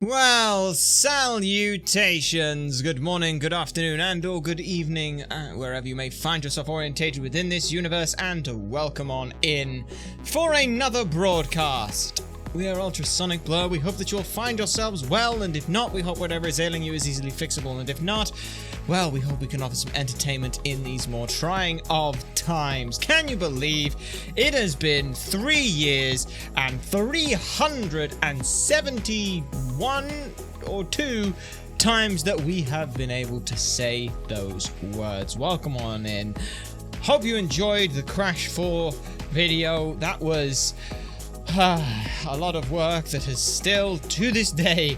Well, salutations, good morning, good afternoon, and or good evening, wherever you may find yourself orientated within this universe, and welcome on in for another broadcast. We are Ultrasonic Blur. We hope that you'll find yourselves well, and if not, we hope whatever is ailing you is easily fixable, and if not, well, we hope we can offer some entertainment in these more trying of times. Can you believe it has been 3 years and 371 or 2 times that we have been able to say those words. Welcome on in. Hope you enjoyed the Crash 4 video. That was a lot of work that has still, to this day,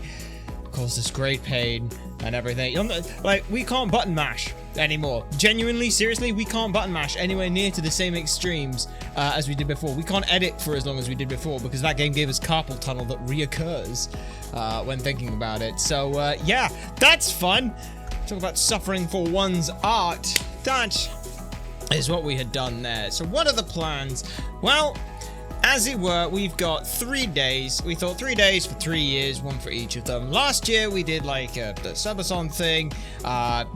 caused us great pain and everything. Like, we can't button mash anymore. Genuinely, seriously, we can't button mash anywhere near to the same extremes as we did before. We can't edit for as long as we did before because that game gave us carpal tunnel that reoccurs when thinking about it. So, yeah, that's fun. Talk about suffering for one's art. That is what we had done there. So what are the plans? Well, as it were, we've got 3 days. We thought 3 days for 3 years, one for each of them. Last year, we did like the subathon thing.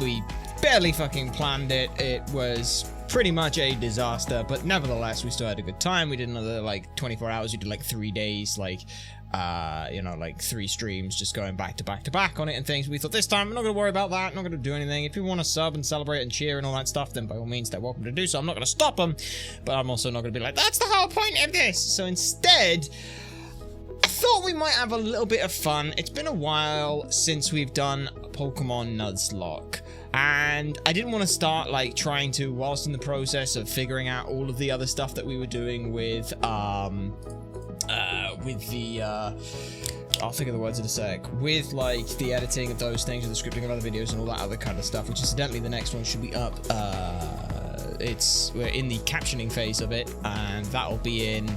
We barely fucking planned it. It was pretty much a disaster, but nevertheless, we still had a good time. We did another like 24 hours. We did like 3 days, like, you know, like 3 streams just going back to back to back on it and things. We thought this time, I'm not going to worry about that. I'm not going to do anything. If people want to sub and celebrate and cheer and all that stuff, then by all means, they're welcome to do so. I'm not going to stop them, but I'm also not going to be like, that's the whole point of this. So instead, I thought we might have a little bit of fun. It's been a while since we've done Pokemon Nuzlocke. And I didn't want to start like trying to, whilst in the process of figuring out all of the other stuff that we were doing with the I'll figure the words in a sec, with like the editing of those things and the scripting of other videos and all that other kind of stuff, which incidentally the next one should be up. We're in the captioning phase of it, and that'll be in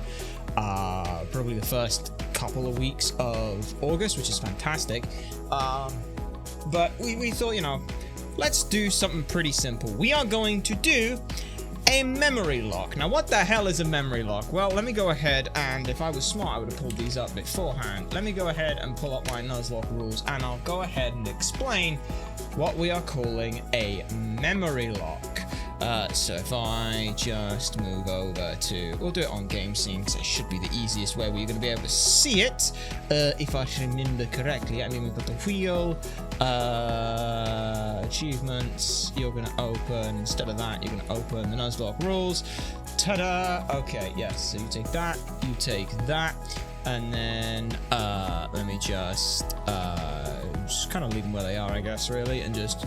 probably the first couple of weeks of August, which is fantastic. But we thought, you know, let's do something pretty simple. We are going to do a memory lock. Now, what the hell is a memory lock? Well, let me go ahead, and if I was smart, I would have pulled these up beforehand. Let me go ahead and pull up my Nuzlocke rules, and I'll go ahead and explain what we are calling a memory lock. So if I just move over to, we'll do it on game scene because it should be the easiest way where you're going to be able to see it, if I remember correctly. I mean, we've got the wheel, achievements, you're going to open, instead of that, you're going to open the Nuzlocke rules. Ta-da! Okay, yes, so you take that, and then, let me just kind of leave them where they are, I guess, really, and just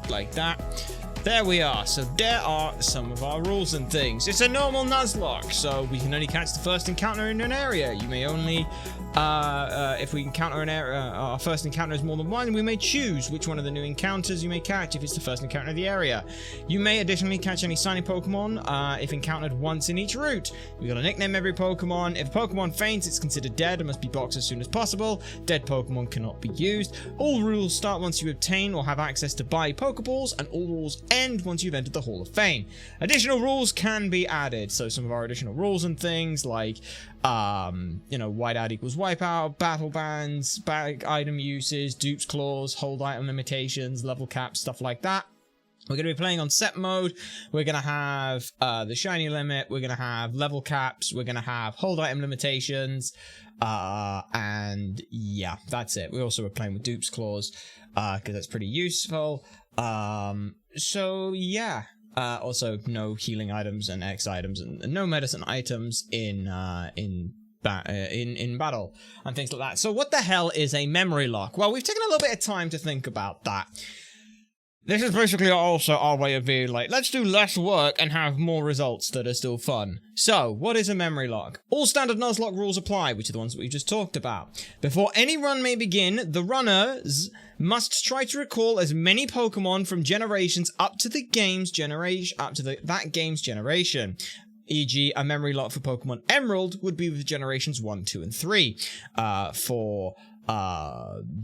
like that. There we are. So there are some of our rules and things. It's a normal Nuzlocke, so we can only catch the first encounter in an area. You may only, if we encounter an area, our first encounter is more than one, we may choose which one of the new encounters you may catch if it's the first encounter of the area. You may additionally catch any signing Pokemon if encountered once in each route. We've got to nickname every Pokemon. If a Pokemon faints, it's considered dead and must be boxed as soon as possible. Dead Pokemon cannot be used. All rules start once you obtain or have access to buy Pokeballs, and all rules end once you've entered the Hall of Fame. Additional rules can be added. So some of our additional rules and things like, you know, whiteout equals wipeout, battle bans, bag item uses, dupes clause, hold item limitations, level caps, stuff like that. We're going to be playing on set mode. We're going to have the shiny limit. We're going to have level caps. We're going to have hold item limitations. And yeah, that's it. We also are playing with dupes clause because that's pretty useful. So yeah, also no healing items and X items and no medicine items in battle and things like that. So what the hell is a memory lock? Well, we've taken a little bit of time to think about that. This is basically also our way of being like, let's do less work and have more results that are still fun. So, what is a memory lock? All standard Nuzlocke rules apply, which are the ones that we've just talked about. Before any run may begin, the runners must try to recall as many Pokemon from generations up to the game's generation, that game's generation. E.g., a memory lock for Pokemon Emerald would be with generations 1, 2, and 3. For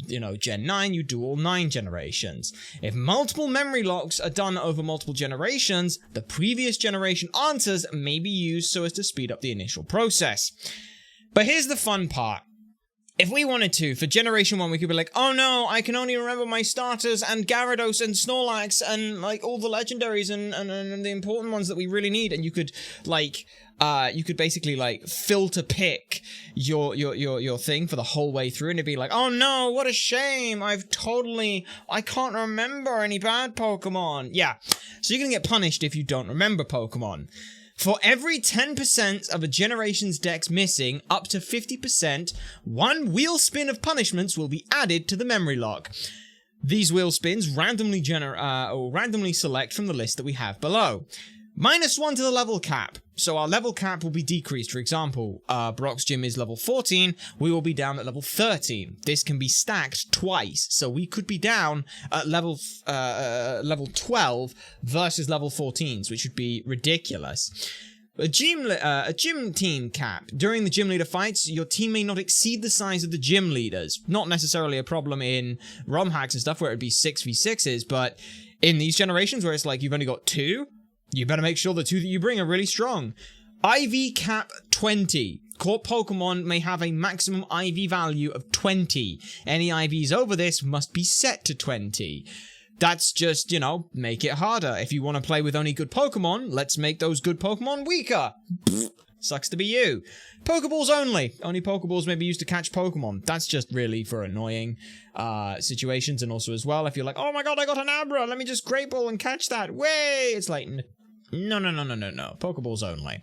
you know, Gen 9, you do all 9 generations. If multiple memory locks are done over multiple generations, the previous generation answers may be used so as to speed up the initial process. But here's the fun part. if we wanted to, for Generation 1, we could be like, oh no, I can only remember my starters and Gyarados and Snorlax and, like, all the legendaries and the important ones that we really need. And you could, like, basically, like, filter pick your thing for the whole way through, and it'd be like, oh no, what a shame, I can't remember any bad Pokemon. Yeah, so you're gonna get punished if you don't remember Pokemon. For every 10% of a generation's dex missing, up to 50%, one wheel spin of punishments will be added to the Memorylocke. These wheel spins randomly select from the list that we have below. -1 to the level cap. So our level cap will be decreased. For example, Brock's gym is level 14. We will be down at level 13. This can be stacked twice. So we could be down at level 12 versus level 14s, which would be ridiculous. A gym team cap. During the gym leader fights, your team may not exceed the size of the gym leaders. Not necessarily a problem in ROM hacks and stuff where it'd be 6v6s, but in these generations where it's like you've only got 2, you better make sure the 2 that you bring are really strong. IV cap 20. Caught Pokemon may have a maximum IV value of 20. Any IVs over this must be set to 20. That's just, you know, make it harder. If you want to play with only good Pokemon, let's make those good Pokemon weaker. Sucks to be you. Pokeballs only. Only Pokeballs may be used to catch Pokemon. That's just really for annoying situations, and also as well, if you're like, oh my god, I got an Abra, let me just Great Ball and catch that. Way! It's like, no. Pokeballs only.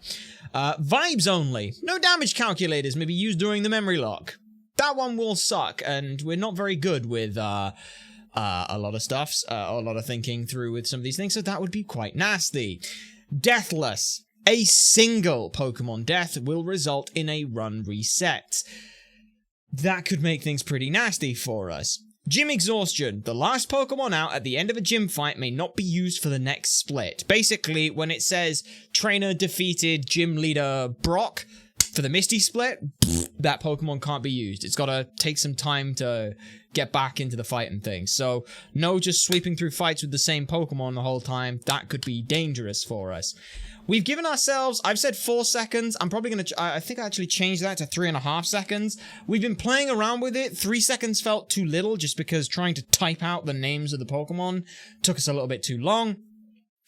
Vibes only. No damage calculators may be used during the Memorylocke. That one will suck, and we're not very good with a lot of stuff, a lot of thinking through with some of these things, so that would be quite nasty. Deathless. A single Pokemon death will result in a run reset. That could make things pretty nasty for us. Gym exhaustion. The last Pokemon out at the end of a gym fight may not be used for the next split. Basically, when it says trainer defeated gym leader Brock for the Misty split, that Pokemon can't be used. It's got to take some time to get back into the fight and things. So, no just sweeping through fights with the same Pokemon the whole time. That could be dangerous for us. We've given ourselves, I've said 4 seconds. I'm probably going to, I think I actually changed that to 3.5 seconds. We've been playing around with it. 3 seconds felt too little just because trying to type out the names of the Pokemon took us a little bit too long.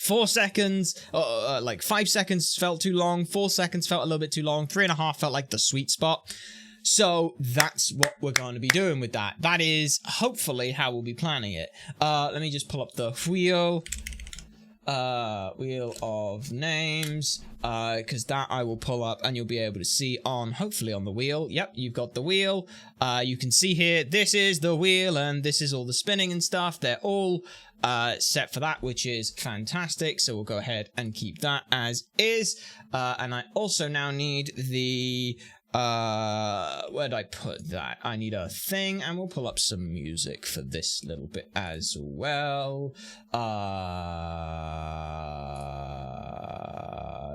4 seconds, like 5 seconds felt too long. 4 seconds felt a little bit too long. 3.5 felt like the sweet spot. So that's what we're going to be doing with that. That is hopefully how we'll be planning it. Let me just pull up the wheel. Wheel of names, because that I will pull up and you'll be able to see on, hopefully on the wheel. Yep, you've got the wheel. You can see here, this is the wheel and this is all the spinning and stuff. They're all set for that, which is fantastic. So we'll go ahead and keep that as is. And I also now need the where'd I put that? I need a thing, and we'll pull up some music for this little bit as well.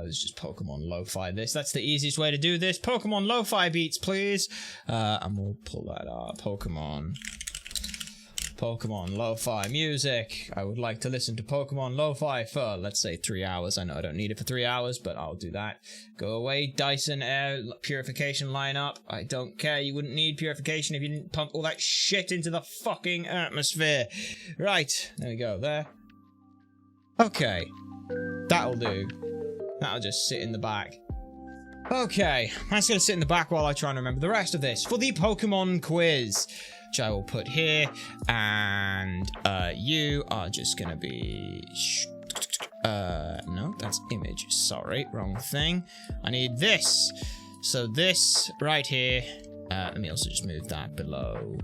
Let's just Pokemon Lo-Fi this. That's the easiest way to do this. Pokemon Lo-Fi beats, please. And we'll pull that up. Pokemon Lo-Fi music. I would like to listen to Pokemon Lo-Fi for, let's say, 3 hours. I know I don't need it for 3 hours, but I'll do that. Go away, Dyson Air Purification lineup. I don't care. You wouldn't need purification if you didn't pump all that shit into the fucking atmosphere. Right, there we go, there. Okay, that'll do. That'll just sit in the back. Okay, that's gonna sit in the back while I try and remember the rest of this. For the Pokemon quiz, which I will put here, and you are just gonna be no, that's image, sorry, wrong thing. I need this. So this right here, let me also just move that below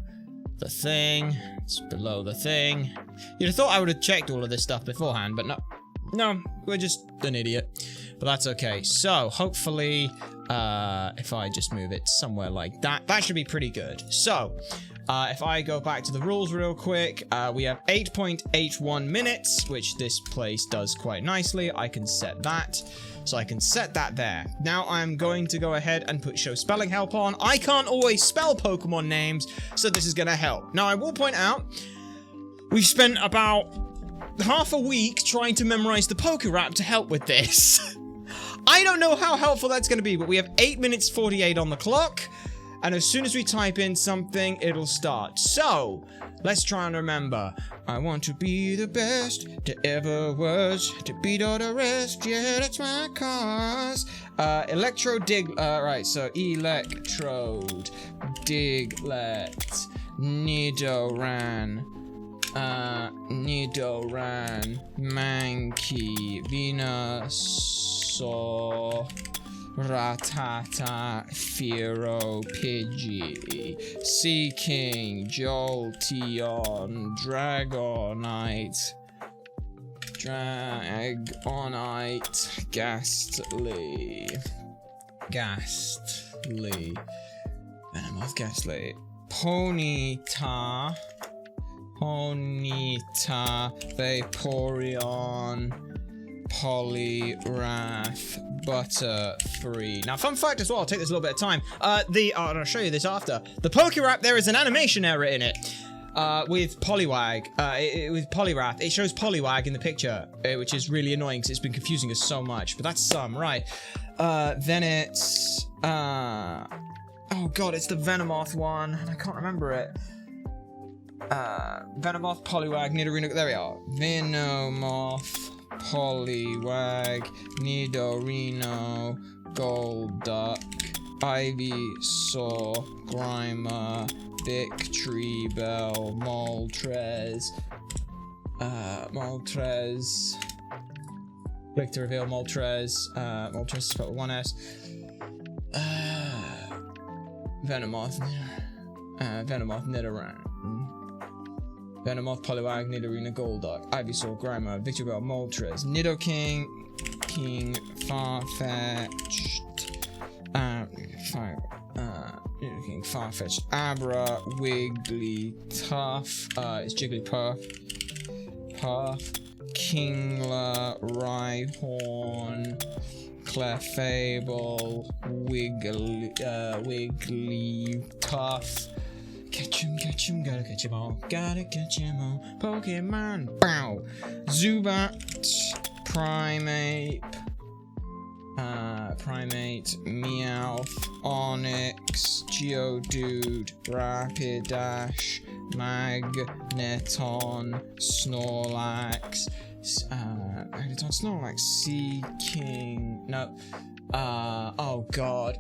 the thing. It's below the thing. You'd have thought I would have checked all of this stuff beforehand, but no, we're just an idiot. But that's okay. So hopefully, if I just move it somewhere like that, that should be pretty good. So if I go back to the rules real quick, we have 8.81 minutes, which this place does quite nicely. I can set that. So I can set that there. Now I'm going to go ahead and put show spelling help on. I can't always spell Pokemon names, so this is going to help. Now I will point out, we've spent about half a week trying to memorize the Pokerap to help with this. I don't know how helpful that's going to be, but we have 8 minutes 48 on the clock. and as soon as we type in something, it'll start. So, let's try and remember. I want to be the best that ever was, to beat all the rest, yeah, that's my cause. Electrode dig, right, so electrode, diglet, nidoran, Mankey, Venusaur, Ratata, Fearow, Pidgey, Seaking, Jolteon, Dragonite, Gastly, Venomoth, Gastly, Ponyta, Vaporeon, Poliwrath, Butterfree. Now, fun fact as well, I'll take this a little bit of time. I'll show you this after. The Pokérap, there is an animation error in it. With Poliwag, with Poliwrath, it shows Poliwag in the picture, which is really annoying because it's been confusing us so much, but that's some, right. Then it's, oh god, it's the Venomoth one, and I can't remember it. Venomoth, Poliwag, Nidorino, there we are. Venomoth, Poliwag, Nidorino, Golduck, Ivysaur, Grimer, Victreebel, Moltres, Click to reveal Moltres, Moltres spelled with one S, Venomoth, Nidoran, Venomoth, Poliwag, Nidorino, Golduck, Ivysaur, Grimer, Victreebel, Moltres, Nidoking, Farfetch'd, Nidoking, Farfetch'd, Abra, Wigglytuff, it's Jigglypuff, Kingler, Rhyhorn, Clefable, Wigglytuff. Catch him, gotta catch him all, Pokemon, bow, Zubat, Primeape, Meowth, Onix, Geodude, Rapidash, Magneton, Snorlax, Seaking, no, oh god,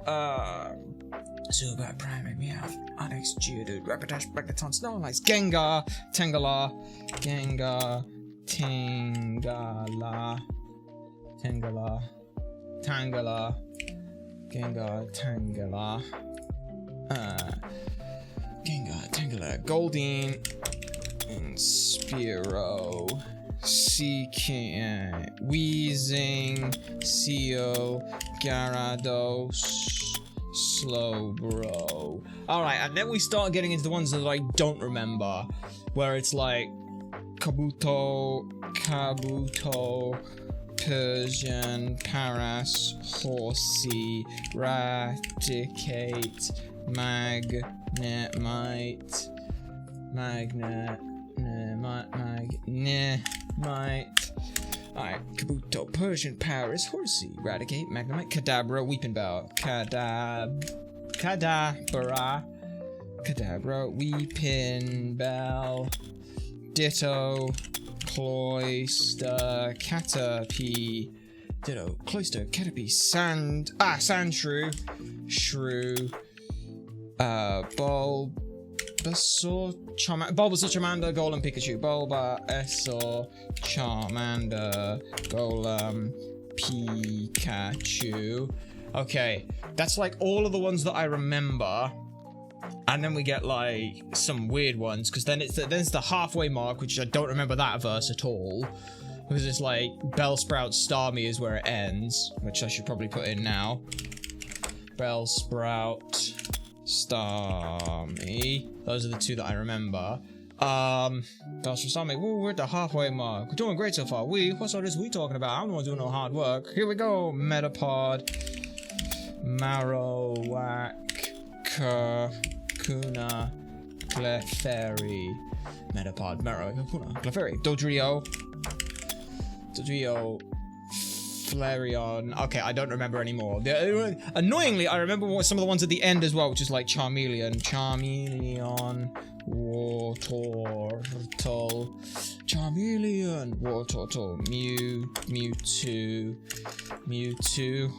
Zubat, Primeape, Meowth, Onix, Geodude, Rapidash, Magneton, Snorlax, Gengar, Tangela, Goldeen, and Spearow, Seaking, Weezing, Seo, Gyarados, Slowbro. Alright, and then we start getting into the ones that I don't remember, where it's like Kabuto, Persian, Paras, Horsey, Raticate, Magnemite, alright, Kabuto, Persian, Paras, Horsey, Raticate, Magnemite, Kadabra, Weepinbell, Kadabra, Weepinbell, Ditto, Cloyster, Caterpie, Ditto, Cloyster, Caterpie, Sandshrew, Bulbasaur, Charmander, Golem, Pikachu, Bulbasaur, Charmander, Golem, Pikachu. Okay, that's like all of the ones that I remember. And then we get like some weird ones, because then it's the halfway mark, which I don't remember that verse at all, because it's like Bellsprout, Starmie is where it ends, which I should probably put in now. Bellsprout, Starmie, those are the two that I remember. Bellsprout, Starmie, woo, we're at the halfway mark. We're doing great so far. What's all this we talking about? I'm the one doing no hard work. Here we go. Metapod, Marowak, Kuna, Clefairy, Metapod, Marowak, Kuna, Clefairy, Dodrio, Flareon. Okay, I don't remember anymore. Annoyingly, I remember some of the ones at the end as well, which is like Charmeleon, Wartortle, Charmeleon, Wartortle, Mewtwo,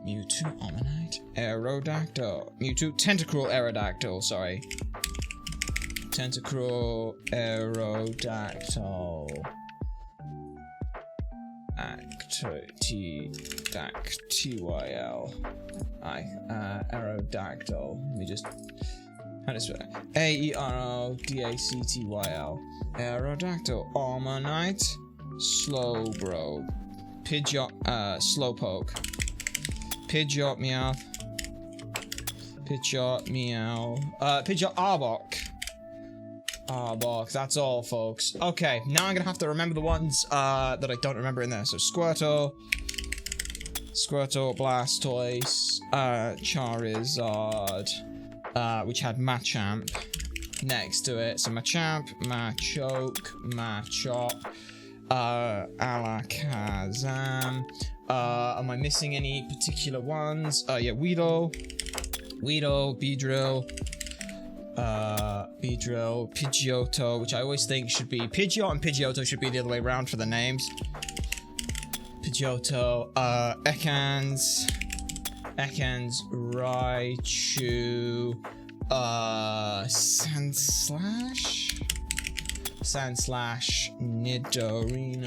Omanyte, Aerodactyl, Mewtwo, Tentacruel, Aerodactyl, sorry. Tentacruel, Aerodactyl. TYL. Aerodactyl. Let me just. How does it? AERODACTYL. Aerodactyl. Omanyte. Slowbro. Slowpoke. Pidgeot, Meowth. Pidgeot, Arbok. Arbok, that's all, folks. Okay, now I'm gonna have to remember the ones that I don't remember in there. So Squirtle, Blastoise, Charizard, which had Machamp next to it. So Machamp, Machoke, Machop, Alakazam. Am I missing any particular ones? Yeah, Weedle, Beedrill, Pidgeotto, which I always think should be Pidgeot and Pidgeotto should be the other way around for the names. Pidgeotto, Ekans, Raichu, Sandslash, Nidoqueen,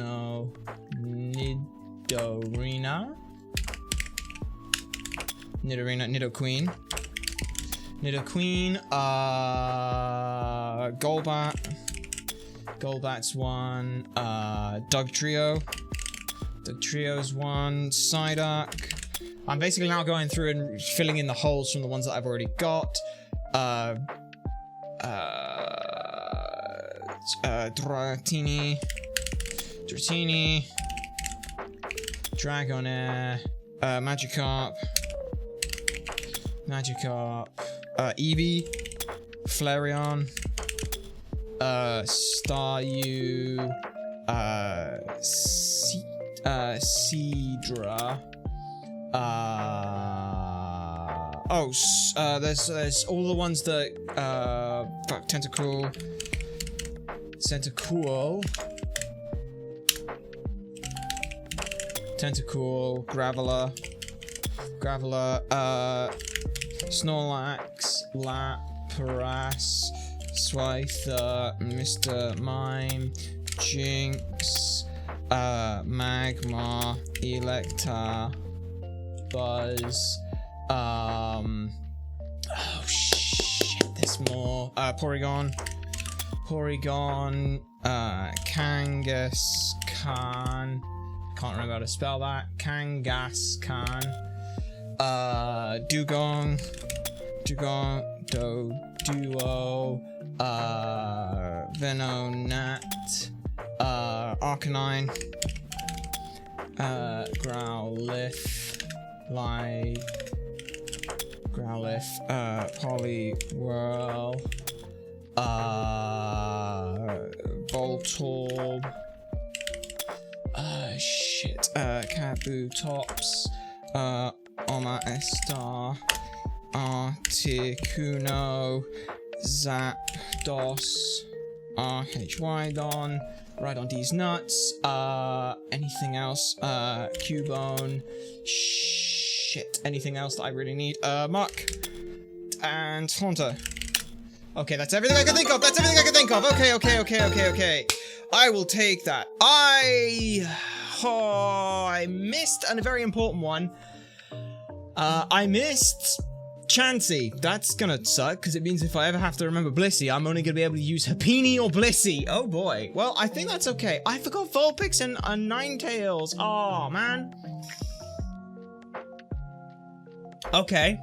Golbat's one, Dugtrio's one, Psyduck. I'm basically now going through and filling in the holes from the ones that I've already got. Dratini, Dragonair, Magikarp, Eevee, Flareon, Staryu, Seadra, there's all the ones that, Tentacool, Graveler, Snorlax, Lapras, Scyther, Mr. Mime, Jinx, Magmar, Electar, Buzz, oh shit, there's more, Porygon, Kangaskhan, can't remember how to spell that, Kangaskhan, Dugong, Duo, Venonat, Arcanine, Growlithe, Poliwhirl, Voltorb, Kabutops, Omastar, Articuno, Zapdos, Rhydon, Rhydon D's nuts, anything else, Cubone, shit, anything else that I really need, Muck, and Haunter. Okay, that's everything I can think of, okay. I will take that. I missed a very important one. I missed Chansey. That's gonna suck, because it means if I ever have to remember Blissey, I'm only gonna be able to use Happiny or Blissey. Oh boy. Well, I think that's okay. I forgot Vulpix and Ninetales. Oh, man. Okay.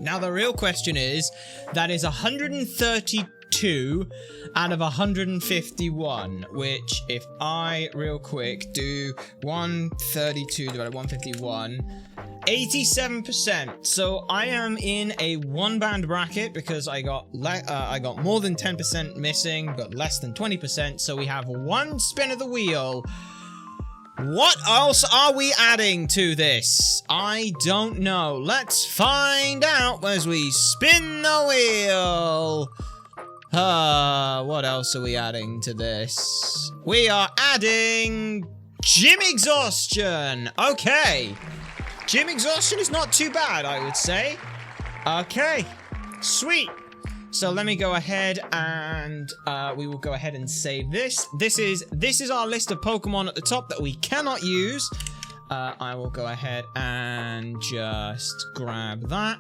Now the real question is, that is 132 out of 151, which if I real quick do 132 divided by 151, 87%. So I am in a one-band bracket because I got more than 10% missing, but less than 20%. So we have one spin of the wheel. What else are we adding to this? I don't know. Let's find out as we spin the wheel. What else are we adding to this? We are adding gym exhaustion. Okay. Gym exhaustion is not too bad, I would say. Okay. Sweet. So let me go ahead and we will go ahead and save this. This is our list of Pokemon at the top that we cannot use. I will go ahead and just grab that.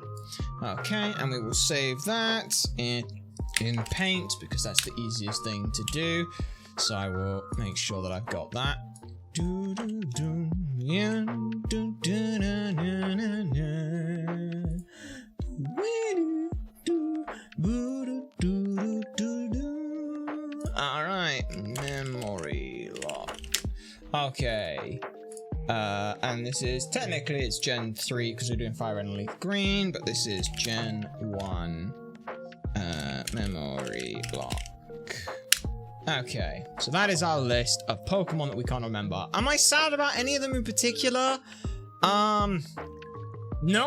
Okay, and we will save that in Paint because that's the easiest thing to do. So I will make sure that I've got that. Alright, Memorylocke. Okay. And this is, technically it's Gen 3 because we're doing Fire Red and Leaf Green, but this is Gen 1 Memorylocke. Okay, so that is our list of Pokemon that we can't remember. Am I sad about any of them in particular? No,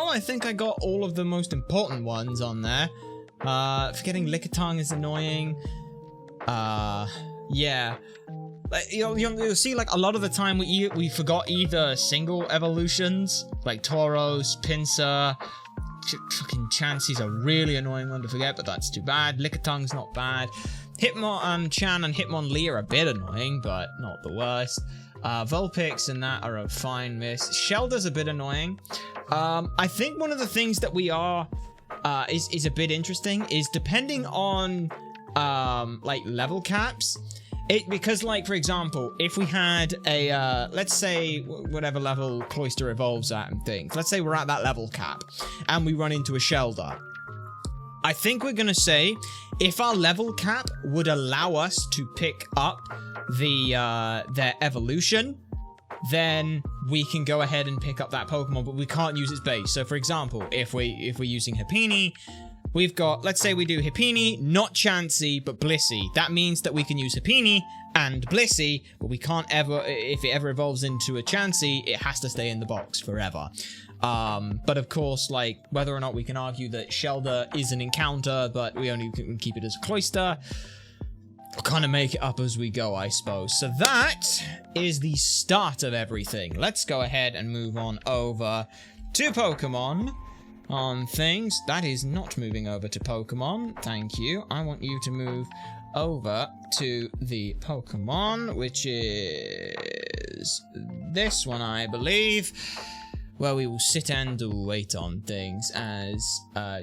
I think I got all of the most important ones on there. Forgetting Lickitung is annoying. Yeah. You'll see, like, a lot of the time we forgot either single evolutions, like Tauros, Pinsir. Fucking Chansey's a really annoying one to forget, but that's too bad. Lickitung's not bad. Hitmonchan and Hitmonlee are a bit annoying, but not the worst. Vulpix and that are a fine miss. Shelder's a bit annoying. I think one of the things that we are is a bit interesting is depending on like level caps. Because, like, for example, if we had a, let's say, whatever level Cloyster evolves at and things. Let's say we're at that level cap, and we run into a Shelder. I think we're going to say, if our level cap would allow us to pick up their evolution, then we can go ahead and pick up that Pokemon, but we can't use its base. So, for example, if we're using Happiny, we've got, let's say we do Happiny, not Chansey, but Blissey. That means that we can use Happiny and Blissey, but we can't ever, if it ever evolves into a Chansey, it has to stay in the box forever. But of course, like, whether or not we can argue that Shelder is an encounter, but we only can keep it as a Cloyster, we'll kind of make it up as we go, I suppose. So that is the start of everything. Let's go ahead and move on over to Pokemon. On things. That is not moving over to Pokemon. Thank you. I want you to move over to the Pokemon, which is this one, I believe, where we will sit and wait on things as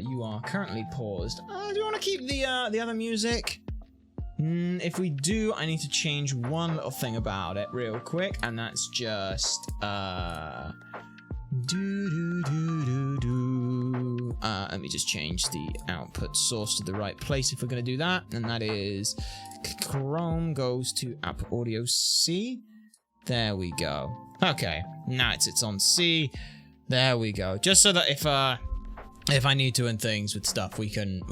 you are currently paused. Do you want to keep the other music? If we do, I need to change one little thing about it real quick, and that's just let me just change the output source to the right place if we're going to do that, and that is Chrome goes to App Audio C. There we go. Okay, now it's on C. There we go. Just so that if I need to and things with stuff, we can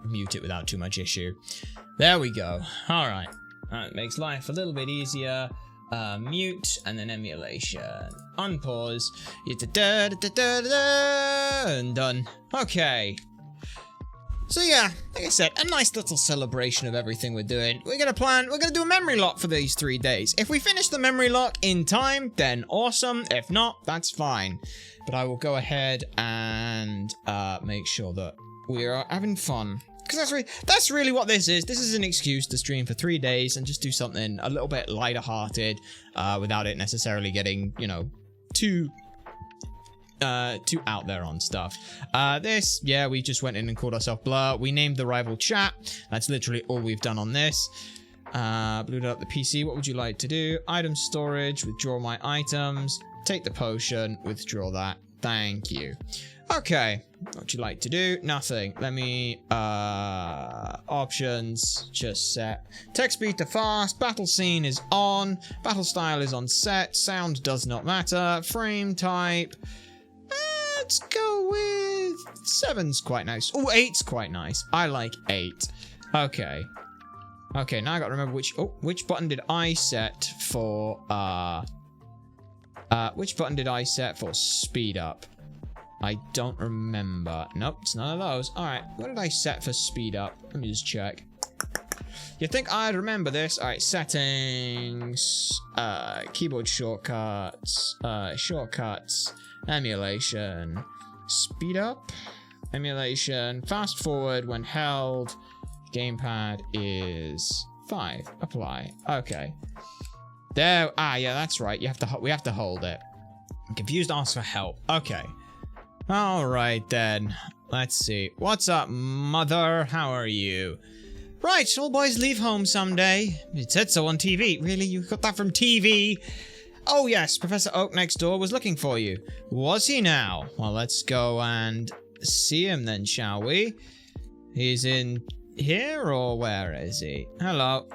mute it without too much issue. There we go. All right, that makes life a little bit easier. Mute, and then emulation. Unpause. And done. Okay. So yeah, like I said, a nice little celebration of everything we're doing. We're gonna do a Memorylocke for these 3 days. If we finish the Memorylocke in time, then awesome. If not, that's fine. But I will go ahead and make sure that we are having fun. Because that's really what this is. This is an excuse to stream for 3 days and just do something a little bit lighter-hearted, without it necessarily getting, you know, too out there on stuff. This, yeah, we just went in and called ourselves Blur. We named the rival chat. That's literally all we've done on this. Blued up the PC. What would you like to do? Item storage. Withdraw my items. Take the potion. Withdraw that. Thank you. Okay, what would you like to do? Nothing. Let me, options, just set. Text speed to fast, battle scene is on, battle style is on set, sound does not matter, frame type, Let's go with 7's quite nice. Oh, 8's quite nice. I like 8. Okay. Okay, now I gotta remember which button did I set for, which button did I set for speed up? I don't remember. Nope, it's none of those. Alright, what did I set for speed up? Let me just check. You think I'd remember this? Alright, settings, keyboard shortcuts, shortcuts, emulation, speed up, emulation, fast forward when held, gamepad is 5. Apply. Okay. There. Ah, yeah, that's right. We have to hold it. I'm confused. Ask for help. Okay. All right then. Let's see. What's up, mother? How are you? Right. All boys leave home someday. It said so on TV. Really? You got that from TV? Oh yes. Professor Oak next door was looking for you. Was he now? Well, let's go and see him then, shall we? He's in here, or where is he? Hello.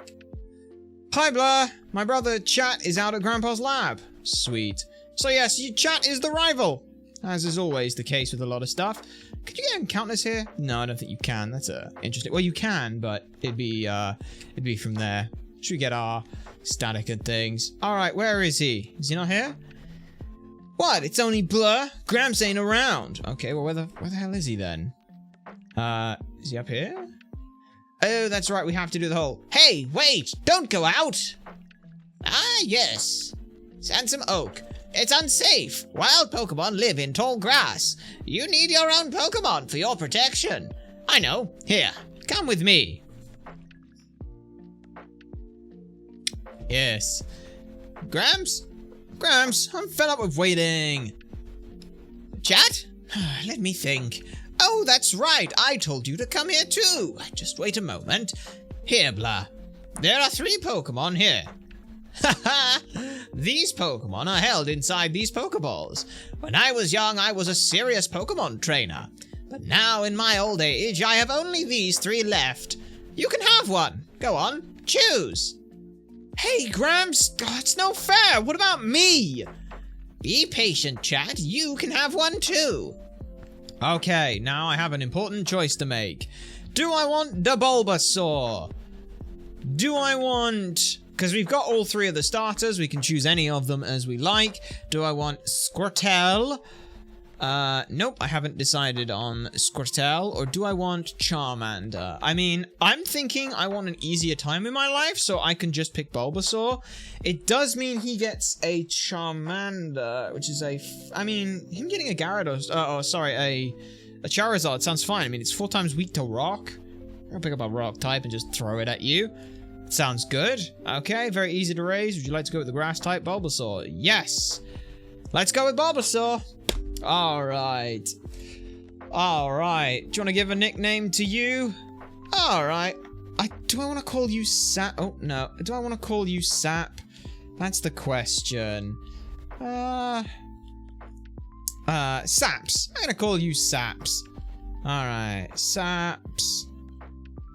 Hi, Blur. My brother Chat is out at Grandpa's lab. Sweet. So yes, Chat is the rival, as is always the case with a lot of stuff. Could you get him counters here? No, I don't think you can. That's interesting. Well, you can, but it'd be from there. Should we get our static and things? All right, where is he? Is he not here? What? It's only Blur. Gramps ain't around. Okay, well, where the hell is he then? Is he up here? Oh, that's right, we have to do the whole, hey, wait, don't go out! Ah, yes. Sandsome Oak. It's unsafe. Wild Pokemon live in tall grass. You need your own Pokemon for your protection. I know. Here, come with me. Yes. Gramps? Gramps, I'm fed up with waiting. Chat? Let me think. Oh, that's right. I told you to come here too. Just wait a moment. Here, Blah. There are 3 Pokemon here. Haha! These Pokemon are held inside these Pokeballs. When I was young, I was a serious Pokemon trainer. But now, in my old age, I have only these 3 left. You can have one. Go on, choose. Hey, Gramps, it's no fair. What about me? Be patient, Chat. You can have one too. Okay, now I have an important choice to make. Do I want the Bulbasaur? Do I want... Because we've got all 3 of the starters, we can choose any of them as we like. Do I want Squirtle? Nope, I haven't decided on Squirtle. Or do I want Charmander? I mean, I'm thinking I want an easier time in my life, so I can just pick Bulbasaur. It does mean he gets a Charmander, which is a... I mean, him getting a Gyarados... a Charizard sounds fine. I mean, it's 4 times weak to Rock. I'll pick up a Rock type and just throw it at you. Sounds good. Okay, very easy to raise. Would you like to go with the Grass type Bulbasaur? Yes! Let's go with Bulbasaur! Alright. Alright. Do you want to give a nickname to you? Alright. Do I want to call you Sap? Oh, no. Do I want to call you Sap? That's the question. Saps. I'm going to call you Saps. Alright. Saps.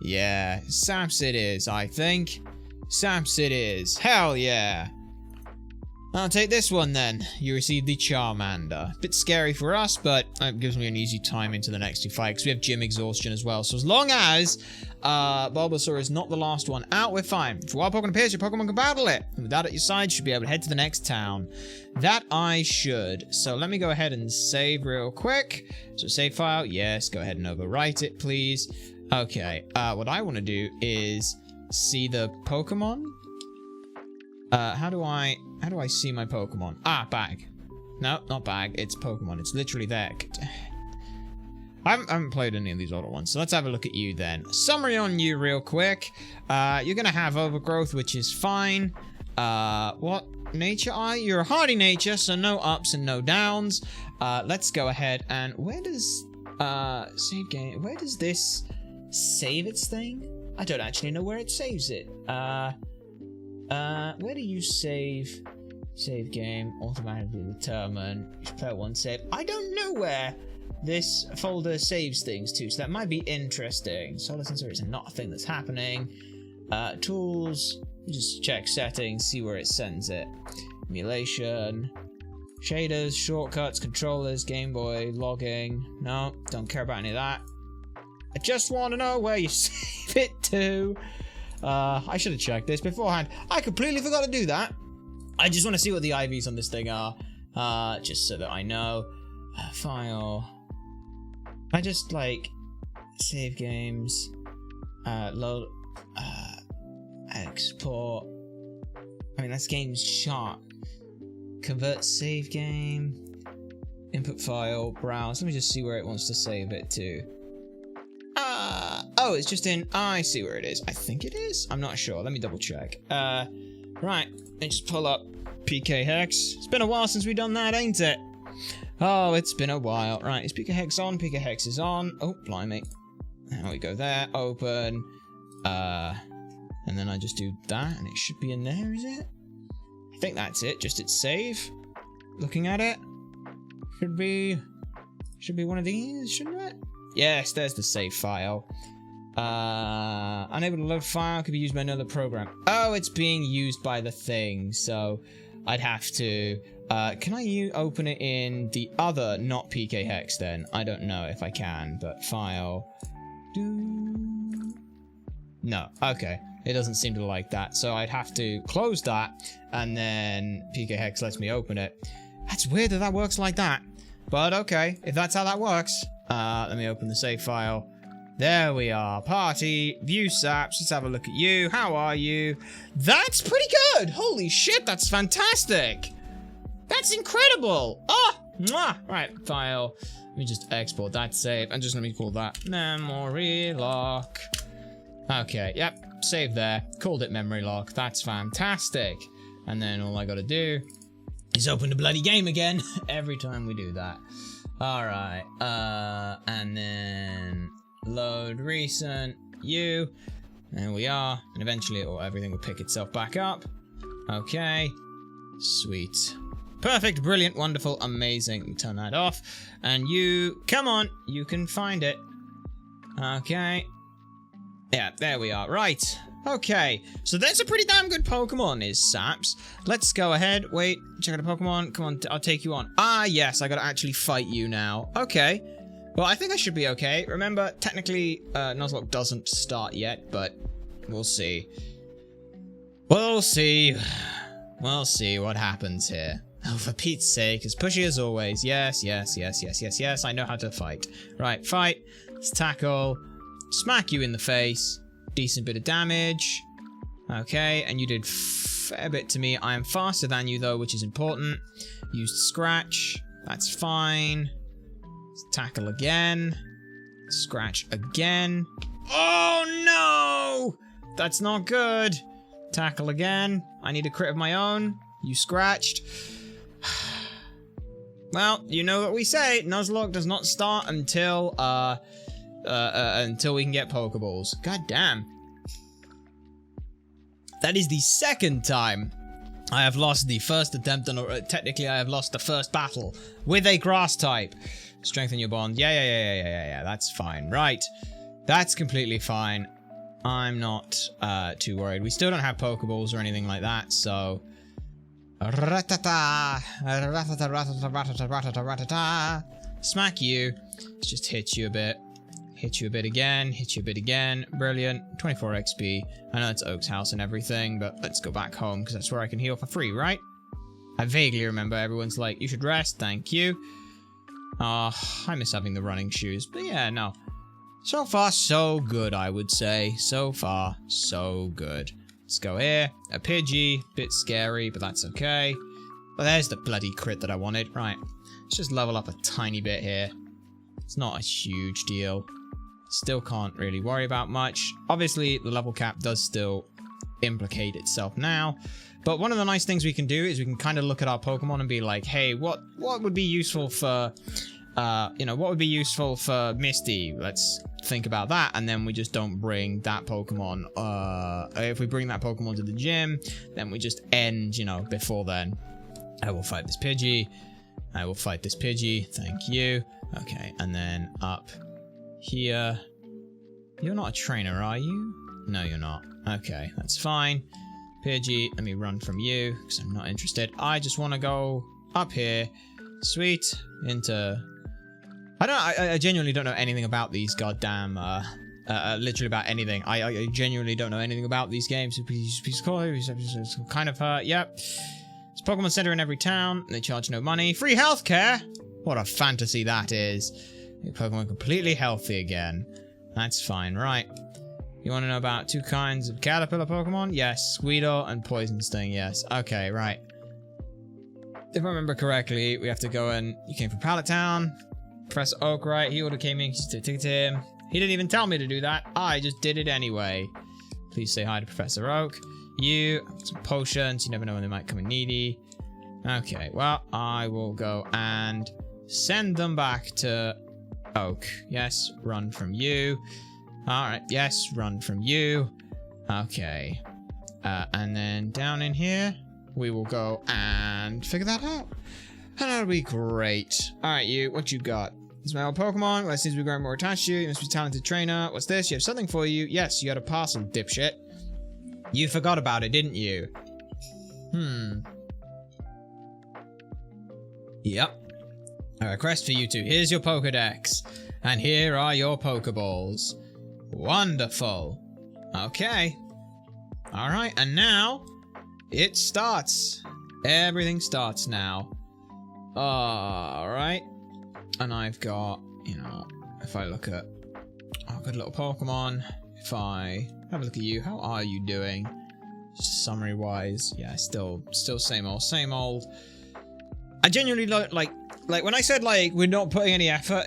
Yeah. Saps it is, I think. Saps it is. Hell yeah. I'll take this one then. You receive the Charmander. Bit scary for us, but it gives me an easy time into the next 2 fights. Because we have gym exhaustion as well. So as long as Bulbasaur is not the last one out, we're fine. If a wild Pokemon appears, your Pokemon can battle it. And with that at your side, you should be able to head to the next town. That I should. So let me go ahead and save real quick. So save file. Yes, go ahead and overwrite it, please. Okay. What I want to do is see the Pokemon. How do I see my Pokemon? Ah, bag. No, not bag. It's Pokemon. It's literally there. I haven't played any of these older ones, so let's have a look at you then. Summary on you real quick. You're gonna have overgrowth, which is fine. What nature are you? You're a hardy nature, so no ups and no downs. Let's go ahead and where does save game? Where does this save its thing? I don't actually know where it saves it. Where do you save? Save game, automatically determine. Player 1 save. I don't know where this folder saves things to, so that might be interesting. Solar sensor is not a thing that's happening. Tools, just check settings, see where it sends it. Emulation, Shaders, shortcuts, controllers, Game Boy, logging. No, don't care about any of that. I just want to know where you save it to. I should have checked this beforehand. I completely forgot to do that. I just want to see what the IVs on this thing are. Just so that I know. File. I just like save games. Load. Export. I mean, that's games chart. Convert save game. Input file. Browse. Let me just see where it wants to save it to. Oh, it's just in. I see where it is. I think it is. I'm not sure. Let me double check. Right. Let me just pull up PK Hex. It's been a while since we've done that, ain't it? Oh, it's been a while. Right. Is PK Hex on? PK Hex is on. Oh, blimey. There we go. There. Open. And then I just do that, and it should be in there, is it? I think that's it. Just its save. Looking at it. Should be one of these, shouldn't it? Yes, there's the save file. Unable to load file, could be used by another program. Oh, it's being used by the thing, so I'd have to... can I open it in the other, not PK Hex then? I don't know if I can, but file... No, okay. It doesn't seem to like that, so I'd have to close that, and then PK Hex lets me open it. That's weird that that works like that. But okay, if that's how that works. Let me open the save file. There we are. Party, view saps. Let's have a look at you. How are you? That's pretty good. Holy shit, that's fantastic. That's incredible. Oh, mwah. Right, file. Let me just export that save, and just let me call that Memorylocke. Okay, yep. Save there. Called it Memorylocke. That's fantastic. And then all I gotta do is open the bloody game again every time we do that. Alright. And then load recent you. There we are. And eventually everything will pick itself back up. Okay. Sweet. Perfect, brilliant, wonderful, amazing. Turn that off. And you, come on, you can find it. Okay. Yeah, there we are. Right. Okay. So that's a pretty damn good Pokemon, is Saps. Let's go ahead. Wait. Check out a Pokemon. Come on. I'll take you on. Ah, yes. I gotta actually fight you now. Okay. Well, I think I should be okay. Remember, technically, Nuzlocke doesn't start yet, but we'll see. We'll see. We'll see what happens here. Oh, for Pete's sake. As pushy as always. Yes, yes, yes, yes, yes, yes. I know how to fight. Right. Fight. Let's tackle. Smack you in the face. Decent bit of damage. Okay, and you did a fair bit to me. I am faster than you, though, which is important. Used Scratch. That's fine. Let's tackle again. Scratch again. Oh, no! That's not good. Tackle again. I need a crit of my own. You scratched. Well, you know what we say. Nuzlocke does not start until we can get Pokeballs. God damn. That is the second time I have lost the first attempt on, or technically I have lost the first battle with a grass type. Strengthen your bond. Yeah. That's fine. Right. That's completely fine. I'm not too worried. We still don't have Pokeballs or anything like that, so... Smack you. Let's just hit you a bit. Hit you a bit again. Hit you a bit again. Brilliant. 24 XP. I know it's Oak's house and everything, but let's go back home because that's where I can heal for free, right? I vaguely remember everyone's like, you should rest. Thank you. I miss having the running shoes. But yeah, no. So far, so good, I would say. So far, so good. Let's go here. A Pidgey. Bit scary, but that's okay. Well, there's the bloody crit that I wanted. Right. Let's just level up a tiny bit here. It's not a huge deal. Still can't really worry about much. Obviously, the level cap does still implicate itself now. But one of the nice things we can do is we can kind of look at our Pokemon and be like, hey, what would be useful for, what would be useful for Misty? Let's think about that. And then we just don't bring that Pokemon. If we bring that Pokemon to the gym, then we just end, before then. I will fight this Pidgey. I will fight this Pidgey. Thank you. Okay, and then up here. You're not a trainer, are you? No, you're not. Okay, that's fine. Pidgey, let me run from you, because I'm not interested. I just want to go up here. Sweet. Into... I genuinely don't know anything about these goddamn, literally about anything. I genuinely don't know anything about these games. It's kind of, yep. There's a Pokemon Center in every town. They charge no money. Free healthcare! What a fantasy that is. Your Pokemon completely healthy again. That's fine, right. You want to know about 2 kinds of caterpillar Pokemon? Yes, Squeedle and Poison Sting, yes. Okay, right. If I remember correctly, we have to go and... You came from Pallet Town. Professor Oak, right? He ordered came in, ticket to him. He didn't even tell me to do that. I just did it anyway. Please say hi to Professor Oak. You, some potions. You never know when they might come in needy. Okay, well, I will go and send them back to Oak. Yes, run from you. Alright, yes, run from you. Okay. And then down in here, we will go and figure that out. And that'll be great. Alright, you, what you got? It's my old Pokemon. Well, it seems to be growing more attached to you. You must be a talented trainer. What's this? You have something for you. Yes, you got a parcel, dipshit. You forgot about it, didn't you? Yep. A request for you two. Here's your Pokedex. And here are your Pokeballs. Wonderful. Okay. Alright, and now it starts. Everything starts now. Alright. And I've got, you know, if I look at our good little Pokemon, if I have a look at you, how are you doing? Summary wise, yeah, still same old, same old. I genuinely like when I said like we're not putting any effort,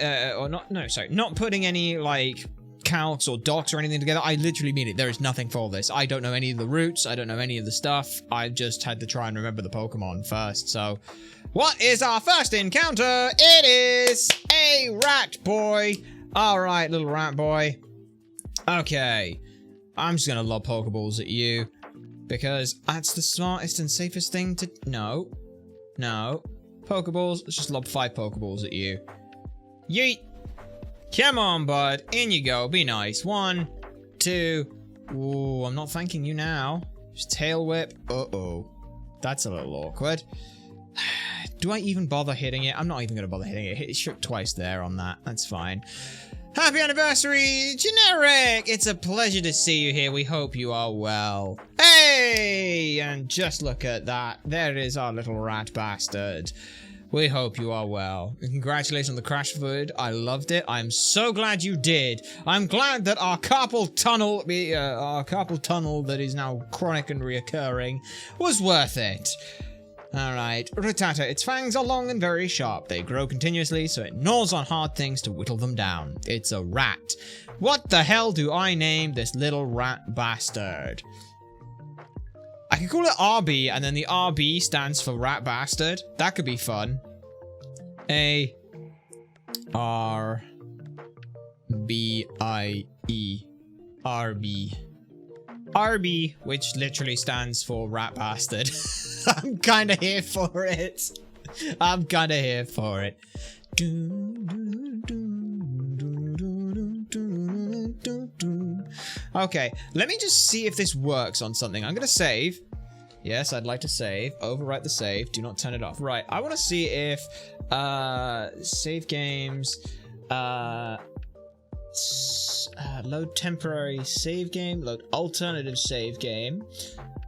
not putting any like calcs or docs or anything together. I literally mean it. There is nothing for this. I don't know any of the routes. I don't know any of the stuff. I just had to try and remember the Pokemon first. So, what is our first encounter? It is a rat boy. All right, little rat boy. Okay, I'm just gonna lob Pokeballs at you because that's the smartest and safest thing to. No. Pokeballs. Let's just lob 5 Pokeballs at you. Yeet. Come on, bud. In you go. Be nice. 1, 2. Ooh, I'm not thanking you now. Just tail whip. Uh-oh. That's a little awkward. Do I even bother hitting it? I'm not even going to bother hitting it. It shook twice there on that. That's fine. Happy anniversary, Generic! It's a pleasure to see you here. We hope you are well. Hey! And just look at that. There is our little rat bastard. We hope you are well. And congratulations on the crash food. I loved it. I'm so glad you did. I'm glad that our carpal tunnel, that is now chronic and reoccurring, was worth it. Alright, Rattata. Its fangs are long and very sharp. They grow continuously, so it gnaws on hard things to whittle them down. It's a rat. What the hell do I name this little rat bastard? I could call it RB, and then the RB stands for rat bastard. That could be fun. A-R-B-I-E. RB. RB, which literally stands for rat bastard. I'm kind of here for it. Okay, let me just see if this works on something. I'm gonna save. Yes, I'd like to save. Overwrite the save. Do not turn it off. Right, I want to see if save games, load temporary save game, load alternative save game.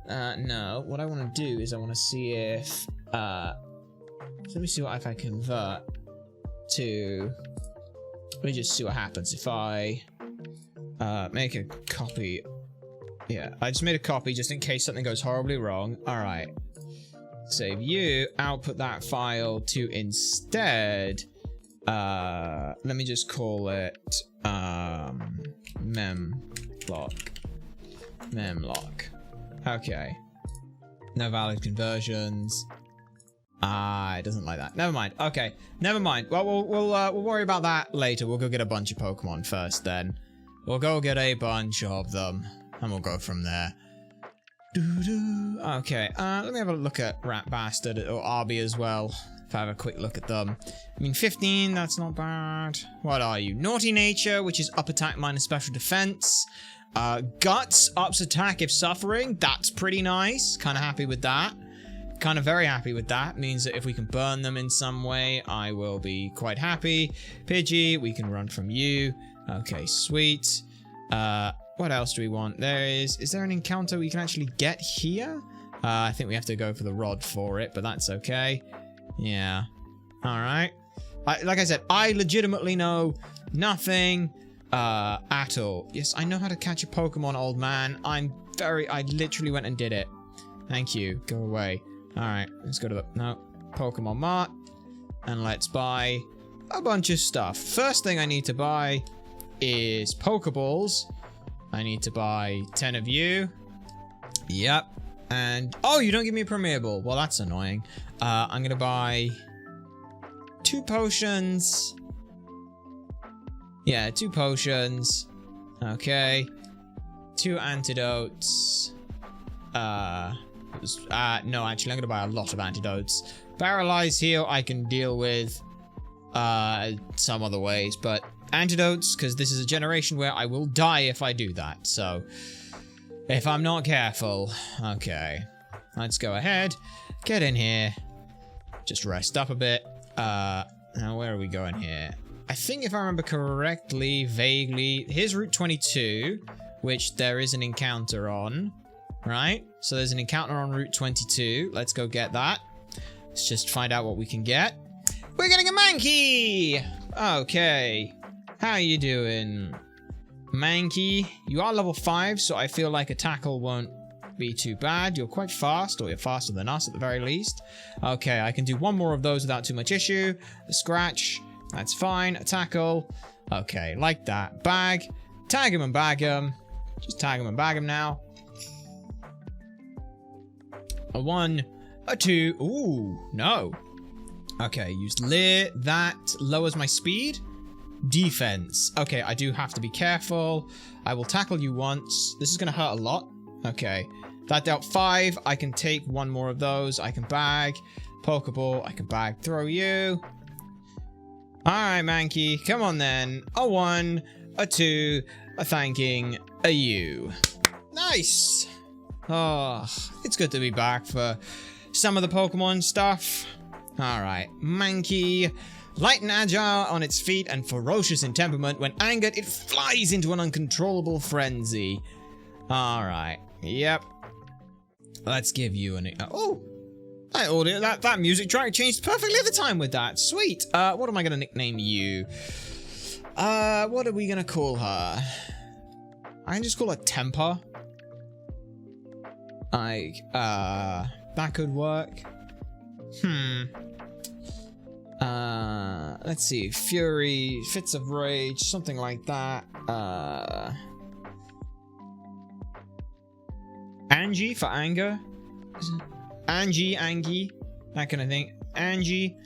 No, what I want to do is I want to see if let me see what if I convert to. Let me just see what happens if I make a copy. Yeah, I just made a copy just in case something goes horribly wrong. All right, save you. Output that file to instead. Let me just call it Memlock. Okay. No valid conversions. It doesn't like that. Never mind. Okay, never mind. Well, we'll worry about that later. We'll go get a bunch of Pokemon first. Then we'll go get a bunch of them, and we'll go from there. Okay. Let me have a look at Rat Bastard or RB as well. If I have a quick look at them. I mean, 15, that's not bad. What are you? Naughty Nature, which is up attack minus special defense. Guts, ups attack if suffering. That's pretty nice. Kind of happy with that. kind of very happy with that. Means that if we can burn them in some way, I will be quite happy. Pidgey, we can run from you. Okay, sweet. What else do we want? Is there an encounter we can actually get here? I think we have to go for the rod for it, but that's okay. Yeah. Alright. Like I said, I legitimately know nothing at all. Yes, I know how to catch a Pokemon, old man. I literally went and did it. Thank you. Go away. Alright, let's go to the Pokemon Mart. And let's buy a bunch of stuff. First thing I need to buy is Pokeballs. I need to buy 10 of you. Yep. And, oh, you don't give me a Premier Ball. Well, that's annoying. I'm going to buy 2 potions. Yeah, 2 potions. Okay. 2 antidotes. No, actually, I'm going to buy a lot of antidotes. Paralyze heal, I can deal with some other ways, but antidotes, because this is a generation where I will die if I do that, so if I'm not careful. Okay, let's go ahead, get in here, just rest up a bit. Now where are we going here? I think if I remember correctly, vaguely, here's Route 22, which there is an encounter on, right? So there's an encounter on Route 22. Let's go get that. Let's just find out what we can get. We're getting a Mankey! Okay. How are you doing, Mankey? You are level 5, so I feel like a tackle won't be too bad. You're quite fast, or you're faster than us at the very least. Okay, I can do 1 more of those without too much issue. A scratch. That's fine. A tackle. Okay, like that. Bag. Tag him and bag him. Just tag him and bag him now. A 1. A 2. Ooh, no. Okay, use Leer. That lowers my speed. Defense. Okay, I do have to be careful. I will tackle you once. This is going to hurt a lot. Okay. That dealt 5. I can take 1 more of those. I can bag. Pokeball. I can bag. Throw you. Alright, Mankey. Come on then. A 1. A 2. A thanking. A U. Nice. Oh, it's good to be back for some of the Pokemon stuff. Alright, Mankey. Light and agile on its feet and ferocious in temperament. When angered, it flies into an uncontrollable frenzy. Alright, yep. Let's give you an... Oh! That music track changed perfectly at the time with that. Sweet. What am I going to nickname you? What are we going to call her? I can just call her Temper. Like, that could work. Let's see. Fury, Fits of Rage, something like that. Angie for anger. Angie, that kind of thing. Angie,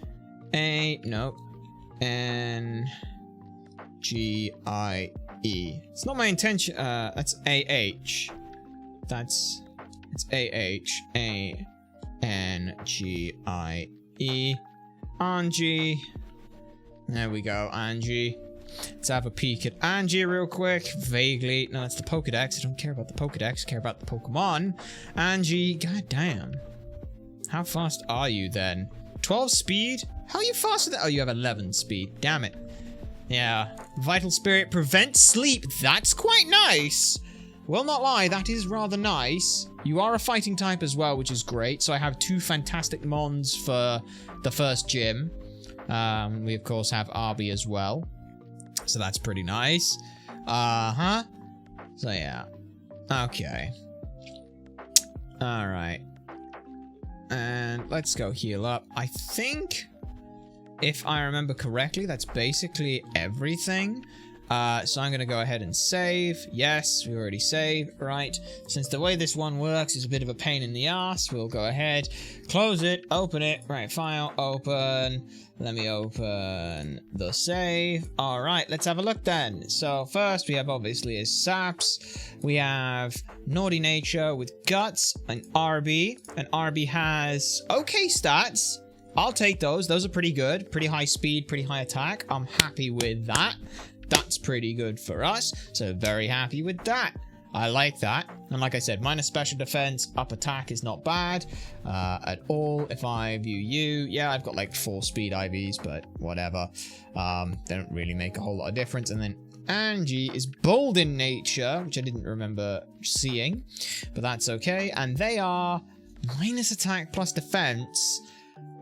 no. N-G-I-E. It's not my intention. That's A-H. It's A-H-A-N-G-I-E. Angie. There we go, Angie. Let's have a peek at Angie real quick. Vaguely. No, that's the Pokedex. I don't care about the Pokedex. I care about the Pokemon. Angie. God damn. How fast are you then? 12 speed? How are you faster than... Oh, you have 11 speed. Damn it. Yeah. Vital Spirit. Prevent sleep. That's quite nice. Will not lie, that is rather nice. You are a fighting type as well, which is great. So I have 2 fantastic mons for the first gym. We, of course, have Arby as well. So that's pretty nice. So, yeah. Okay. Alright. And let's go heal up. I think, if I remember correctly, that's basically everything. So I'm going to go ahead and save. Yes, we already saved. Right. Since the way this one works is a bit of a pain in the ass, we'll go ahead, close it, open it. Right, file, open. Let me open the save. All right, let's have a look then. So first we have obviously is Saps. We have Naughty Nature with Guts and Arby. And Arby has okay stats. I'll take those. Those are pretty good. Pretty high speed, pretty high attack. I'm happy with that. That's pretty good for us, so very happy with that. I like that. And like I said, minus special defense, up attack is not bad at all. If I view you, yeah, I've got like 4 speed IVs, but whatever. They don't really make a whole lot of difference. And then Angie is bold in nature, which I didn't remember seeing, but that's okay. And they are minus attack plus defense.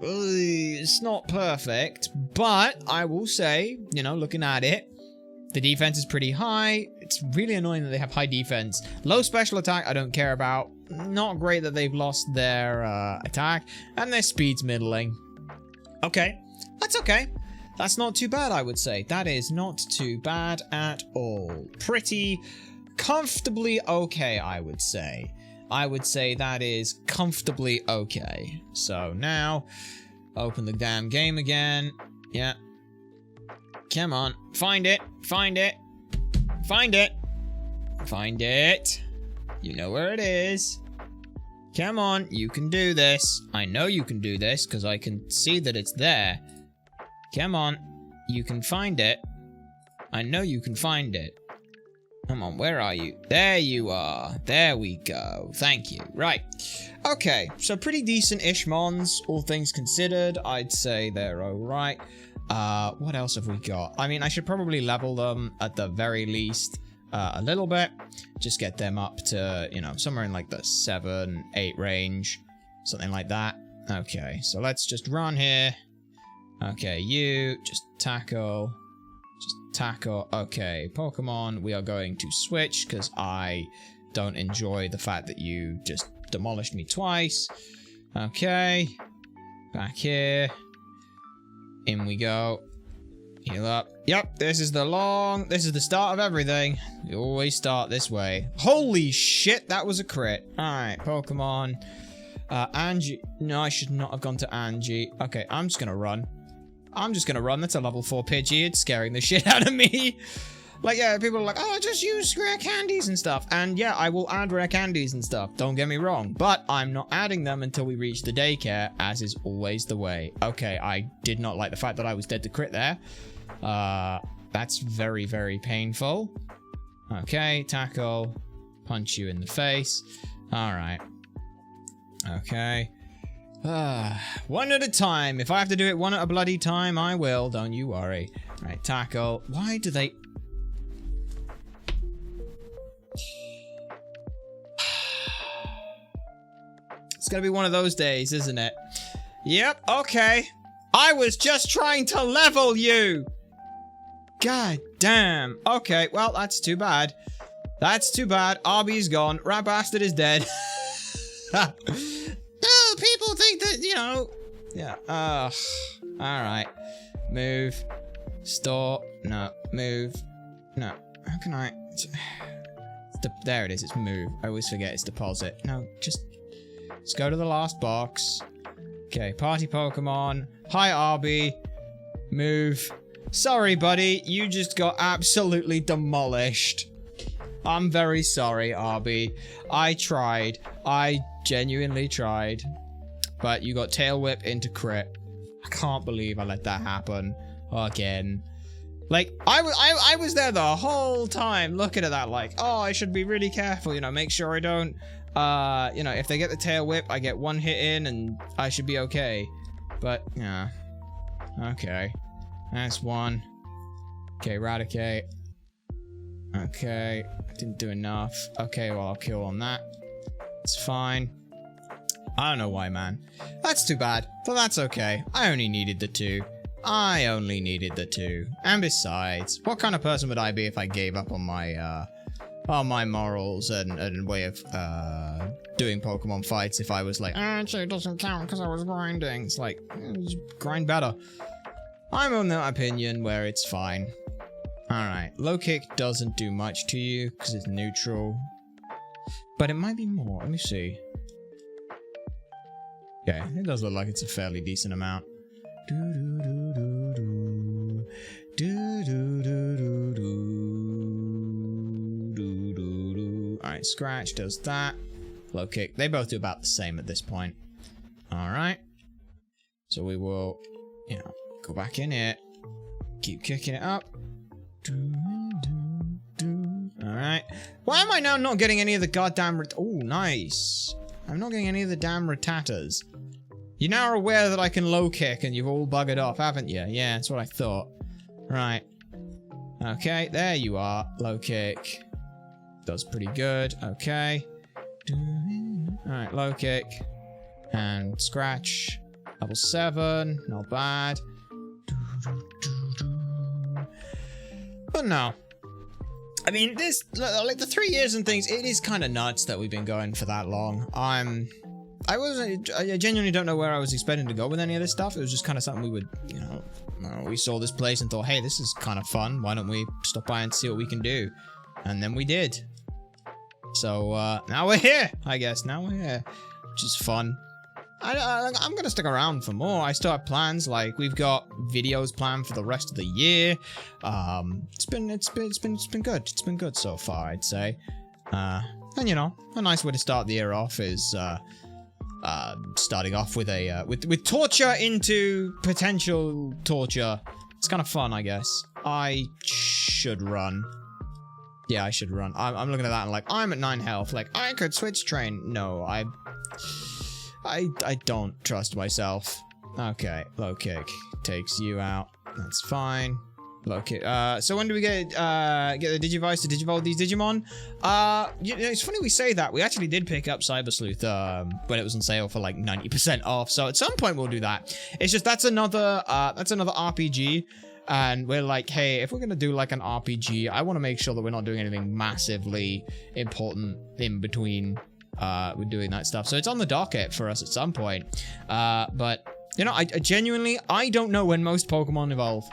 It's not perfect, but I will say, you know, looking at it, the defense is pretty high. It's really annoying that they have high defense. Low special attack, I don't care about. Not great that they've lost their attack. And their speed's middling. Okay, that's okay. That's not too bad, I would say. That is not too bad at all. Pretty comfortably okay, I would say. I would say that is comfortably okay. So now, open the damn game again. Yeah. Come on. Find it. Find it. Find it. Find it. You know where it is. Come on. You can do this. I know you can do this because I can see that it's there. Come on. You can find it. I know you can find it. Come on. Where are you? There you are. There we go. Thank you. Right. Okay. So pretty decent-ish mons, all things considered. I'd say they're alright. What else have we got? I mean, I should probably level them at the very least a little bit. Just get them up to, you know, somewhere in like the 7, 8 range. Something like that. Okay, so let's just run here. Okay, you just tackle. Just tackle. Okay, Pokemon, we are going to switch because I don't enjoy the fact that you just demolished me twice. Okay. Back here. In we go. Heal up. Yep, this is the start of everything. You always start this way. Holy shit, that was a crit. Alright, Pokemon. Angie. No, I should not have gone to Angie. Okay, I'm just gonna run. I'm just gonna run. That's a level 4 Pidgey. It's scaring the shit out of me. Like, yeah, people are like, oh, just use rare candies and stuff. And yeah, I will add rare candies and stuff. Don't get me wrong. But I'm not adding them until we reach the daycare, as is always the way. Okay, I did not like the fact that I was dead to crit there. That's very, very painful. Okay, tackle. Punch you in the face. Alright. Okay. One at a time. If I have to do it one at a bloody time, I will. Don't you worry. Alright, tackle. Why do they... It's gonna be one of those days, isn't it? Yep, okay. I was just trying to level you! God damn. Okay, well, that's too bad. That's too bad. Arby's gone. Rat Bastard is dead. Oh, people think that, you know... Yeah, alright. Move. Store. No. Move. No. How can I... There it is, it's move. I always forget it's deposit. No, just... Let's go to the last box. Okay, party Pokemon. Hi, Arby. Move. Sorry, buddy. You just got absolutely demolished. I'm very sorry, Arby. I tried. I genuinely tried. But you got Tail Whip into crit. I can't believe I let that happen again. Like, I was there the whole time looking at that like, oh, I should be really careful, you know, make sure I don't, you know, if they get the Tail Whip, I get one hit in and I should be okay. But, yeah. Okay. That's one. Okay, Raticate. Okay. I didn't do enough. Okay, well, I'll kill on that. It's fine. I don't know why, man. That's too bad, but that's okay. I only needed the 2. I only needed the 2. And besides, what kind of person would I be if I gave up on my morals and way of doing Pokemon fights if I was like, actually it doesn't count because I was grinding. It's like, just grind better. I'm on that opinion where it's fine. Alright, low kick doesn't do much to you because it's neutral. But it might be more. Let me see. Okay, it does look like it's a fairly decent amount. Alright, Scratch does that. Low kick. They both do about the same at this point. Alright. So we will, you know, go back in here. Keep kicking it up. Alright. Why am I now not getting any of the goddamn... Oh, nice. I'm not getting any of the damn Rattatas. You now are aware that I can low kick and you've all buggered off, haven't you? Yeah, that's what I thought. Right. Okay, there you are. Low kick. Does pretty good. Okay. Alright, low kick. And scratch. Level 7. Not bad. But no. I mean, this, like, the 3 years and things, it is kind of nuts that we've been going for that long. I genuinely don't know where I was expecting to go with any of this stuff. It was just kind of something we would, you know, we saw this place and thought, hey, this is kind of fun. Why don't we stop by and see what we can do? And then we did. So, now we're here, I guess. Now we're here, which is fun. I'm gonna stick around for more. I still have plans. Like, we've got videos planned for the rest of the year. It's been good. It's been good so far, I'd say. And you know, a nice way to start the year off is starting off with a with torture into potential torture. It's kind of fun, I guess. I should run. Yeah, I should run. I'm looking at that and like, I'm at 9 health. Like, I could switch train. No, I don't trust myself. Okay, low kick takes you out. That's fine. Low kick. So when do we get the Digivice to digivolve these Digimon? You know, it's funny we say that. We actually did pick up Cyber Sleuth when it was on sale for like 90% off. So at some point we'll do that. It's just that's another RPG. And we're like, hey, if we're going to do like an RPG, I want to make sure that we're not doing anything massively important in between with doing that stuff. So it's on the docket for us at some point. But, you know, I genuinely, I don't know when most Pokemon evolve.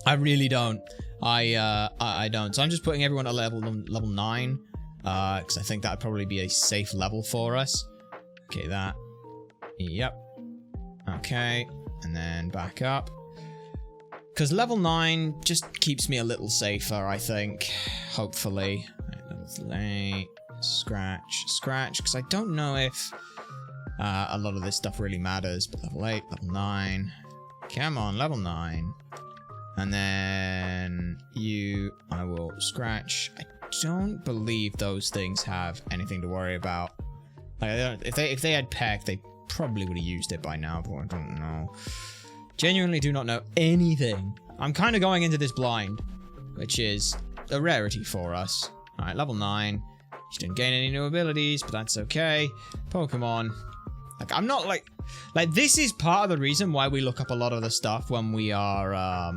I really don't. I don't. So I'm just putting everyone at level 9. Because I think that would probably be a safe level for us. Okay, that. Yep. Okay. And then back up. Because level 9 just keeps me a little safer, I think. Hopefully. Right, level 8. Scratch. Because I don't know if a lot of this stuff really matters. But level 8, level 9. Come on, level 9. And then I will scratch. I don't believe those things have anything to worry about. Like, if they had Peck, they probably would have used it by now, but I don't know. Genuinely do not know anything. I'm kind of going into this blind, which is a rarity for us. Alright, level 9. You didn't gain any new abilities, but that's okay. Pokemon. Like, I'm not like this is part of the reason why we look up a lot of the stuff when we are,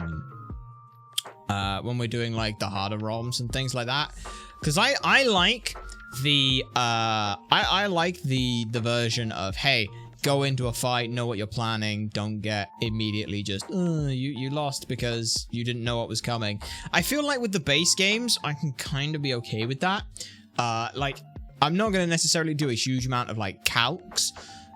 when we're doing, like, the harder ROMs and things like that. Because I like the, I like the version of, hey, go into a fight, know what you're planning, don't get immediately just, you lost because you didn't know what was coming. I feel like with the base games, I can kind of be okay with that. Like, I'm not going to necessarily do a huge amount of, like, calcs,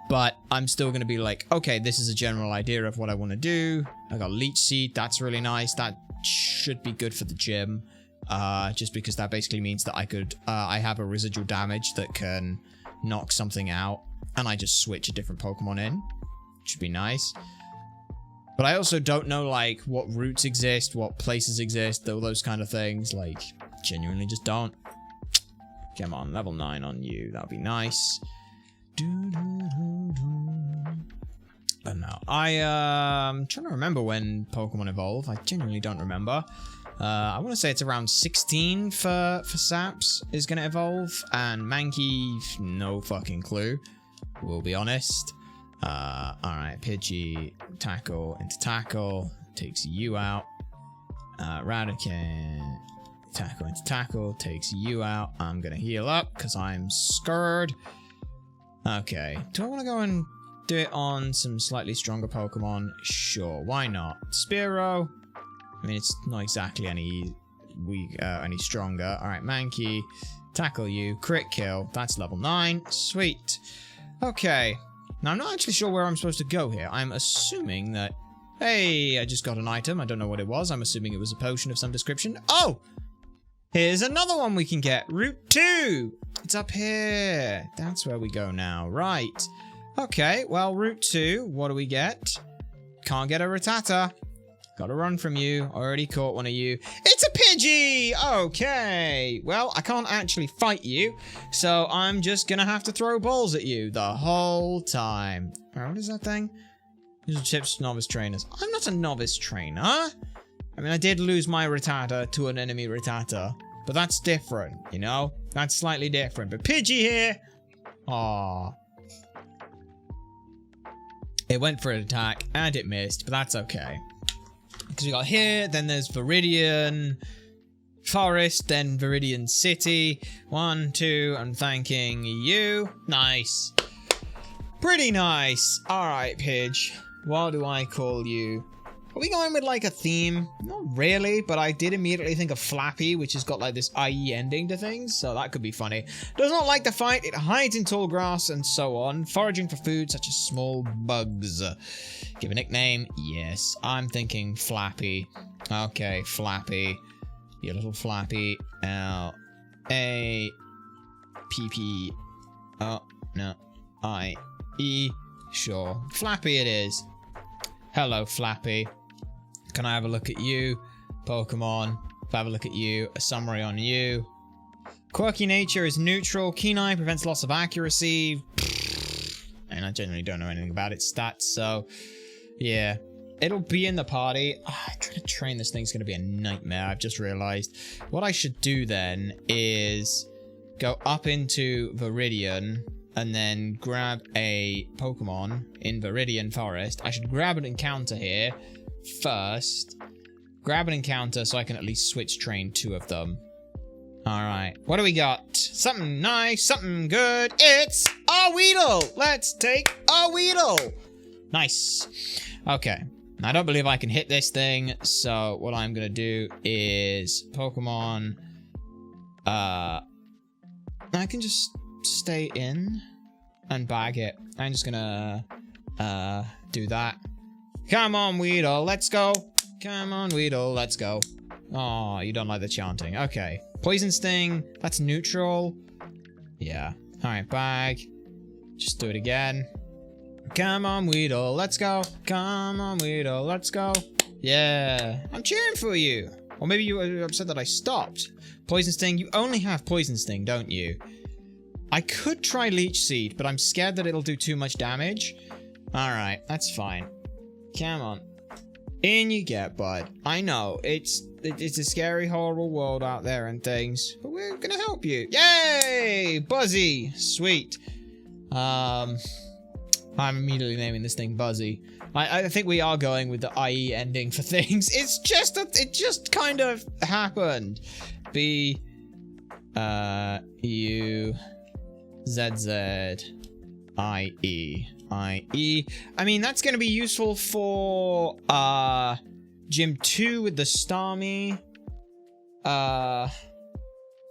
but I'm still going to be like, okay, this is a general idea of what I want to do. I got Leech Seed, that's really nice. That should be good for the gym, just because that basically means that I have a residual damage that can knock something out. And I just switch a different Pokemon in. Should be nice. But I also don't know, like, what routes exist, what places exist, all those kind of things. Like, genuinely just don't. Come on, level 9 on you. That would be nice. But no. I'm trying to remember when Pokemon evolve. I genuinely don't remember. I want to say it's around 16 for Saps is going to evolve. And Mankey, no fucking clue. We'll be honest. Alright, Pidgey, tackle into tackle, takes you out. Raticate, tackle into tackle, takes you out. I'm gonna heal up because I'm scared. Okay, do I want to go and do it on some slightly stronger Pokemon? Sure, why not? Spearow. I mean, it's not exactly any stronger. Alright, Mankey, tackle you, crit kill. That's level 9. Sweet. Okay, now I'm not actually sure where I'm supposed to go here. I'm assuming that, hey, I just got an item. I don't know what it was. I'm assuming it was a potion of some description. Oh, here's another one we can get. Route 2. It's up here. That's where we go now. Right. Okay, well, Route 2, what do we get? Can't get a Rattata. Gotta run from you. Already caught one of you. It's a Pidgey! Okay. Well, I can't actually fight you, so I'm just gonna have to throw balls at you the whole time. Right, what is that thing? These are tips for novice trainers. I'm not a novice trainer. I mean, I did lose my Rattata to an enemy Rattata, but that's different, you know? That's slightly different. But Pidgey here... Aww. It went for an attack, and it missed, but that's okay. Because we got here, then there's Viridian Forest, then Viridian City. 1, 2, I'm thanking you. Nice. Pretty nice. Alright, Pidge. What do I call you? Are we going with like a theme? Not really, but I did immediately think of Flappy, which has got like this IE ending to things, so that could be funny. Does not like to fight, it hides in tall grass and so on, foraging for food such as small bugs. Give a nickname? Yes, I'm thinking Flappy. Okay, Flappy. You little Flappy. L-A-P-P. Oh, no. I-E. Sure. Flappy it is. Hello, Flappy. Can I have a look at you? Pokemon. If I have a look at you, a summary on you. Quirky nature is neutral. Keen eye prevents loss of accuracy. And I generally don't know anything about its stats, so... yeah. It'll be in the party. Trying to train this thing's going to be a nightmare, I've just realized. What I should do then is go up into Viridian and then grab a Pokemon in Viridian Forest. I should grab an encounter here first. Grab an encounter so I can at least switch train 2 of them. Alright, what do we got? Something nice, something good. It's a Weedle! Let's take a Weedle! Nice. Okay, I don't believe I can hit this thing, so what I'm gonna do is Pokemon... I can just stay in and bag it. I'm just gonna do that. Come on, Weedle, let's go. Come on, Weedle, let's go. Oh, you don't like the chanting. Okay. Poison Sting, that's neutral. Yeah. Alright, bag. Just do it again. Come on, Weedle, let's go. Come on, Weedle, let's go. Yeah. I'm cheering for you. Or maybe you were upset that I stopped. Poison Sting, you only have Poison Sting, don't you? I could try Leech Seed, but I'm scared that it'll do too much damage. Alright, that's fine. Come on. In you get, bud. I know, it's a scary, horrible world out there and things, but we're gonna help you. Yay! Buzzy! Sweet. I'm immediately naming this thing Buzzy. I think we are going with the IE ending for things. It's just it just kind of happened. B U Z Z I E. I mean, that's going to be useful for Gym 2 with the Starmie.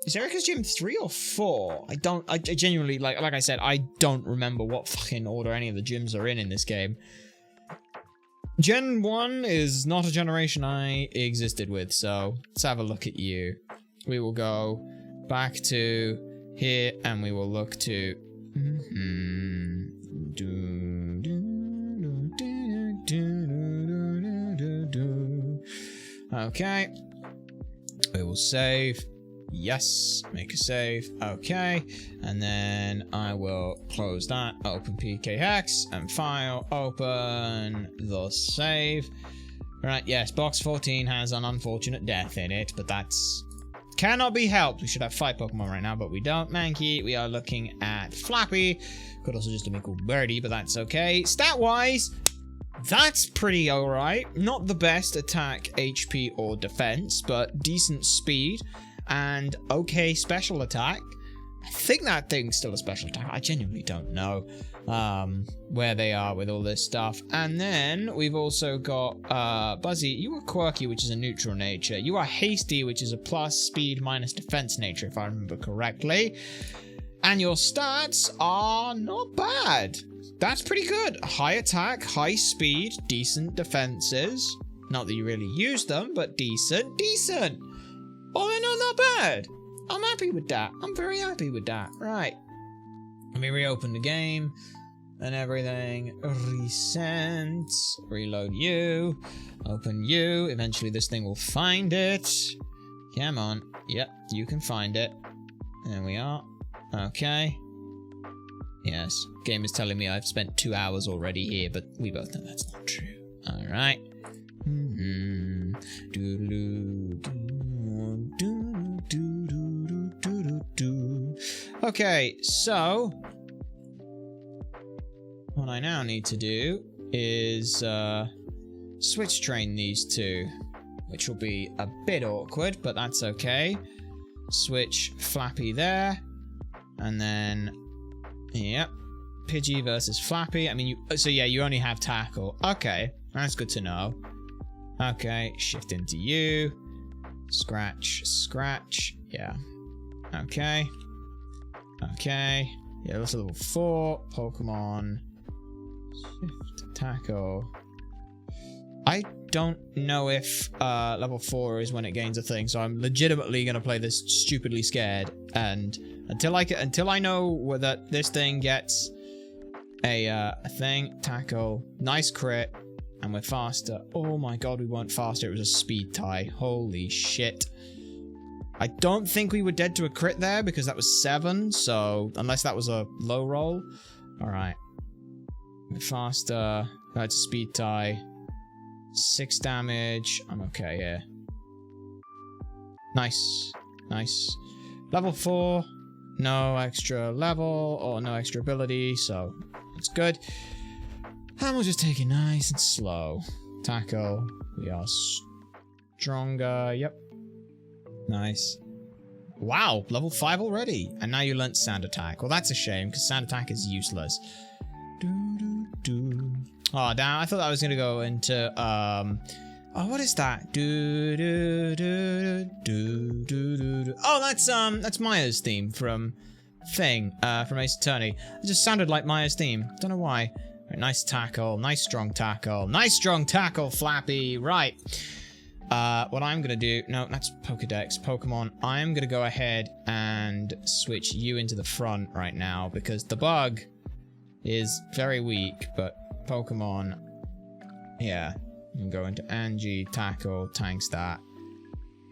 Is Erica's Gym 3 or 4? I genuinely, like I said, I don't remember what fucking order any of the gyms are in this game. Gen 1 is not a generation I existed with, so let's have a look at you. We will go back to here and we will look to... Okay. We will save. Yes. Make a save. Okay. And then I will close that. Open PK Hex and file. Open the save. Right. Yes. Box 14 has an unfortunate death in it, but that's... cannot be helped. We should have 5 Pokemon right now, but we don't. Mankey. We are looking at Flappy. Could also just be called Birdie, but that's okay. Stat-wise, that's pretty alright. Not the best attack, HP, or defense, but decent speed and okay special attack. I think that thing's still a special attack. I genuinely don't know where they are with all this stuff. And then we've also got Buzzy. You are quirky, which is a neutral nature. You are hasty, which is a plus speed minus defense nature, if I remember correctly. And your stats are not bad. That's pretty good. High attack, high speed, decent defenses. Not that you really use them, but decent. Decent. Oh, no, not bad. I'm happy with that. I'm very happy with that. Right. Let me reopen the game. and everything. Resent. Reload you. Open you. Eventually this thing will find it. Come on. Yep, you can find it. There we are. Okay. Yes, game is telling me I've spent 2 hours already here, but we both know that's not true. Alright. Okay, so what I now need to do is switch train these two, which will be a bit awkward, but that's okay. Switch Flappy there, and then yep, Pidgey versus Flappy. I mean, so yeah, you only have tackle. Okay, that's good to know. Okay, shift into you. Scratch, scratch. Yeah. Okay. Okay. Yeah, that's a level 4 Pokemon. Shift, tackle. I don't know if level 4 is when it gains a thing, so I'm legitimately gonna play this stupidly scared, and until I know whether this thing gets a thing. Tackle. Nice crit. And we're faster. Oh my god, we weren't faster. It was a speed tie. Holy shit. I don't think we were dead to a crit there because that was 7. So, unless that was a low roll. Alright. We're faster. That's a speed tie. 6 damage. I'm okay here. Nice. Nice. Level 4. No extra level or no extra ability. So, it's good. And we'll just take it nice and slow. Tackle. We are stronger. Yep. Nice. Wow, level 5 already. And now you learnt Sand Attack. Well, that's a shame, because Sand Attack is useless. Oh, damn. I thought I was going to go into, oh, what is that? Oh, that's Maya's theme from from Ace Attorney. It just sounded like Maya's theme. Don't know why. Right, nice tackle. Nice strong tackle. Nice strong tackle, Flappy. Right. What I'm gonna do... No, that's Pokedex. Pokemon. I'm gonna go ahead and switch you into the front right now, because the bug is very weak, but Pokemon... Yeah. You can go into Angie, tackle, tank stat.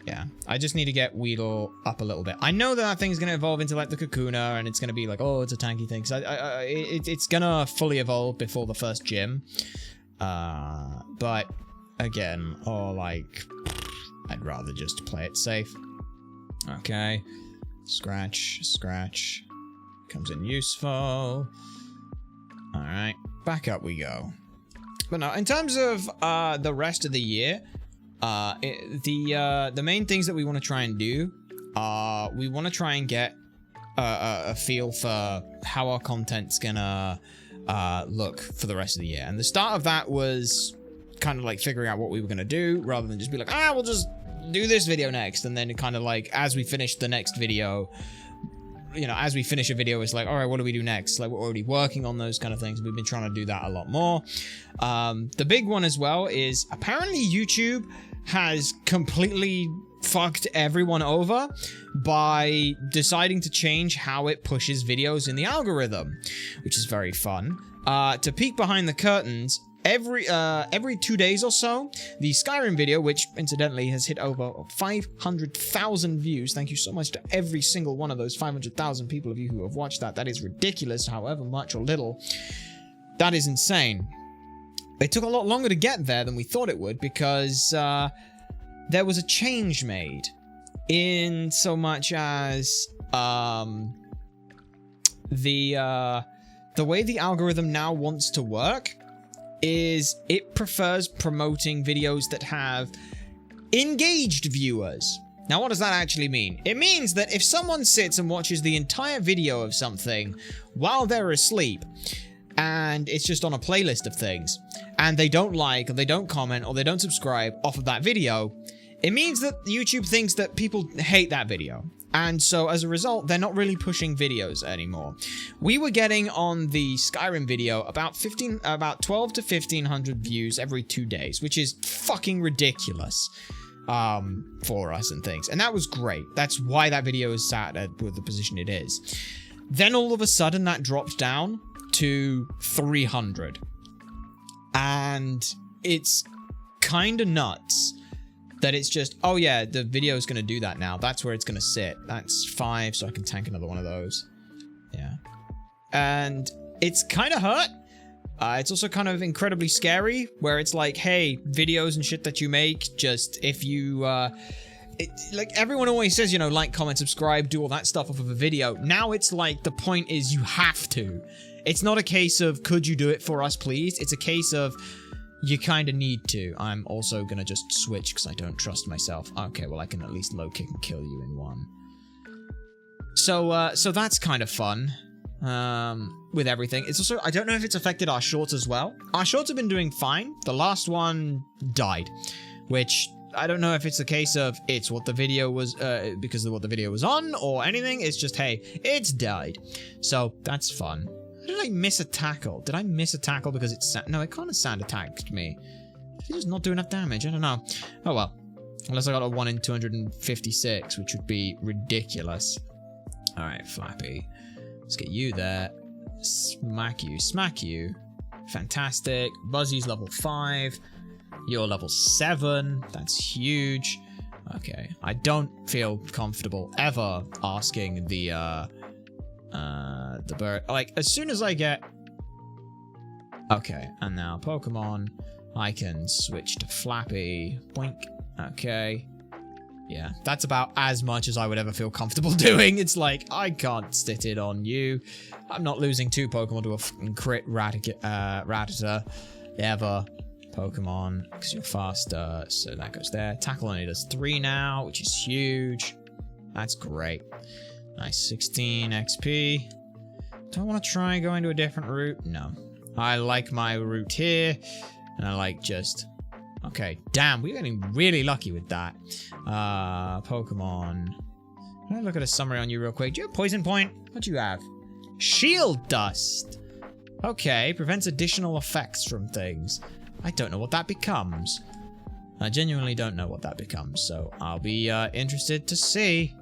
Yeah. I just need to get Weedle up a little bit. I know that thing's gonna evolve into, like, the Kakuna, and it's gonna be like, oh, it's a tanky thing. So it's gonna fully evolve before the first gym. But... Again, or like, I'd rather just play it safe. Okay. Scratch, scratch. Comes in useful. Alright, back up we go. But no, in terms of the rest of the year, the main things that we want to try and do, we want to try and get a feel for how our content's gonna look for the rest of the year. And the start of that was kind of like figuring out what we were going to do, rather than just be like, we'll just do this video next. And then it kind of like, as we finish the next video, you know, as we finish a video, it's like, all right, what do we do next? Like, we're already working on those kind of things. We've been trying to do that a lot more. The big one as well is apparently YouTube has completely fucked everyone over by deciding to change how it pushes videos in the algorithm, which is very fun. To peek behind the curtains, every 2 days or so, the Skyrim video, which incidentally has hit over 500,000 views. Thank you so much to every single one of those 500,000 people of you who have watched that. That is ridiculous, however much or little. That is insane. It took a lot longer to get there than we thought it would, because there was a change made in so much as the way the algorithm now wants to work is it prefers promoting videos that have engaged viewers. Now, what does that actually mean? It means that if someone sits and watches the entire video of something while they're asleep, and it's just on a playlist of things, and they don't like, or they don't comment, or they don't subscribe off of that video, it means that YouTube thinks that people hate that video. And so, as a result, they're not really pushing videos anymore. We were getting on the Skyrim video about 12 to 1500 views every 2 days, which is fucking ridiculous for us and things. And that was great. That's why that video is sat at the position it is. Then all of a sudden, that dropped down to 300. And it's kind of nuts that it's just, oh yeah, the video is going to do that now. That's where it's going to sit. That's 5, so I can tank another one of those. Yeah. And it's kind of hurt. It's also kind of incredibly scary, where it's like, hey, videos and shit that you make, just if you, like everyone always says, you know, like, comment, subscribe, do all that stuff off of a video. Now it's like, the point is you have to. It's not a case of, could you do it for us, please? It's a case of, you kind of need to. I'm also gonna just switch because I don't trust myself. Okay, well, I can at least low kick and kill you in one. So that's kind of fun. With everything. It's also, I don't know if it's affected our shorts as well. Our shorts have been doing fine. The last one died, which I don't know if it's a case of it's what the video was, because of what the video was on or anything. It's just, hey, it's died. So that's fun. How did I miss a tackle? Did I miss a tackle because it's, no, it kind of sand attacked me. Did he just not do enough damage? I don't know. Oh well. Unless I got a 1 in 256, which would be ridiculous. Alright, Flappy. Let's get you there. Smack you. Smack you. Fantastic. Buzzy's level 5. You're level 7. That's huge. Okay. I don't feel comfortable ever asking the bird. Like, as soon as I get... Okay. And now Pokemon. I can switch to Flappy. Boink. Okay. Yeah, that's about as much as I would ever feel comfortable doing. It's like, I can't sit it on you. I'm not losing 2 Pokemon to a fucking crit Rattata ever. Pokemon, because you're faster. So that goes there. Tackle only does 3 now, which is huge. That's great. Nice, 16 XP. Do I want to try going to a different route? No. I like my route here. And I like just... Okay, damn, we're getting really lucky with that. Pokemon. Can I look at a summary on you real quick? Do you have Poison Point? What do you have? Shield Dust. Okay, prevents additional effects from things. I don't know what that becomes. I genuinely don't know what that becomes, so I'll be interested to see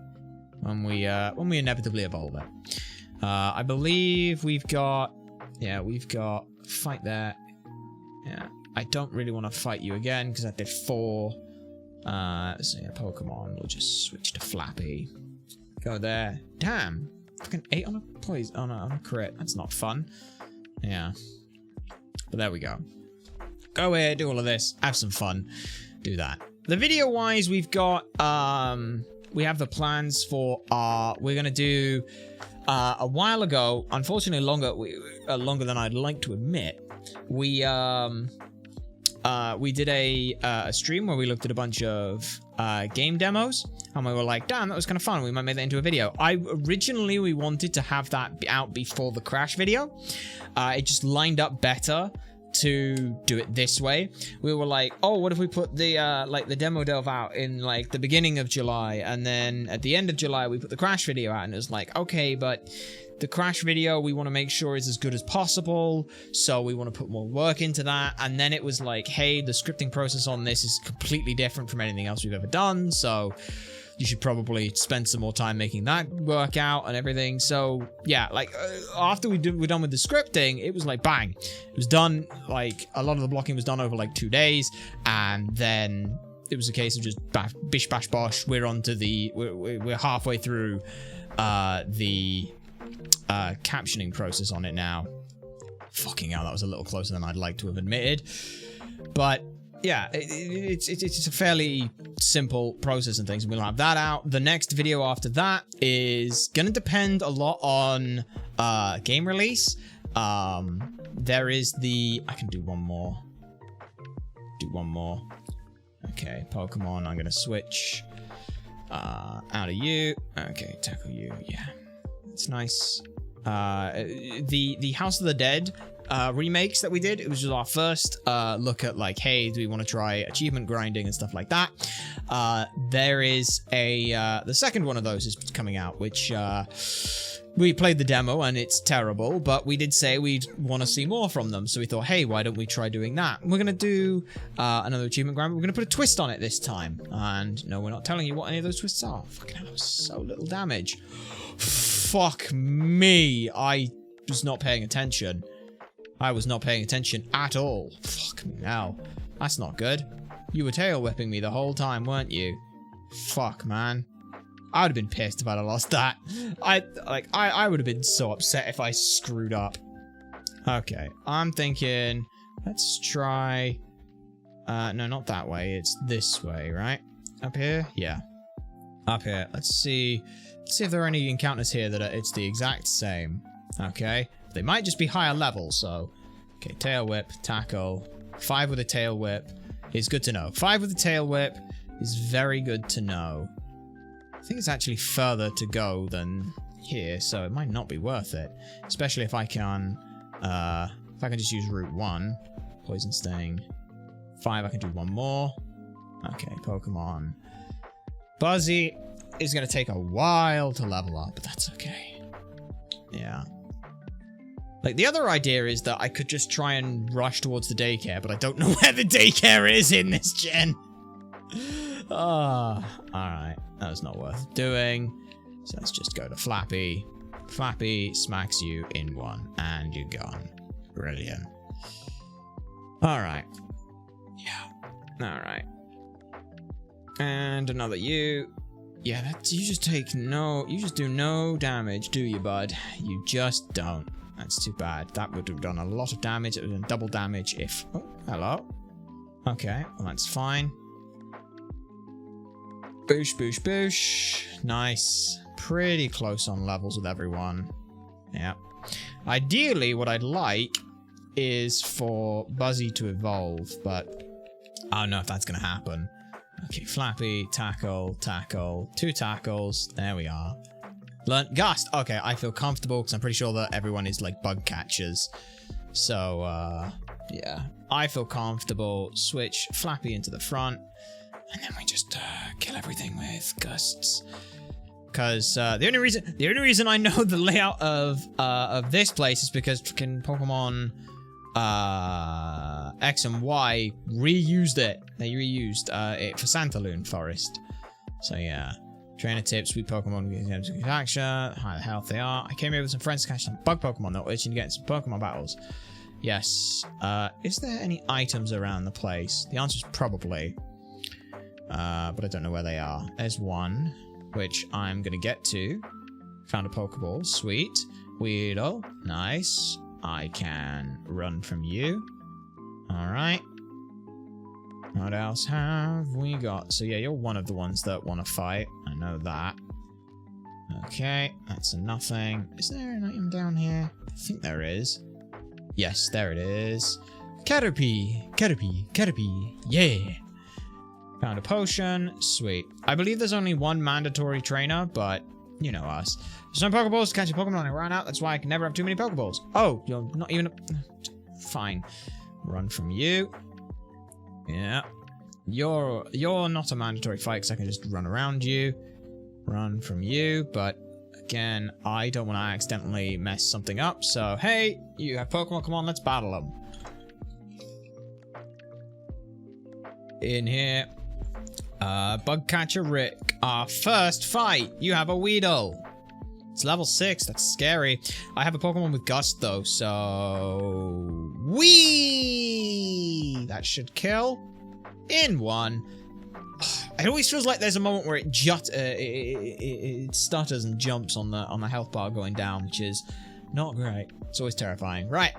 when we inevitably evolve it. I believe we've got... Yeah, we've got... Fight there. Yeah. I don't really want to fight you again, because I did 4. So yeah, Pokemon. We'll just switch to Flappy. Go there. Damn. Fucking 8 on a poison. On a crit. That's not fun. Yeah. But there we go. Go here, do all of this. Have some fun. Do that. The video-wise, we've got... we have the plans for we're going to do... a while ago, unfortunately longer than I'd like to admit, we did a stream where we looked at a bunch of game demos, and we were like, damn, that was kind of fun. We might make that into a video. Originally, we wanted to have that out before the Crash video. It just lined up better to do it this way. We were like, oh, what if we put the like the demo delve out in like the beginning of July, and then at the end of July we put the Crash video out, and it was like, okay, but the Crash video we want to make sure is as good as possible, so we want to put more work into that. And then it was like, hey, the scripting process on this is completely different from anything else we've ever done, so you should probably spend some more time making that work out and everything. So yeah, like after we're done with the scripting, it was like bang, it was done. Like a lot of the blocking was done over like 2 days, and then it was a case of just bish bash bosh. We're onto the we're halfway through the captioning process on it now. Fucking hell, that was a little closer than I'd like to have admitted, but yeah, it's a fairly simple process and things. We'll have that out. The next video after that is gonna depend a lot on game release. There is the... I can do one more. Okay, Pokemon, I'm gonna switch out of you. Okay, tackle you. Yeah, it's nice. The House of the Dead remakes that we did, it was just our first look at like, hey, do we want to try achievement grinding and stuff like that. There is a the second one of those is coming out, which we played the demo and it's terrible, but we did say we'd want to see more from them, so we thought, hey, why don't we try doing that? We're gonna do another achievement grind. We're gonna put a twist on it this time, and no, we're not telling you what any of those twists are. Fucking hell, that was so little damage. Fuck me, I was not paying attention. I was not paying attention at all. Fuck me now. That's not good. You were tail whipping me the whole time, weren't you? Fuck, man. I would have been pissed if I'd have lost that. I would have been so upset if I screwed up. Okay, I'm thinking, let's try, no, not that way. It's this way, right? Up here? Yeah. Up here. Let's see if there are any encounters here that it's the exact same. Okay. They might just be higher level, so. Okay, tail whip, tackle. 5 with a tail whip is good to know. 5 with a tail whip is very good to know. I think it's actually further to go than here, so it might not be worth it. Especially if I can just use route 1. Poison sting. 5, I can do one more. Okay, Pokemon. Buzzy is going to take a while to level up, but that's okay. Yeah. Like, the other idea is that I could just try and rush towards the daycare, but I don't know where the daycare is in this gen. Alright. That was not worth doing. So let's just go to Flappy. Flappy smacks you in 1, and you're gone. Brilliant. Alright. Yeah. Alright. And another you. Yeah, you just do no damage, do you, bud? You just don't. That's too bad. That would have done a lot of damage. It would have done double damage if... Oh, hello. Okay, well, that's fine. Boosh, boosh, boosh. Nice. Pretty close on levels with everyone. Yeah. Ideally, what I'd like is for Buzzy to evolve, but I don't know if that's going to happen. Okay, Flappy, tackle, tackle. 2 tackles. There we are. Learn Gust. Okay, I feel comfortable because I'm pretty sure that everyone is like bug catchers. So, yeah. I feel comfortable. Switch Flappy into the front. And then we just kill everything with Gusts. Because the only reason I know the layout of this place is because fucking Pokemon X and Y reused it. They reused it for Santaloon Forest. So yeah. Trainer tips, sweet Pokemon, action, how the health they are. I came here with some friends to catch some bug Pokemon that were itching to get some Pokemon battles. Yes. Is there any items around the place? The answer is probably. But I don't know where they are. There's one, which I'm gonna get to. Found a Pokeball. Sweet. Weedle. Nice. I can run from you. Alright. What else have we got? So yeah, you're one of the ones that want to fight. I know that. Okay, that's a nothing. Is there an item down here? I think there is. Yes, there it is. Caterpie! Caterpie! Caterpie! Yeah! Found a potion. Sweet. I believe there's only one mandatory trainer, but you know us. There's no Pokeballs to catch a Pokemon and I ran out. That's why I can never have too many Pokeballs. Oh, you're not even... Fine. Run from you. Yeah. You're not a mandatory fight because I can just run around you. Run from you, but again, I don't want to accidentally mess something up. So, hey, you have Pokemon, come on, let's battle them. In here. Bug Catcher Rick. Our first fight. You have a Weedle. It's level 6. That's scary. I have a Pokemon with Gust, though, so... Whee! That should kill. In 1. It always feels like there's a moment where it it stutters and jumps on the health bar going down, which is not great. It's always terrifying. Right.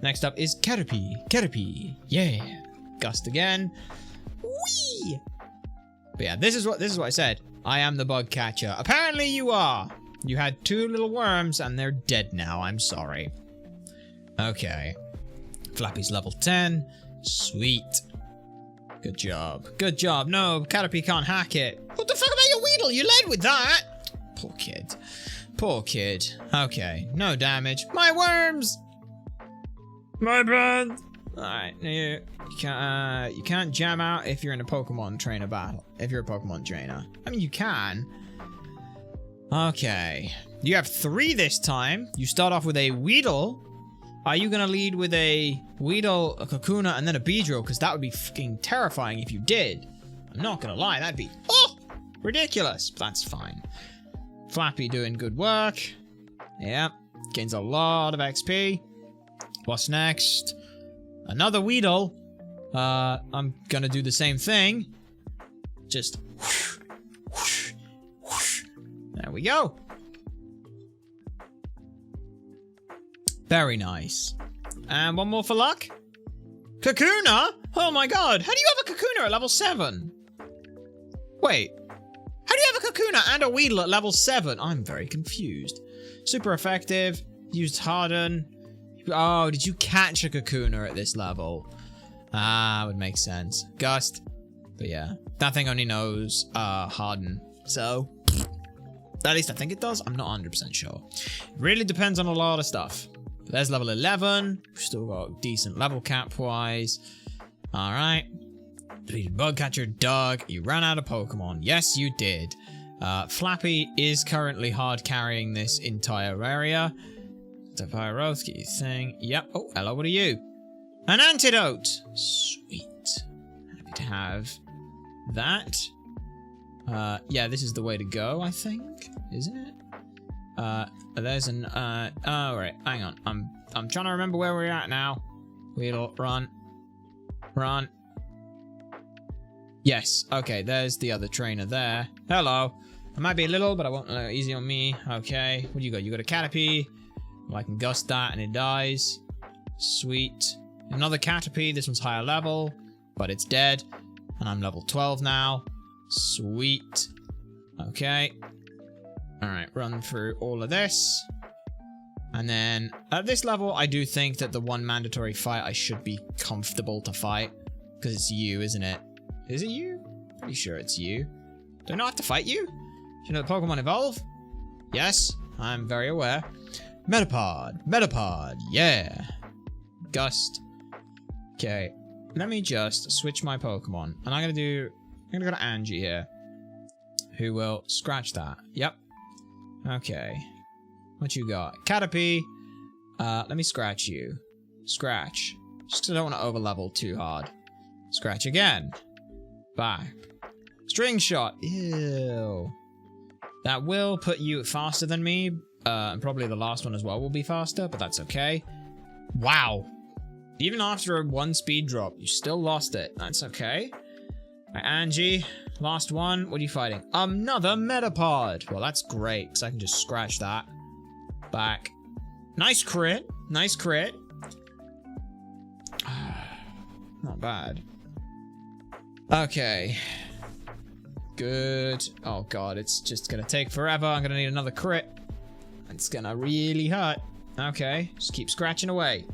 Next up is Caterpie. Caterpie. Yeah. Gust again. Whee! But yeah, this is what I said. I am the bug catcher. Apparently you are. You had 2 little worms and they're dead now. I'm sorry. Okay. Flappy's level 10. Sweet. Good job. Good job. No, Caterpie can't hack it. What the fuck about your Weedle? You led with that. Poor kid. Poor kid. Okay. No damage. My worms! My bad. Alright. You can't jam out if you're in a Pokemon trainer battle. If you're a Pokemon trainer. I mean, you can. Okay. You have 3 this time. You start off with a Weedle. Are you gonna lead with a Weedle, a Kakuna, and then a Beedrill? Because that would be fucking terrifying if you did. I'm not gonna lie, that'd be ridiculous. That's fine. Flappy doing good work. Yeah. Gains a lot of XP. What's next? Another Weedle. I'm gonna do the same thing. Just whoosh, whoosh, whoosh. There we go. Very nice. And one more for luck. Kakuna? Oh my god, how do you have a Kakuna at level 7? Wait, how do you have a Kakuna and a Weedle at level 7? I'm very confused. Super effective, used Harden. Oh, did you catch a Kakuna at this level? Ah, would make sense. Gust. But yeah, that thing only knows Harden. So, at least I think it does. I'm not 100% sure. It really depends on a lot of stuff. But there's level 11. We've still got decent level cap-wise. Alright. Bug catcher Doug. You ran out of Pokemon. Yes, you did. Flappy is currently hard carrying this entire area. Fire Oath, get your thing. Yep. Oh, hello, what are you? An antidote! Sweet. Happy to have that. Yeah, this is the way to go, I think. Isn't it? There's an, oh, right, hang on. I'm trying to remember where we're at now. Weedle, run. Run. Yes, okay, there's the other trainer there. Hello. I might be a little, but I won't, easy on me. Okay, what do you got? You got a Caterpie. Well, I can gust that and it dies. Sweet. Another Caterpie. This one's higher level, but it's dead. And I'm level 12 now. Sweet. Okay. Alright, run through all of this. And then, at this level, I do think that the one mandatory fight I should be comfortable to fight. Because it's you, isn't it? Is it you? Pretty sure it's you. Do I not have to fight you? Do you know the Pokemon evolve? Yes, I'm very aware. Metapod. Metapod. Yeah. Gust. Okay. Let me just switch my Pokemon. And I'm gonna go to Angie here. Who will scratch that. Yep. Okay. What you got? Caterpie. Let me scratch you. Scratch. Just 'cause I don't want to overlevel too hard. Scratch again. Back. String shot. Ew. That will put you faster than me. And probably the last one as well will be faster, but that's okay. Wow. Even after a 1 speed drop, you still lost it. That's okay. Right, Angie. Last one. What are you fighting? Another Metapod. Well, that's great, because I can just scratch that. Back. Nice crit. Nice crit. Not bad. Okay. Good. Oh god, it's just gonna take forever. I'm gonna need another crit. It's gonna really hurt. Okay, just keep scratching away.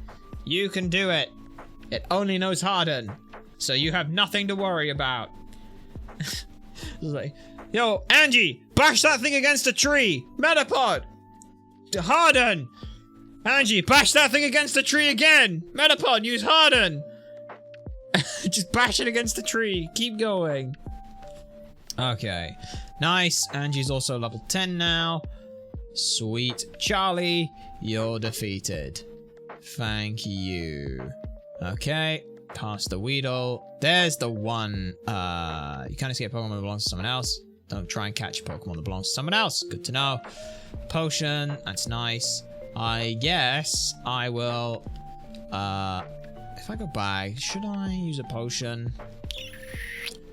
You can do it. It only knows Harden, so you have nothing to worry about. Like, yo, Angie, bash that thing against a tree. Metapod. Harden. Angie, bash that thing against the tree again. Metapod, use Harden. Just bash it against the tree. Keep going. Okay. Nice. Angie's also level 10 now. Sweet. Charlie, you're defeated. Thank you. Okay. Pass the Weedle. There's the one. You can't escape a Pokemon that belongs to someone else. Don't try and catch a Pokemon that belongs to someone else. Good to know. Potion. That's nice. I guess I will... if I go back, should I use a potion?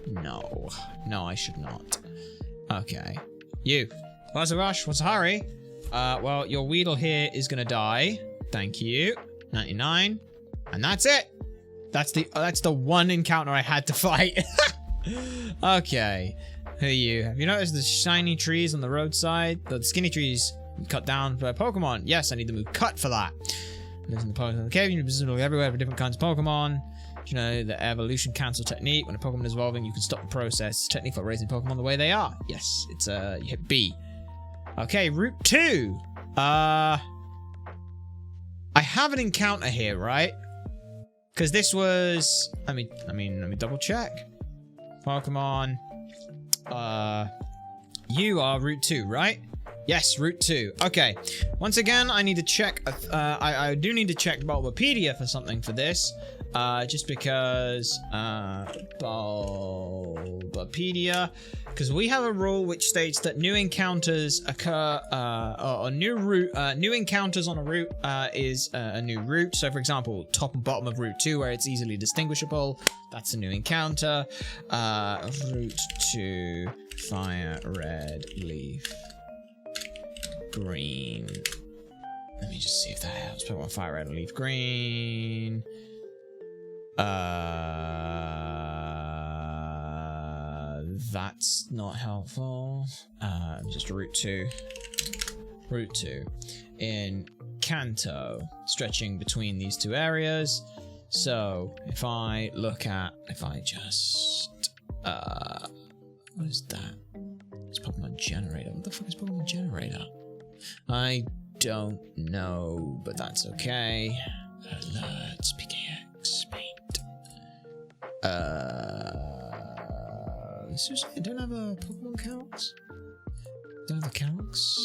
No. No, I should not. Okay. You. What's the rush? What's the hurry? Well, your Weedle here is gonna die. Thank you. 99. And that's it. That's the one encounter I had to fight. Okay. Who are you? Have you noticed the shiny trees on the roadside? The skinny trees cut down for Pokemon. Yes, I need to move cut for that. Lives in the Pokemon cave. You can look everywhere for different kinds of Pokemon. You know, the evolution cancel technique. When a Pokemon is evolving, you can stop the process. Technique for raising Pokemon the way they are. Yes, it's you hit B. Okay, Route 2. I have an encounter here, right? Because this was... let me double check. Pokemon. You are Route 2, right? Yes, Route 2. Okay. Once again, I need to check... I do need to check Bulbapedia for something for this. just because Bulbapedia, because we have a rule which states that new encounters occur, or new encounters on a route is a new route. So, for example, top and bottom of Route 2, where it's easily distinguishable, that's a new encounter. Route 2, fire, red, leaf, green. Let me just see if that helps. Pokemon fire, red, leaf, green. That's not helpful. Just Route 2. Route 2. In Kanto, stretching between these two areas. So, if I just... what is that? It's Pokemon Generator. What the fuck is Pokemon Generator? I don't know, but that's okay. Alerts, PKX, paint. Seriously, I don't have a Pokemon Calcs? Don't have the Calcs?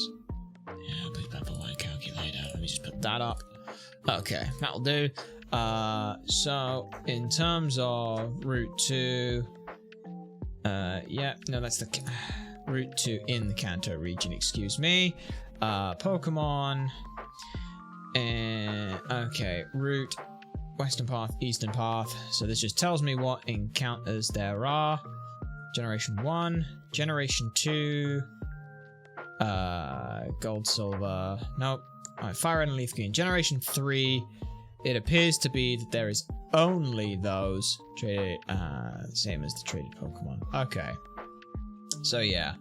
Yeah, please purple light calculator. Let me just put that up. Okay, that'll do. So, in terms of Route 2... yeah, no, that's the... Route 2 in the Kanto region, excuse me. Pokemon. And okay, route, western path, eastern path. So this just tells me what encounters there are. Generation 1, Generation 2, gold, silver. Nope. Alright, fire red and leaf green. Generation 3. It appears to be that there is only those traded, same as the traded Pokemon. Okay. So yeah.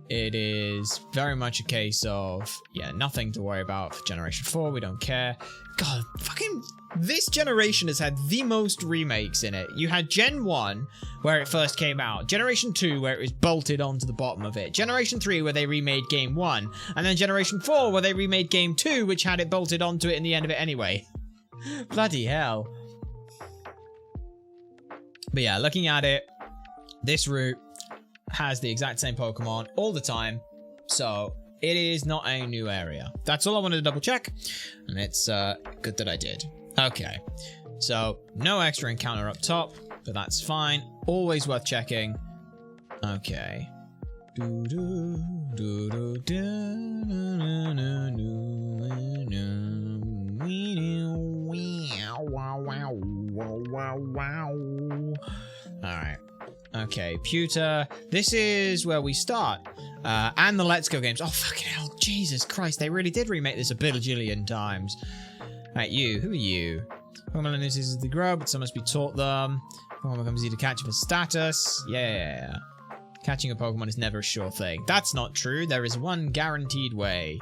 It is very much a case of, yeah, nothing to worry about for Generation 4. We don't care. God, fucking... This generation has had the most remakes in it. You had Gen 1, where it first came out. Generation 2, where it was bolted onto the bottom of it. Generation 3, where they remade Game 1. And then Generation 4, where they remade Game 2, which had it bolted onto it in the end of it anyway. Bloody hell. But yeah, looking at it, this route has the exact same Pokemon all the time, so it is not a new area. That's all I wanted to double check, and it's good that I did. Okay, so no extra encounter up top, but that's fine. Always worth checking. Okay. Alright. Okay, Pewter. This is where we start. And the Let's Go games. Oh, fucking hell. Jesus Christ. They really did remake this a bajillion times. Right, you. Who are you? Pokemon is the grow, but some must be taught them. Pokemon becomes easy to catch for status. Yeah. Catching a Pokemon is never a sure thing. That's not true. There is one guaranteed way.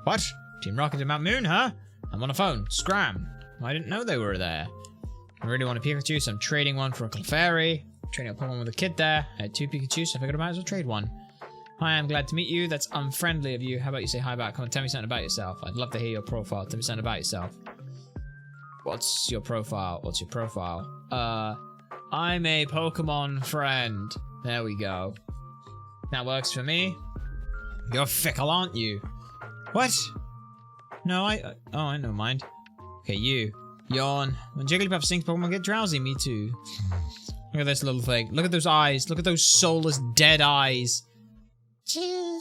What? Team Rocket and Mount Moon, huh? I'm on a phone. Scram. I didn't know they were there. I really want a Pikachu, so I'm trading one for a Clefairy. Trading a Pokemon with a kid there. I had 2 Pikachu, so I figured I might as well trade one. Hi, I'm glad to meet you. That's unfriendly of you. How about you say hi back? Come on, tell me something about yourself. I'd love to hear your profile. Tell me something about yourself. What's your profile? What's your profile? I'm a Pokemon friend. There we go. That works for me. You're fickle, aren't you? What? No, oh, I don't mind. Okay, you. Yawn. When Jigglypuff sings, Pokemon get drowsy. Me too. Look at this little thing. Look at those eyes. Look at those soulless, dead eyes. Jigglypuff,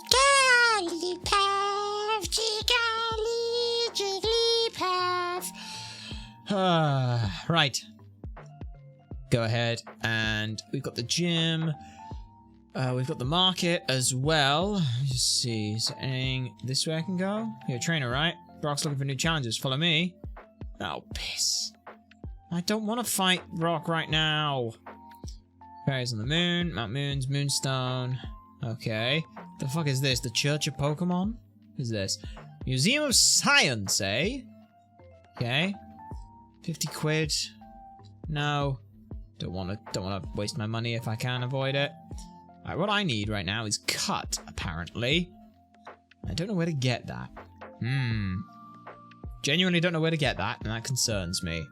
Jigglypuff. Right. Go ahead. And we've got the gym. We've got the market as well. Let me just see. Is there anything this way I can go? You're a trainer, right? Brock's looking for new challenges. Follow me. Oh, piss. I don't want to fight Rock right now. Fairies on the moon. Mount Moons. Moonstone. Okay. The fuck is this? The Church of Pokemon? What is this? Museum of Science, eh? Okay. 50 quid. No. Don't want to waste my money if I can avoid it. Alright, what I need right now is cut, apparently. I don't know where to get that. Genuinely don't know where to get that, and that concerns me.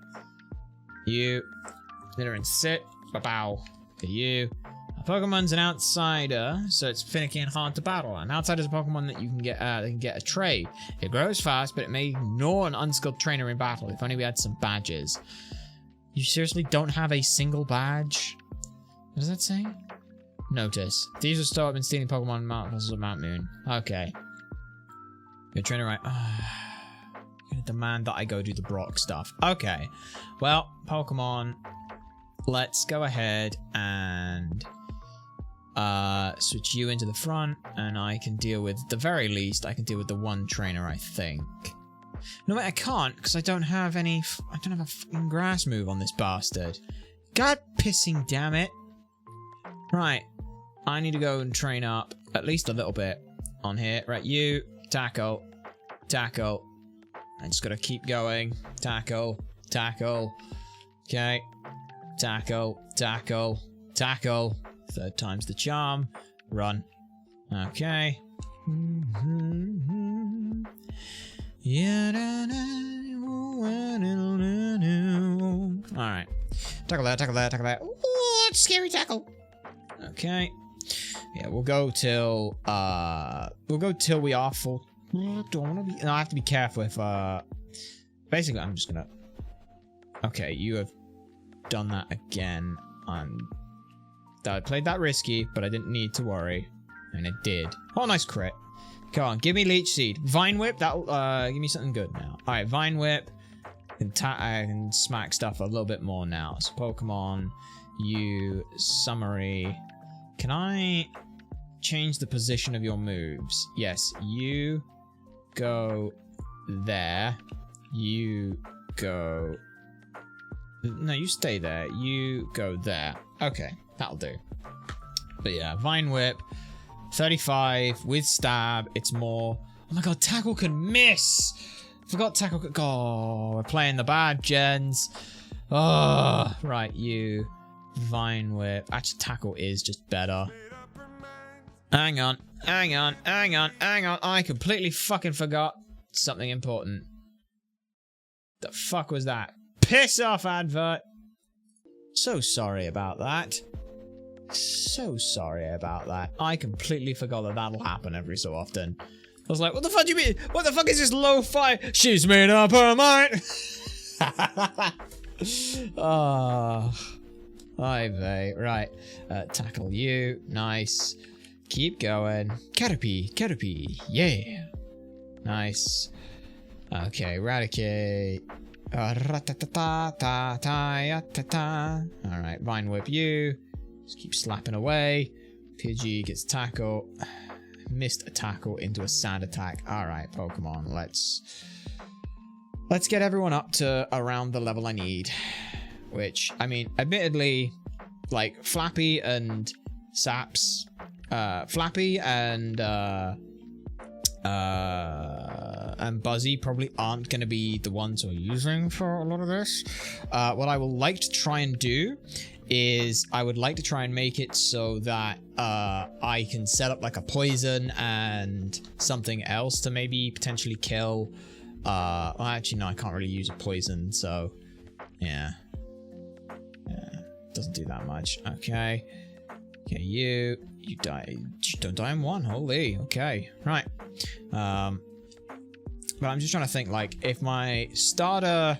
You. Litter and sit. Bow. Okay, you. A Pokemon's an outsider, so it's finicky and hard to battle. An outsider is a Pokemon that you can get a trade. It grows fast, but it may ignore an unskilled trainer in battle. If only we had some badges. You seriously don't have a single badge? What does that say? Notice. These are still up and stealing Pokemon Puzzles at Mount Moon. Okay. You're trying to write. You're gonna demand that I go do the Brock stuff. Okay. Well, Pokemon. Let's go ahead and switch you into the front, and I can deal with, at the very least, I can deal with the one trainer, I think. No, wait, I can't, because I don't have any, I don't have a fucking grass move on this bastard. God pissing damn it. Right, I need to go and train up at least a little bit on here. Right, you, tackle, tackle. I just gotta keep going. Tackle, tackle. Okay. Tackle, tackle, tackle. Third time's the charm. Run. Okay. Alright. Tackle that, tackle that, tackle that. Ooh, it's scary tackle. Okay. Yeah, we'll go till we are full. Don't wanna be, no, I have to be careful if basically I'm just gonna. Okay, you have done that again. I played that risky, but I didn't need to worry. And it did. Oh, nice crit. Come on, give me Leech Seed. Vine Whip, that'll give me something good now. Alright, Vine Whip. I can smack stuff a little bit more now. So Pokemon, you, summary. Can I change the position of your moves? Yes, you go there. You go... No, you stay there. You go there. Okay, that'll do. But yeah, Vine Whip. 35 with stab. It's more... Oh my god, Tackle can miss! Forgot Tackle could... Oh, we're playing the bad gens. Oh, right, you. Vine Whip. Actually, Tackle is just better. Hang on, hang on, hang on, hang on. I completely fucking forgot something important. The fuck was that? Piss off, advert! So sorry about that. So sorry about that. I completely forgot that that'll happen every so often. I was like, what the fuck do you mean? What the fuck is this lo-fi? She's made up her mind! Oh. Hi, vey. Right. Tackle you. Nice. Keep going. Caterpie. Caterpie. Yeah. Nice. Okay, Eradicate. Alright, Vine Whip you. Just keep slapping away. Pidgey gets tackle. Missed a tackle into a sand attack. Alright, Pokemon, let's get everyone up to around the level I need. Which, I mean, admittedly, like, Flappy and Saps, Flappy and Buzzy probably aren't going to be the ones we're using for a lot of this. What I will like to try and do is I would like to try and make it so that I can set up like a poison and something else to maybe potentially kill. Well, actually, no, I can't really use a poison, so yeah. Doesn't do that much. Okay. Okay, you die. You don't die in one. Holy. Okay. Right. But I'm just trying to think, like, if my starter...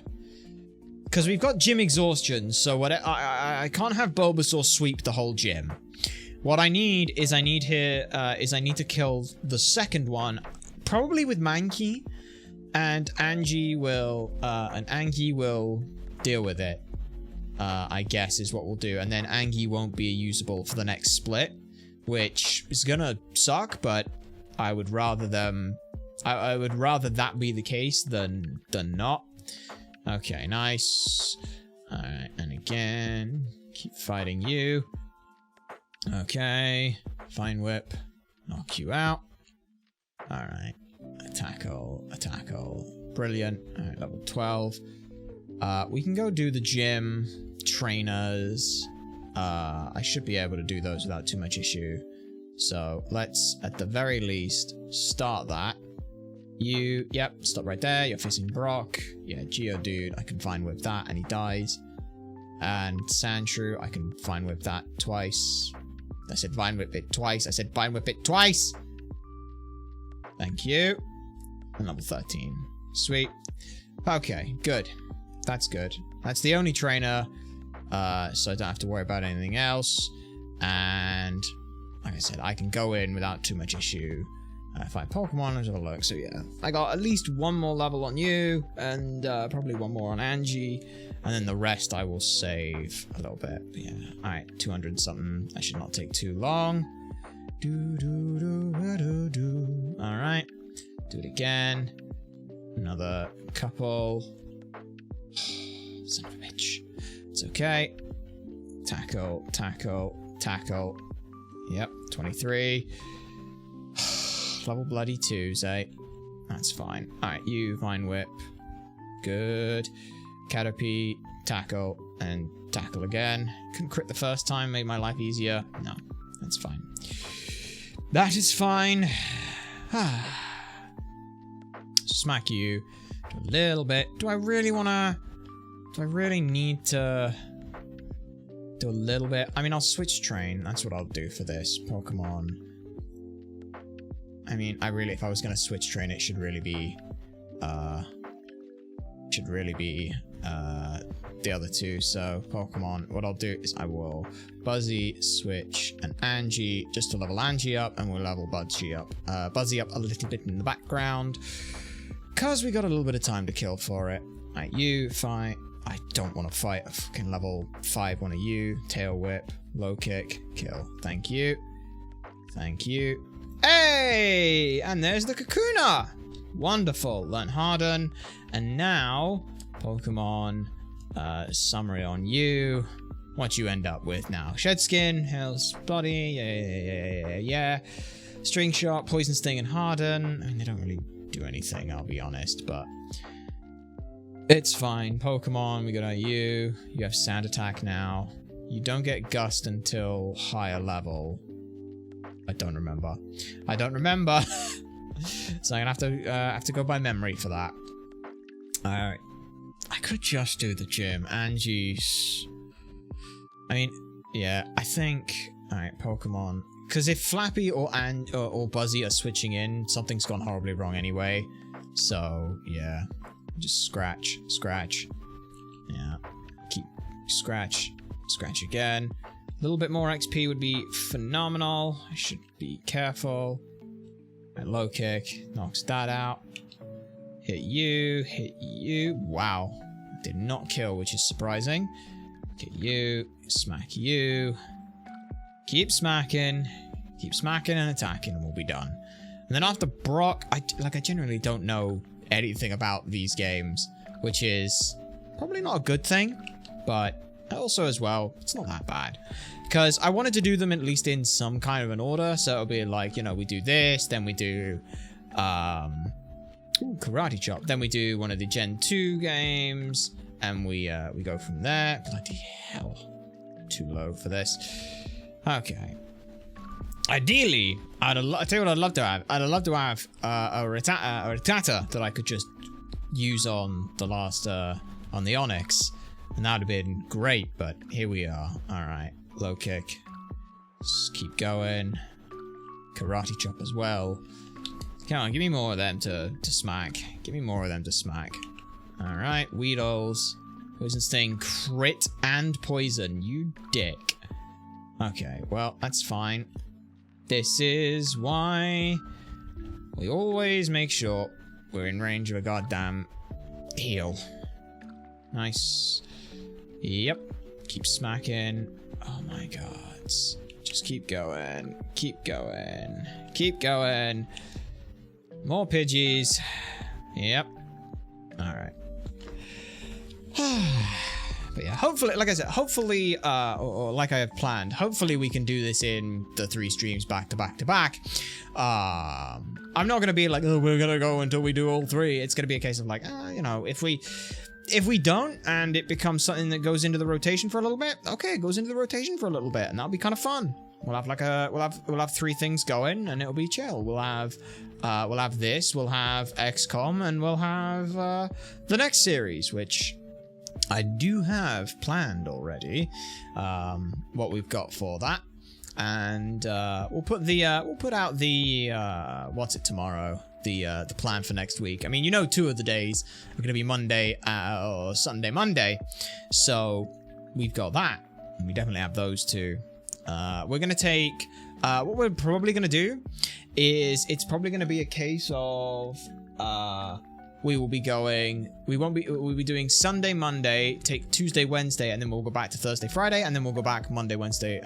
Because we've got gym exhaustion, so what I can't have Bulbasaur sweep the whole gym. What I need is I need to kill the second one, probably with Mankey, and Angie will deal with it. I guess is what we'll do, and then Angie won't be usable for the next split, which is gonna suck, but I would rather them. I would rather that be the case than not. Okay, nice. Alright, and again, keep fighting you. Okay, Vine Whip, knock you out. Alright, a tackle, brilliant. Alright, level 12. We can go do the gym, trainers. I should be able to do those without too much issue. So let's, at the very least, start that. You, yep, stop right there. You're facing Brock. Yeah, Geodude, I can Vine Whip that and he dies. And Sandshrew, I can Vine Whip that twice. I said Vine Whip it twice. I said Vine Whip it twice. Thank you. And level 13. Sweet. Okay, good. That's good. That's the only trainer, so I don't have to worry about anything else. And like I said, I can go in without too much issue. Fight Pokemon, let's have a look. So yeah, I got at least one more level on you, and probably one more on Angie, and then the rest I will save a little bit. But yeah, alright, 200 something. That should not take too long. Alright, do it again. Another couple. Son of a bitch. It's okay. Tackle, tackle, tackle. Yep, 23. Level bloody 2s, eh? That's fine. Alright, you, Vine Whip. Good. Caterpie, tackle, and tackle again. Couldn't crit the first time, made my life easier. No, that's fine. That is fine. Smack you. Do a little bit. Do I really wanna... Do I really need to... Do a little bit? I mean, I'll switch train. That's what I'll do for this Pokemon. I mean, if I was going to switch train, it should really be, the other two. So, Pokemon, what I'll do is I will Buzzy, switch, and Angie, just to level Angie up, and we'll level Buzzy up a little bit in the background, because we got a little bit of time to kill for it. Alright, you, fight. I don't want to fight a fucking level 5 one of you. Tail Whip, low kick, kill. Thank you. Thank you. Hey! And there's the Kakuna! Wonderful. Learn Harden. And now, Pokemon summary on you. What you end up with now. Shed Skin, Hell's Body, yeah. String Shot, Poison Sting, and Harden. I mean, they don't really do anything, I'll be honest, but... It's fine. Pokemon, we got you. You have Sand Attack now. You don't get Gust until higher level. I don't remember. So I'm gonna have to go by memory for that. Alright. I could just do the gym. Angie's... I mean, yeah, I think... Alright, Pokemon. Because if Flappy or Buzzy are switching in, something's gone horribly wrong anyway. So, yeah. Just scratch. Yeah. Keep... Scratch again. A little bit more XP would be phenomenal. I should be careful. Right, low kick. Knocks that out. Hit you. Wow. Did not kill, which is surprising. Hit you. Smack you. Keep smacking and attacking, and we'll be done. And then after Brock, I genuinely don't know anything about these games, which is probably not a good thing, but also as well, it's not that bad. Because I wanted to do them at least in some kind of an order, so it'll be like, you know, we do this, then we do Karate Chop, then we do one of the Gen 2 games, and we go from there. Bloody hell. Too low for this. Okay. Ideally, I'll tell you what I'd love to have. I'd love to have a Rattata that I could just use on the last, on the Onyx. And that would have been great, but here we are. Alright, low kick. Just keep going. Karate Chop as well. Come on, give me more of them to smack. Give me more of them to smack. Alright, Weedles. Poison Sting, crit, and poison. You dick. Okay, well, that's fine. This is why we always make sure we're in range of a goddamn heal. Nice. Yep. Keep smacking. Oh my god. Just keep going. Keep going. Keep going. More Pidgeys. Yep. Alright. But yeah, hopefully, like I said, hopefully, or like I have planned, hopefully we can do this in the 3 streams back to back to back. I'm not going to be like, oh, we're going to go until we do all 3. It's going to be a case of like, you know, if we don't and it becomes something that goes into the rotation for a little bit, okay, it goes into the rotation for a little bit and that'll be kind of fun. We'll have like we'll have 3 things going and it'll be chill. We'll have this, we'll have XCOM, and we'll have the next series, which I do have planned already, what we've got for that, and we'll put out the what's it tomorrow? the plan for next week. I mean, you know, 2 of the days are going to be Monday or Sunday, Monday. So we've got that. And we definitely have those 2. We're going to take... what we're probably going to do is it's probably going to be a case of... we'll be doing Sunday, Monday, take Tuesday, Wednesday, and then we'll go back to Thursday, Friday, and then we'll go back Monday, Wednesday,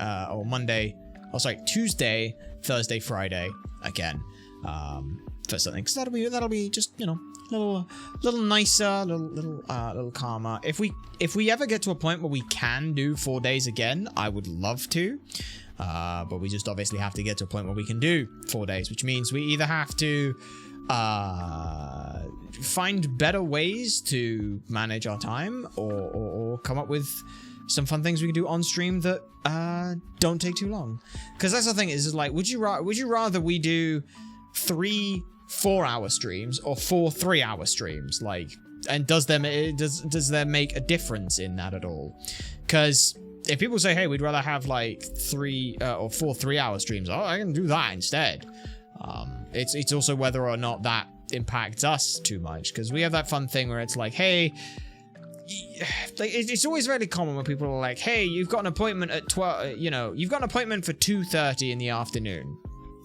Tuesday, Thursday, Friday again, for something. Cause that'll be just, you know, little nicer, little calmer. If we ever get to a point where we can do 4 days again, I would love to. But we just obviously have to get to a point where we can do 4 days, which means we either have to find better ways to manage our time or come up with some fun things we can do on stream that don't take too long. Because that's the thing is like, would you rather we do 3 4-hour streams or 4 3-hour streams? Like, and does there make a difference in that at all? Because if people say, hey, we'd rather have like 3 or 4 3-hour streams, oh, I can do that instead. It's also whether or not that impacts us too much, because we have that fun thing where it's like, hey, like it's always really common when people are like, hey, you've got an appointment at 12, you know, you've got an appointment for 2:30 in the afternoon.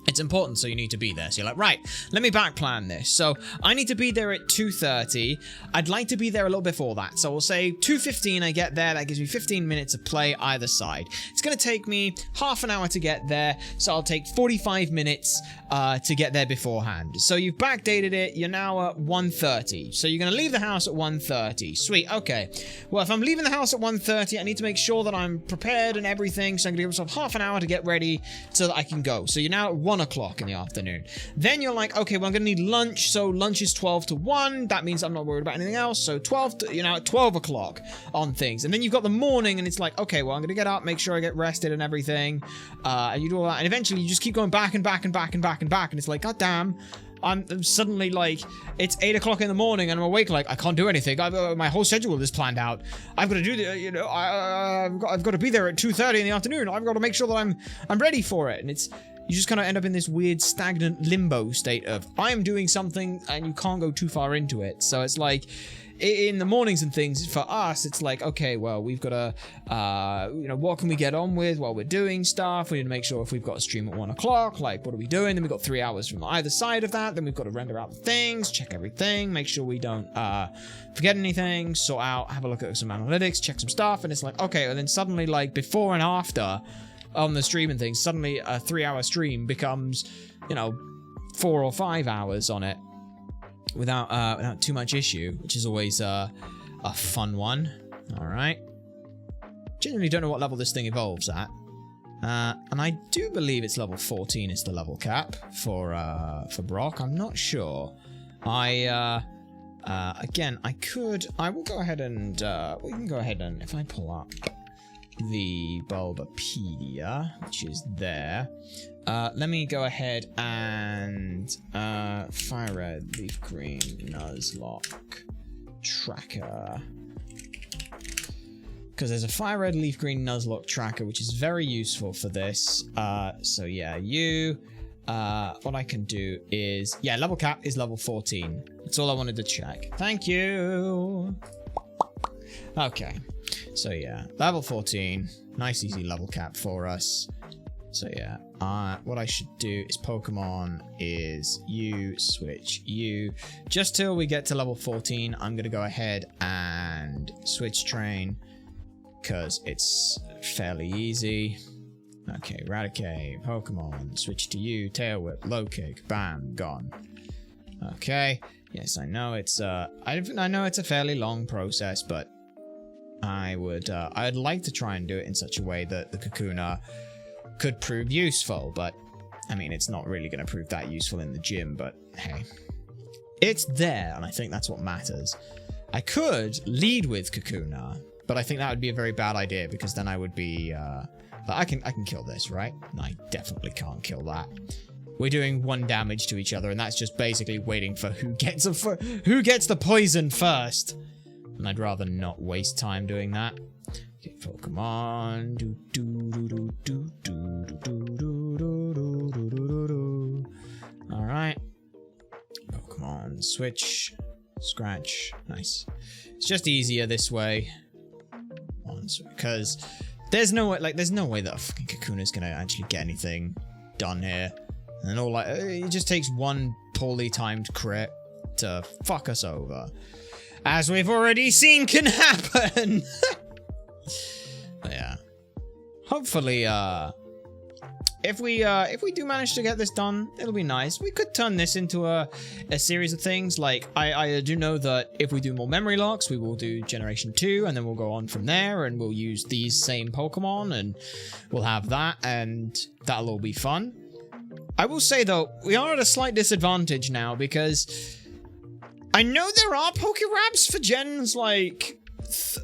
It's important, so you need to be there. So you're like, right, let me back plan this. So I need to be there at 2:30. I'd like to be there a little before that. So we'll say 2:15 I get there. That gives me 15 minutes of play either side. It's going to take me half an hour to get there. So I'll take 45 minutes to get there beforehand. So you've backdated it. You're now at 1:30. So you're going to leave the house at 1:30. Sweet. Okay. Well, if I'm leaving the house at 1:30, I need to make sure that I'm prepared and everything. So I'm going to give myself half an hour to get ready so that I can go. So you're now at 1 o'clock in the afternoon. Then you're like, okay, well, I'm going to need lunch. So lunch is 12 to 1. That means I'm not worried about anything else. So 12 to, you know, at 12 o'clock on things. And then you've got the morning and it's like, okay, well, I'm going to get up, make sure I get rested and everything. And you do all that. And eventually you just keep going back and back and back and back and back. And it's like, God damn, I'm suddenly like, it's 8 o'clock in the morning and I'm awake like, I can't do anything. My whole schedule is planned out. I've got to do the, you know, I've got to be there at 2:30 in the afternoon. I've got to make sure that I'm ready for it. And it's, you just kind of end up in this weird stagnant limbo state of, I'm doing something and you can't go too far into it. So it's like, in the mornings and things, for us, it's like, okay, well, we've got to, you know, what can we get on with while we're doing stuff? We need to make sure if we've got a stream at 1 o'clock, like, what are we doing? Then we've got 3 hours from either side of that. Then we've got to render out the things, check everything, make sure we don't forget anything, sort out, have a look at some analytics, check some stuff. And it's like, okay, and then suddenly, like, before and after on the stream and things, suddenly a 3-hour stream becomes, you know, 4 or 5 hours on it. Without too much issue, which is always a fun one. All right. Genuinely don't know what level this thing evolves at. And I do believe it's level 14 is the level cap for Brock. I'm not sure. Again, I will go ahead and, we can go ahead and, if I pull up the Bulbapedia, which is there. Let me go ahead and Fire Red, Leaf Green, Nuzlocke, Tracker. Because there's a Fire Red, Leaf Green, Nuzlocke Tracker, which is very useful for this. So yeah, what I can do is, yeah, level cap is level 14. That's all I wanted to check. Thank you. Okay. So yeah, level 14. Nice easy level cap for us. So yeah, what I should do is Pokemon is you, switch you. Just till we get to level 14, I'm going to go ahead and switch train because it's fairly easy. Okay, Raticate, Pokemon, switch to you, Tail Whip, Low Kick, bam, gone. Okay, yes, I know it's I know it's a fairly long process, but I'd like to try and do it in such a way that the Kakuna could prove useful, but I mean, it's not really going to prove that useful in the gym, but hey, it's there, and I think that's what matters. I could lead with Kakuna, but I think that would be a very bad idea, because then I would be, I can kill this, right? I definitely can't kill that. We're doing 1 damage to each other, and that's just basically waiting for who gets the poison first. And I'd rather not waste time doing that. Okay, Pokemon. Alright. on. Switch, scratch. Nice. It's just easier this way. Because there's no way, there's no way that a fucking Kakuna's gonna actually get anything done here. And all it just takes one poorly timed crit to fuck us over, as we've already seen can happen. But yeah, hopefully, if we do manage to get this done, it'll be nice. We could turn this into a series of things. Like, I do know that if we do more memory locks, we will do Generation 2, and then we'll go on from there, and we'll use these same Pokemon, and we'll have that, and that'll all be fun. I will say, though, we are at a slight disadvantage now, because I know there are Pokeraps for gens, like,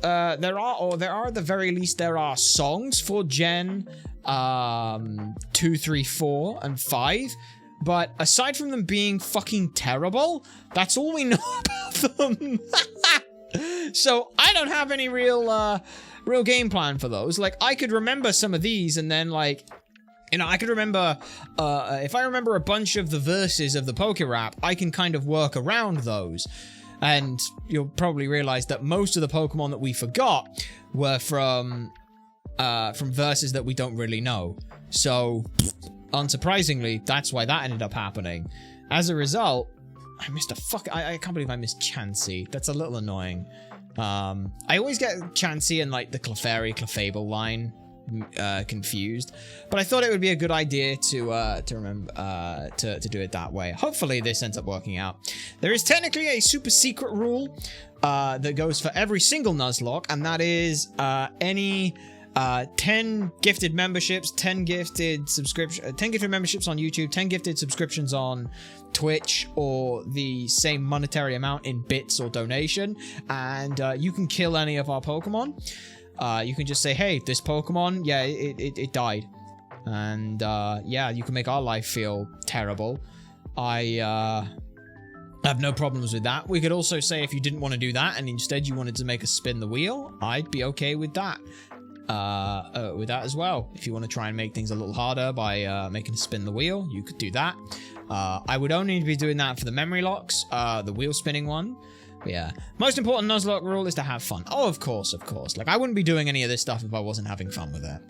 there are at the very least, there are songs for Gen 2, 3, 4, and 5, but aside from them being fucking terrible, that's all we know about them. So I don't have any real game plan for those. Like, I could remember some of these, and then, like, you know, I could remember, if I remember a bunch of the verses of the Pokerap, I can kind of work around those. And you'll probably realize that most of the Pokemon that we forgot were from verses that we don't really know. So, unsurprisingly, that's why that ended up happening. As a result, I missed I can't believe I missed Chansey. That's a little annoying. I always get Chansey and, like, the Clefairy-Clefable line confused, but I thought it would be a good idea to remember to do it that way. Hopefully this ends up working out. There is technically a super secret rule that goes for every single Nuzlocke, and that is any 10 gifted memberships, 10 gifted memberships on YouTube, 10 gifted subscriptions on Twitch, or the same monetary amount in bits or donation, and you can kill any of our Pokemon. You can just say, hey, this Pokemon, yeah, it died. And, yeah, you can make our life feel terrible. I have no problems with that. We could also say if you didn't want to do that and instead you wanted to make us spin the wheel, I'd be okay with that. With that as well. If you want to try and make things a little harder by making us spin the wheel, you could do that. I would only be doing that for the memory locks, the wheel spinning one. But yeah, most important Nuzlocke rule is to have fun. Oh, of course. Like, I wouldn't be doing any of this stuff if I wasn't having fun with it.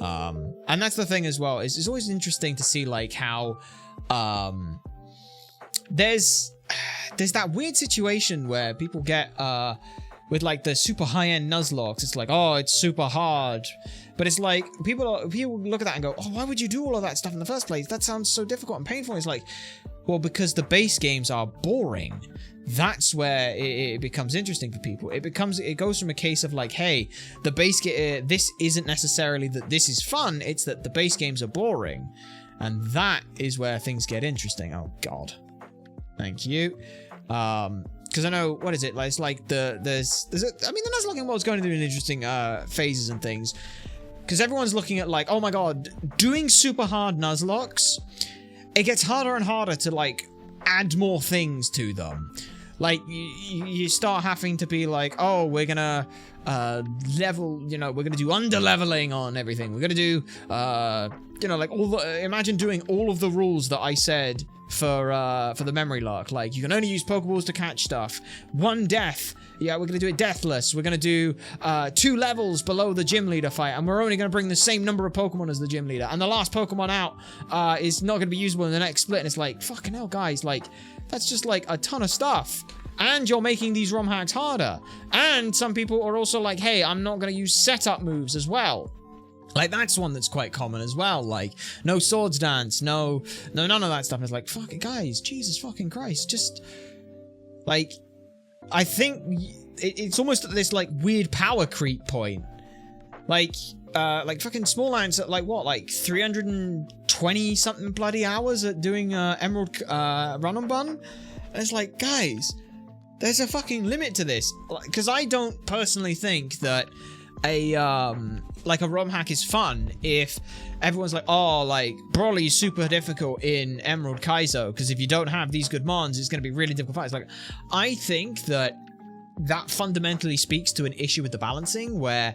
And that's the thing as well. It's always interesting to see, like, how there's that weird situation where people get with, like, the super high-end Nuzlocks. It's like, oh, it's super hard. But it's like, people look at that and go, oh, why would you do all of that stuff in the first place? That sounds so difficult and painful. It's like, well, because the base games are boring. That's where it becomes interesting for people. It goes from a case of, like, hey, the base game, this isn't necessarily that this is fun, it's that the base games are boring. And that is where things get interesting. Oh, God. Thank you. Because I know, what is it? Like, it's like I mean, the Nuzlocking world's going through an interesting phases and things. Because everyone's looking at, like, oh my God, doing super hard Nuzlocks, it gets harder and harder to, like, add more things to them. Like, you start having to be like, oh, we're gonna level, you know, we're gonna do under-leveling on everything. We're gonna do, you know, like, imagine doing all of the rules that I said for the Memorylocke. Like, you can only use Pokeballs to catch stuff. 1 death. Yeah, we're gonna do it deathless. We're gonna do 2 levels below the gym leader fight, and we're only gonna bring the same number of Pokemon as the gym leader. And the last Pokemon out is not gonna be usable in the next split. And it's like, fucking hell, guys, like, that's just like a ton of stuff. And you're making these ROM hacks harder. And some people are also like, hey, I'm not gonna use setup moves as well. Like, that's one that's quite common as well. Like, no swords dance, no none of that stuff. And it's like, fuck it, guys, Jesus fucking Christ, just like, I think it's almost at this, like, weird power creep point. Like fucking Small Lance at, like, what, like 320 something bloody hours at doing Emerald Run and Bun. And it's like, guys, there's a fucking limit to this. Because I don't personally think that a ROM hack is fun if everyone's like, oh, like, Broly's super difficult in Emerald Kaizo, because if you don't have these good mons, it's going to be really difficult fights. Like, I think that fundamentally speaks to an issue with the balancing, where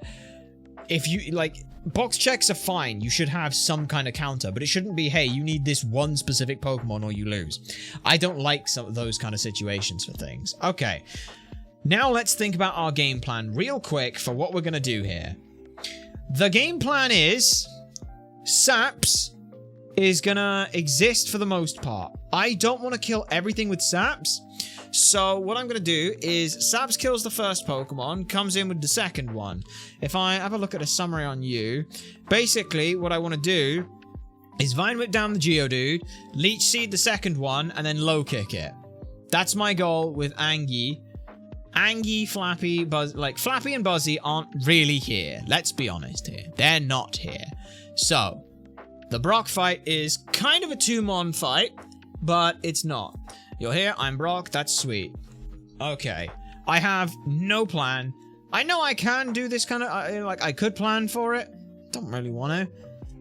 if you, like, box checks are fine. You should have some kind of counter, but it shouldn't be, hey, you need this one specific Pokemon or you lose. I don't like some of those kind of situations for things. Okay. Now let's think about our game plan real quick for what we're going to do here. The game plan is Saps is going to exist for the most part. I don't want to kill everything with Saps. So what I'm going to do is Saps kills the first Pokemon, comes in with the second one. If I have a look at a summary on you, basically what I want to do is Vine Whip down the Geodude, Leech Seed the second one, and then low kick it. That's my goal with Angie. Angie, Flappy, Buzz, like Flappy and Buzzy aren't really here. Let's be honest here. They're not here. So, the Brock fight is kind of a 2-mon fight, but it's not. You're here, I'm Brock, that's sweet. Okay. I have no plan. I know I can do this kind of, like, I could plan for it. Don't really want to.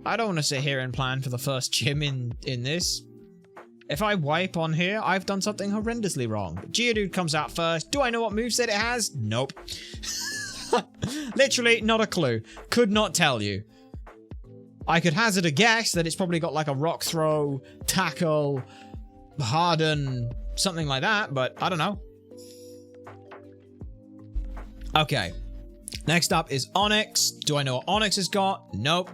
I don't want to sit here and plan for the first gym in this. If I wipe on here, I've done something horrendously wrong. Geodude comes out first. Do I know what moveset it has? Nope. Literally, not a clue. Could not tell you. I could hazard a guess that it's probably got like a rock throw, tackle, harden, something like that, but I don't know. Okay. Next up is Onyx. Do I know what Onyx has got? Nope.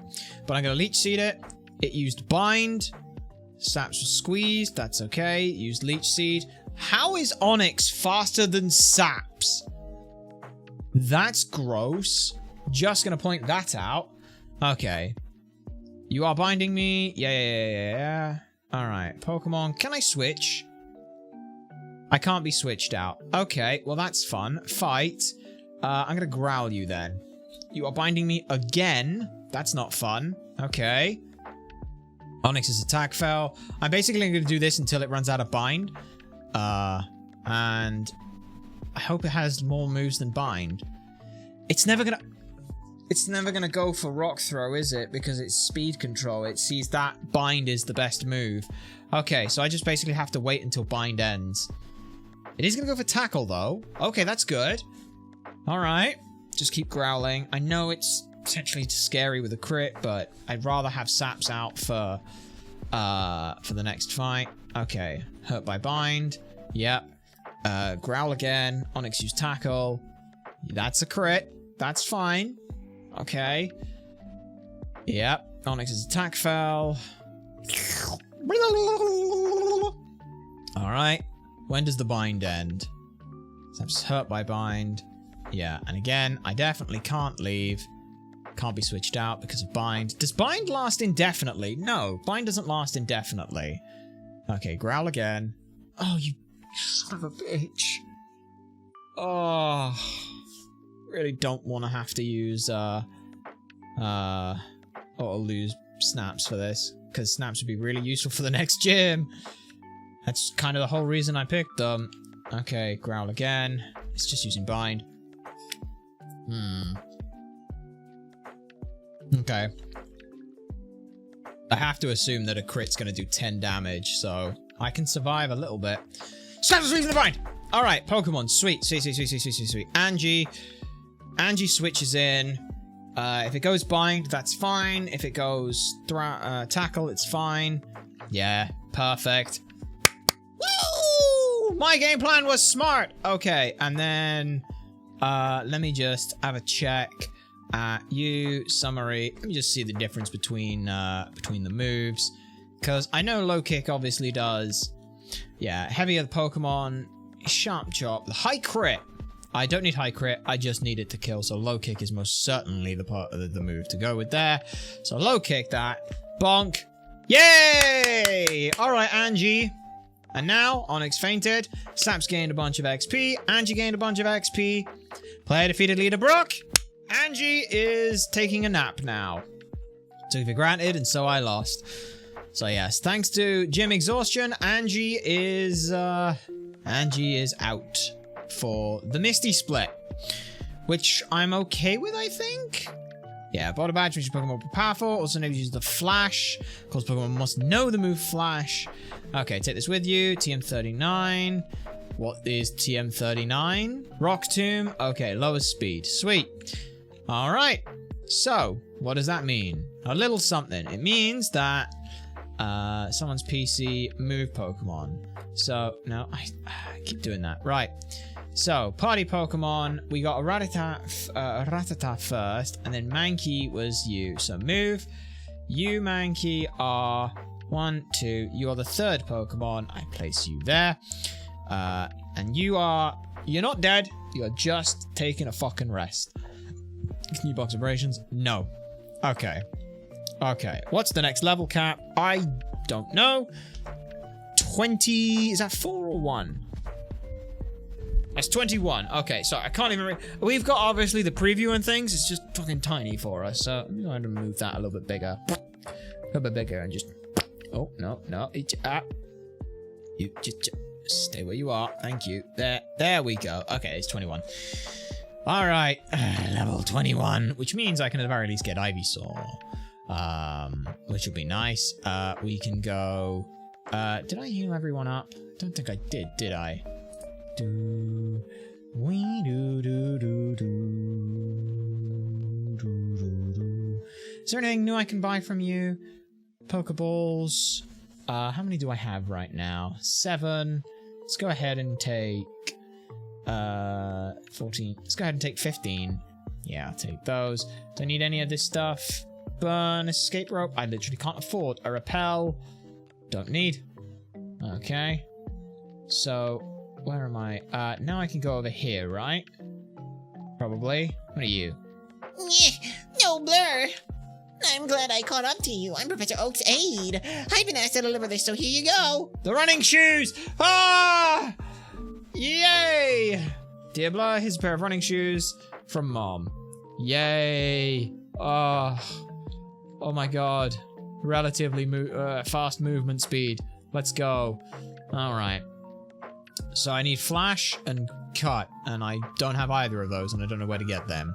But I'm going to Leech Seed it. It used Bind. Saps was squeezed, that's okay. Used Leech Seed. How is Onyx faster than Saps? That's gross. Just gonna point that out. Okay. You are binding me. Yeah. Alright, Pokemon. Can I switch? I can't be switched out. Okay, well that's fun. Fight. I'm gonna growl you then. You are binding me again. That's not fun. Okay. Onyx's attack fell. I'm basically going to do this until it runs out of bind. And I hope it has more moves than bind. It's never gonna go for rock throw, is it? Because it's speed control. It sees that bind is the best move. Okay, so I just basically have to wait until bind ends. It is gonna go for tackle though. Okay, that's good. All right, just keep growling. I know it's potentially scary with a crit, but I'd rather have Saps out for the next fight. Okay, hurt by bind. Yep. Growl again. Onyx use tackle. That's a crit. That's fine. Okay. Yep. Onyx's attack fell. Alright. When does the bind end? Saps hurt by bind. Yeah, and again, I definitely can't leave. Can't be switched out because of bind. Does bind last indefinitely? No, bind doesn't last indefinitely. Okay, growl again. Oh, you son of a bitch. Oh, really don't want to have to use or lose snaps for this, because snaps would be really useful for the next gym. That's kind of the whole reason I picked them. Okay, growl again. It's just using bind. Okay. I have to assume that a crit's going to do 10 damage, so I can survive a little bit. Snaps leaving the bind! Alright, Pokemon. Sweet. Sweet. Angie switches in. If it goes bind, that's fine. If it goes tackle, it's fine. Yeah, perfect. Woo! My game plan was smart! Okay, and then let me just have a check. Summary. Let me just see the difference between the moves, because I know low kick obviously does, yeah, heavier the Pokemon, sharp chop, the high crit. I don't need high crit, I just need it to kill, so low kick is most certainly the part of the move to go with there. So low kick that, bonk, yay! All right, Angie. And now Onyx fainted, Saps gained a bunch of XP, Angie gained a bunch of XP, player defeated leader Brock. Angie is taking a nap now. Took it for granted, and so I lost. So yes, thanks to gym exhaustion, Angie is out for the Misty Split, which I'm okay with, I think. Yeah, bottle badge makes your Pokemon more powerful. Also enables you to use the Flash. Of course, Pokemon must know the move Flash. Okay, take this with you. TM39. What is TM39? Rock Tomb. Okay, lower speed. Sweet. Alright. So, what does that mean? A little something. It means that someone's PC moved Pokemon. So, no, I keep doing that. Right. So, party Pokemon. We got a Rattata first, and then Mankey was you. So, move. You, Mankey, are 1, 2. You are the third Pokemon. I place you there. And you're not dead. You're just taking a fucking rest. Can you box operations? No. Okay. Okay. What's the next level cap? I don't know. 20. Is that 4 or 1? That's 21. Okay, so I can't even read. We've got obviously the preview and things. It's just fucking tiny for us. So I'm going to move that a little bit bigger. A little bit bigger and just. Oh, no, no. You just stay where you are. Thank you. There we go. Okay, it's 21. All right, level 21, which means I can at the very least get Ivysaur, which will be nice. We can go. Did I heal everyone up? Don't think I did I? Do we do. Is there anything new I can buy from you? Pokeballs. How many do I have right now? 7. Let's go ahead and take 14. Let's go ahead and take 15. Yeah, I'll take those. Don't need any of this stuff. Burn, escape rope. I literally can't afford a repel. Don't need. Okay. So, where am I? Now I can go over here, right? Probably. What are you? No blur. I'm glad I caught up to you. I'm Professor Oak's aide. I've been asked to deliver this, so here you go. The running shoes! Ah! Yay! Dear Blur, here's a pair of running shoes from Mom. Yay! Oh my god. Relatively fast movement speed. Let's go. Alright. So I need Flash and Cut, and I don't have either of those, and I don't know where to get them.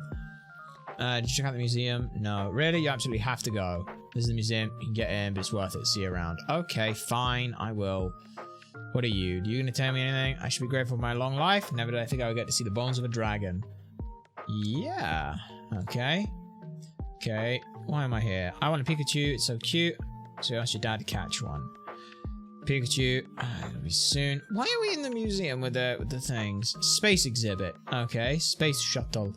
Did you check out the museum? No. Really? You absolutely have to go. This is the museum. You can get in, but it's worth it. See you around. Okay, fine. I will. What are you? Are you going to tell me anything? I should be grateful for my long life. Never did I think I would get to see the bones of a dragon. Yeah. Okay. Okay. Why am I here? I want a Pikachu. It's so cute. So I asked your dad to catch one. Pikachu. It'll be soon. Why are we in the museum with the things? Space exhibit. Okay. Space shuttle.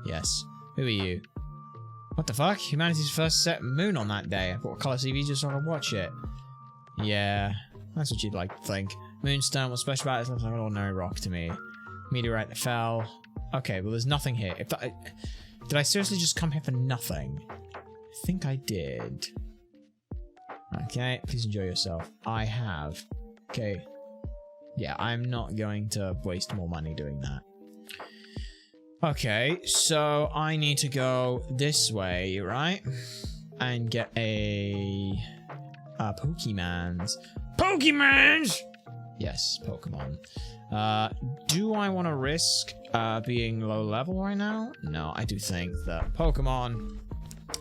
Yes. Who are you? What the fuck? Humanity's first set moon on that day. I bought a color TV just so I could watch it. Yeah. That's what you'd like to think. Moonstone, what's special about it? It looks like an ordinary rock to me. Meteorite that fell. Okay, well there's nothing here. Did I seriously just come here for nothing? I think I did. Okay, please enjoy yourself. I have. Okay. Yeah, I'm not going to waste more money doing that. Okay, so I need to go this way, right? And get a Pokemans. Pokemans! Yes, Pokemon. Do I want to risk being low level right now? No, I do think that Pokemon...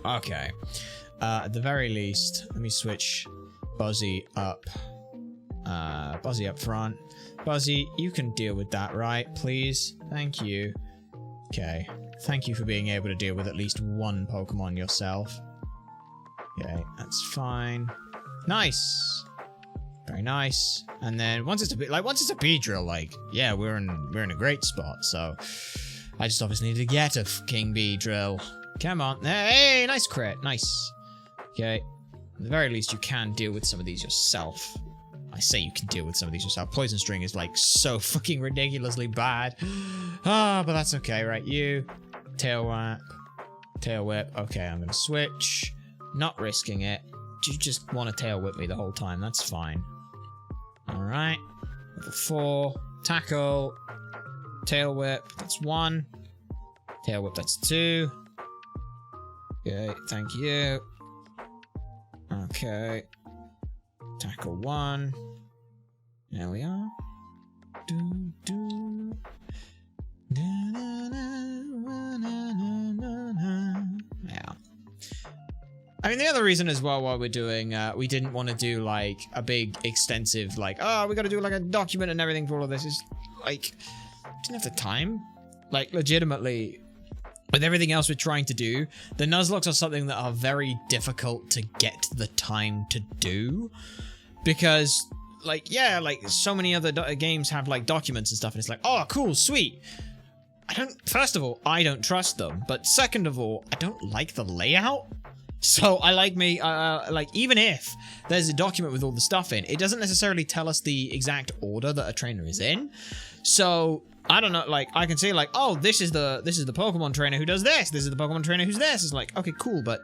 Okay. At the very least, let me switch Buzzy up. Buzzy up front. Buzzy, you can deal with that, right? Please? Thank you. Okay. Thank you for being able to deal with at least one Pokemon yourself. Okay, that's fine. Nice! Very nice. And then once it's a Beedrill, like, yeah, we're in a great spot, so I just obviously need to get a fucking Beedrill. Come on. Hey, nice crit. Nice. Okay. At the very least, you can deal with some of these yourself. I say you can deal with some of these yourself. Poison String is, like, so fucking ridiculously bad. Ah, but that's okay, right? You. Tail Whip. Tail Whip. Okay, I'm gonna switch. Not risking it. You just want to Tail Whip me the whole time. That's fine. Alright. Level 4. Tackle. Tail Whip. That's 1. Tail Whip. That's 2. Okay, thank you. Okay. Tackle 1. There we are. Yeah. I mean, the other reason as well why we're doing, we didn't want to do, like, a big, extensive, like, oh, we gotta do, like, a document and everything for all of this. Is like, didn't have the time. Like, legitimately, with everything else we're trying to do, the Nuzlockes are something that are very difficult to get the time to do. Because, like, yeah, like, so many other games have, like, documents and stuff, and it's like, oh, cool, sweet. First of all, I don't trust them, but second of all, I don't like the layout. So I like even if there's a document with all the stuff in, it doesn't necessarily tell us the exact order that a trainer is in. So I don't know, like, I can say like, oh, this is the Pokemon trainer who does this. This is the Pokemon trainer who's this. It's like, okay, cool, but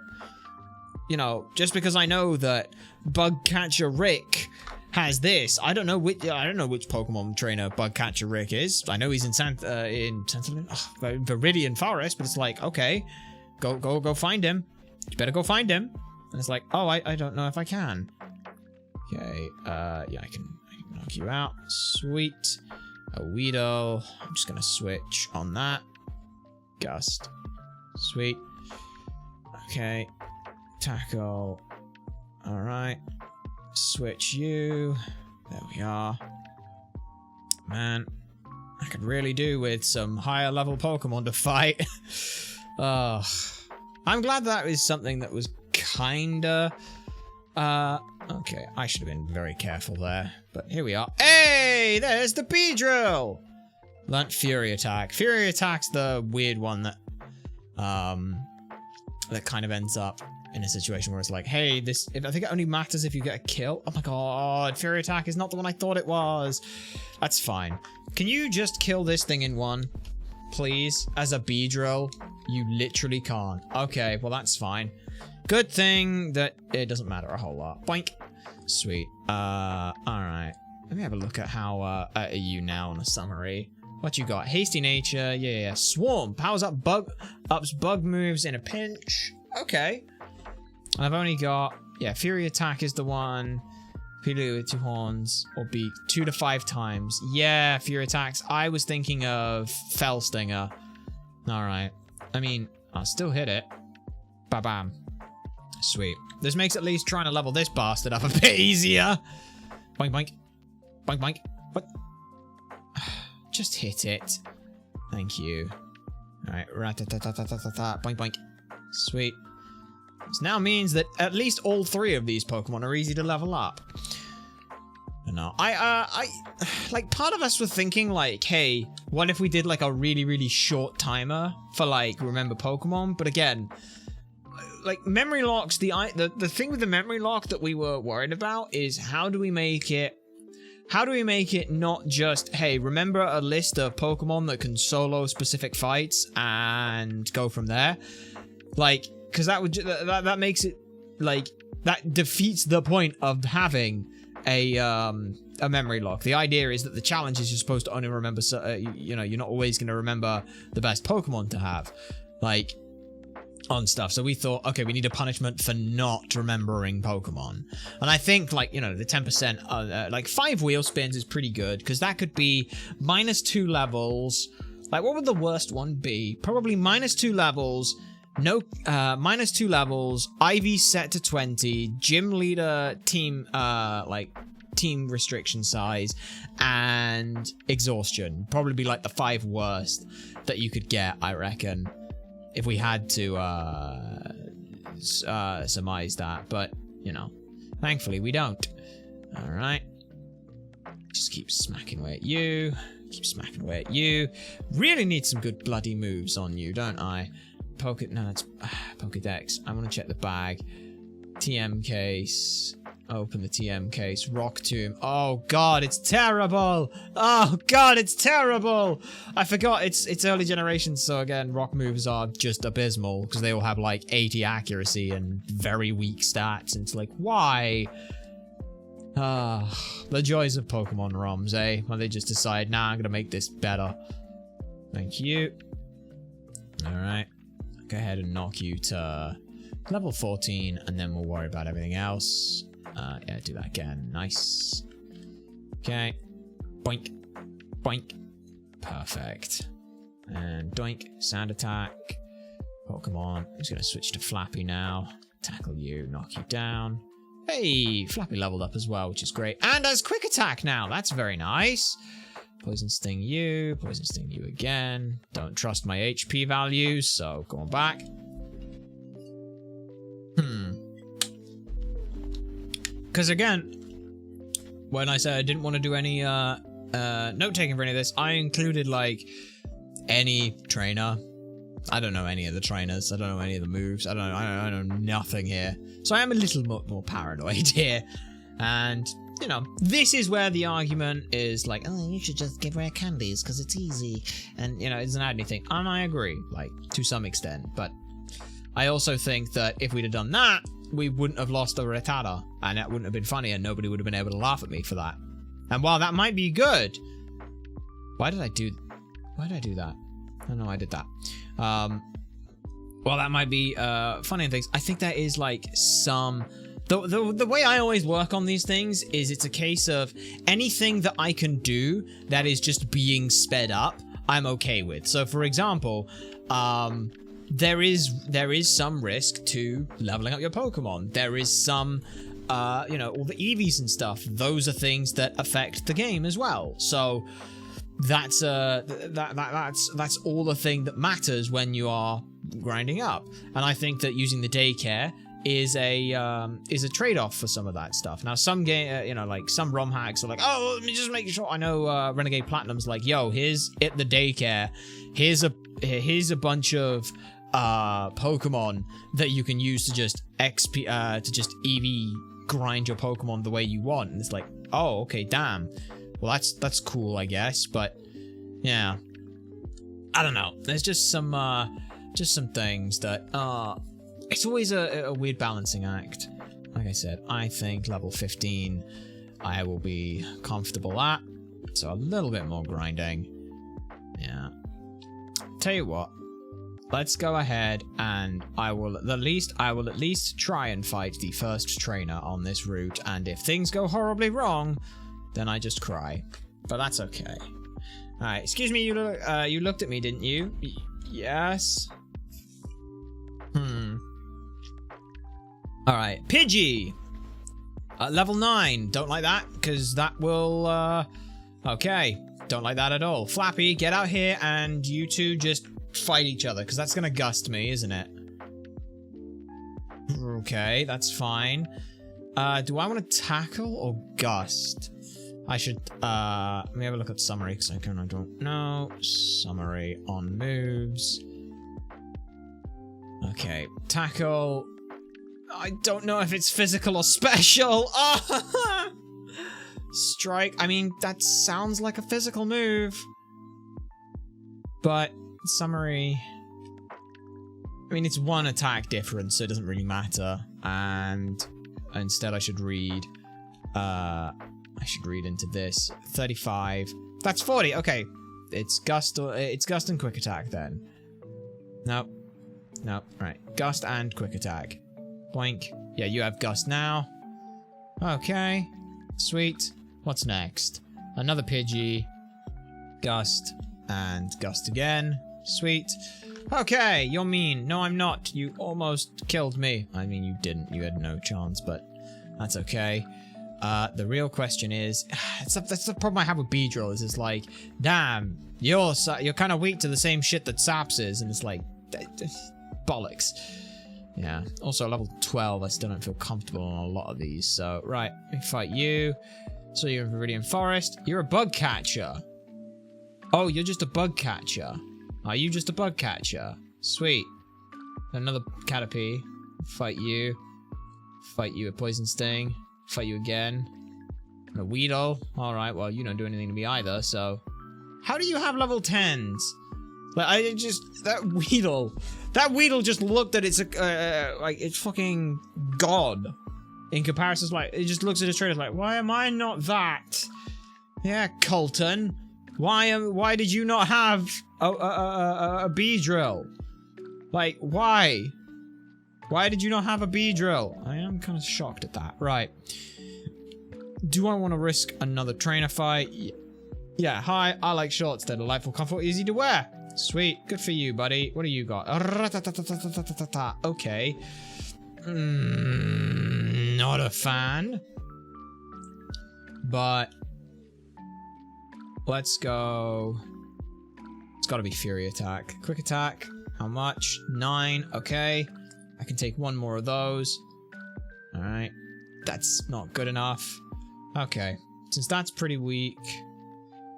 you know, just because I know that Bugcatcher Rick has this, I don't know which Pokemon trainer Bugcatcher Rick is. I know he's in Viridian Forest, but it's like, okay, go find him. You better go find him. And it's like, oh, I don't know if I can. Okay, yeah, I can knock you out. Sweet. A Weedle. I'm just gonna switch on that. Gust. Sweet. Okay. Tackle. Alright. Switch you. There we are. Man, I could really do with some higher level Pokemon to fight. I'm glad that is something that was kinda... okay, I should have been very careful there. But here we are. Hey, there's the Beedrill! Learnt Fury Attack. Fury Attack's the weird one that, that kind of ends up in a situation where it's like, hey, I think it only matters if you get a kill. Oh my god, Fury Attack is not the one I thought it was. That's fine. Can you just kill this thing in one? Please? As a Beedrill? You literally can't. Okay, well that's fine. Good thing that it doesn't matter a whole lot. Boink. Sweet. Alright. Let me have a look at how, at you now on the summary. What you got? Hasty Nature. Yeah. Swarm. Powers up ups bug moves in a pinch. Okay. And I've only got, yeah, Fury Attack is the one. Pilou with 2 horns, or beat 2 to 5 times. Yeah, Fury Attacks. I was thinking of Fell Stinger. Alright. I mean, I'll still hit it. Ba-bam. Sweet. This makes at least trying to level this bastard up a bit easier. Boink, boink. Boink, boink. What? Just hit it. Thank you. Alright. Rat-ta-ta-ta-ta-ta-ta. Boink, boink. Sweet. This now means that at least all 3 of these Pokemon are easy to level up. No, like, part of us were thinking, like, hey, what if we did, like, a really, really short timer for, like, remember Pokemon? But again, like, Memorylocke's, the thing with the Memorylocke that we were worried about is how do we make it not just, hey, remember a list of Pokemon that can solo specific fights and go from there? Like, because that makes it, like, that defeats the point of having a Memorylocke. The idea is that the challenge is you're supposed to only remember, you know, you're not always going to remember the best Pokemon to have, like, on stuff. So we thought, okay, we need a punishment for not remembering Pokemon. And I think, like, you know, the 10%, like, 5 wheel spins is pretty good, because that could be -2 levels. Like, what would the worst one be? Probably -2 levels. No, -2 levels, IV set to 20, gym leader team, like, team restriction size, and exhaustion. Probably be, like, the 5 worst that you could get, I reckon, if we had to, surmise that. But, you know, thankfully we don't. Alright. Just keep smacking away at you. Keep smacking away at you. Really need some good bloody moves on you, don't I? No, that's Pokedex. I want to check the bag. TM case. Open the TM case. Rock Tomb. Oh god, it's terrible! Oh god, it's terrible! I forgot it's early generation, so again, rock moves are just abysmal, because they all have like 80 accuracy and very weak stats, and it's like, why? The joys of Pokemon ROMs, eh? When they just decide, nah, I'm gonna make this better. Thank you. Alright. Go ahead and knock you to level 14, and then we'll worry about everything else. Yeah, do that again. Nice. Okay. Boink. Boink. Perfect. And doink. Sound attack. Pokemon. I'm just going to switch to Flappy now. Tackle you. Knock you down. Hey! Flappy leveled up as well, which is great. And has quick attack now. That's very nice. Poison Sting you. Poison Sting you again. Don't trust my HP values, so going back. Because again, when I said I didn't want to do any note-taking for any of this, I included, like, any trainer. I don't know any of the trainers. I don't know any of the moves. I know nothing here. So I am a little more paranoid here. And, you know, this is where the argument is like, oh, you should just give rare candies because it's easy. And, you know, it doesn't add anything. And I agree, like, to some extent. But I also think that if we'd have done that, we wouldn't have lost the Retada. And that wouldn't have been funny and nobody would have been able to laugh at me for that. And while that might be good... Why did I do that? Oh, no, I did that. Well, that might be funny and things. I think there is like some... The way I always work on these things is it's a case of anything that I can do that is just being sped up, I'm okay with. So, for example, there is some risk to leveling up your Pokemon. There is some, you know, all the EVs and stuff. Those are things that affect the game as well. So that's that's all the thing that matters when you are grinding up. And I think that using the daycare is a trade-off for some of that stuff. Now, some game, you know, like some ROM hacks are like, oh, let me just make sure. I know Renegade Platinum's like, yo, here's it, the daycare. Here's a bunch of Pokemon that you can use to just XP to just EV grind your Pokemon the way you want. And it's like, oh, okay, damn. Well, that's cool, I guess. But yeah, I don't know. There's just some things that it's always a weird balancing act. Like I said, I think level 15 I will be comfortable at. So a little bit more grinding. Yeah. Tell you what. Let's go ahead and I will at least try and fight the first trainer on this route. And if things go horribly wrong, then I just cry. But that's okay. Alright, excuse me, you looked at me, didn't you? Yes. Alright, Pidgey! Level 9. Don't like that, because that will, okay. Don't like that at all. Flappy, get out here, and you two just fight each other, because that's gonna gust me, isn't it? Okay, that's fine. Do I want to tackle or gust? I should, let me have a look at summary, because I don't know. Summary on moves. Okay, tackle. I don't know if it's physical or special. Oh! Strike. I mean, that sounds like a physical move. But, summary. I mean, it's one attack difference, so it doesn't really matter. And instead I should read, into this. 35. That's 40. Okay. It's gust and quick attack then. Nope. Nope. Right. Gust and quick attack. Boink. Yeah, you have gust now. Okay. Sweet. What's next? Another Pidgey. Gust. And gust again. Sweet. Okay, you're mean. No, I'm not. You almost killed me. I mean, you didn't. You had no chance, but that's okay. The real question is, that's the problem I have with Beedrill, is it's like, damn, you're kind of weak to the same shit that Saps is, and it's like, bollocks. Yeah. Also, level 12, I still don't feel comfortable on a lot of these, so, right, let me fight you. So you're in Viridian Forest. You're a bug catcher. Oh, you're just a bug catcher. Are you just a bug catcher? Sweet. Another Caterpie. Fight you. Fight you, a Poison Sting. Fight you again. And a Weedle. Alright, well, you don't do anything to me either, so... How do you have level 10s? Like, that Weedle just looked at its, like, it's fucking god. In comparison, like, it just looks at its trainer like, why am I not that? Yeah, Colton. Why did you not have a Beedrill? Like, why? Why did you not have a Beedrill? I am kind of shocked at that. Right. Do I want to risk another trainer fight? Yeah, hi, I like shorts. They're delightful, comfortable, easy to wear. Sweet, good for you, buddy. What do you got? Okay. Not a fan. But... Let's go. It's got to be Fury Attack. Quick Attack. How much? 9. Okay. I can take one more of those. Alright. That's not good enough. Okay. Since that's pretty weak,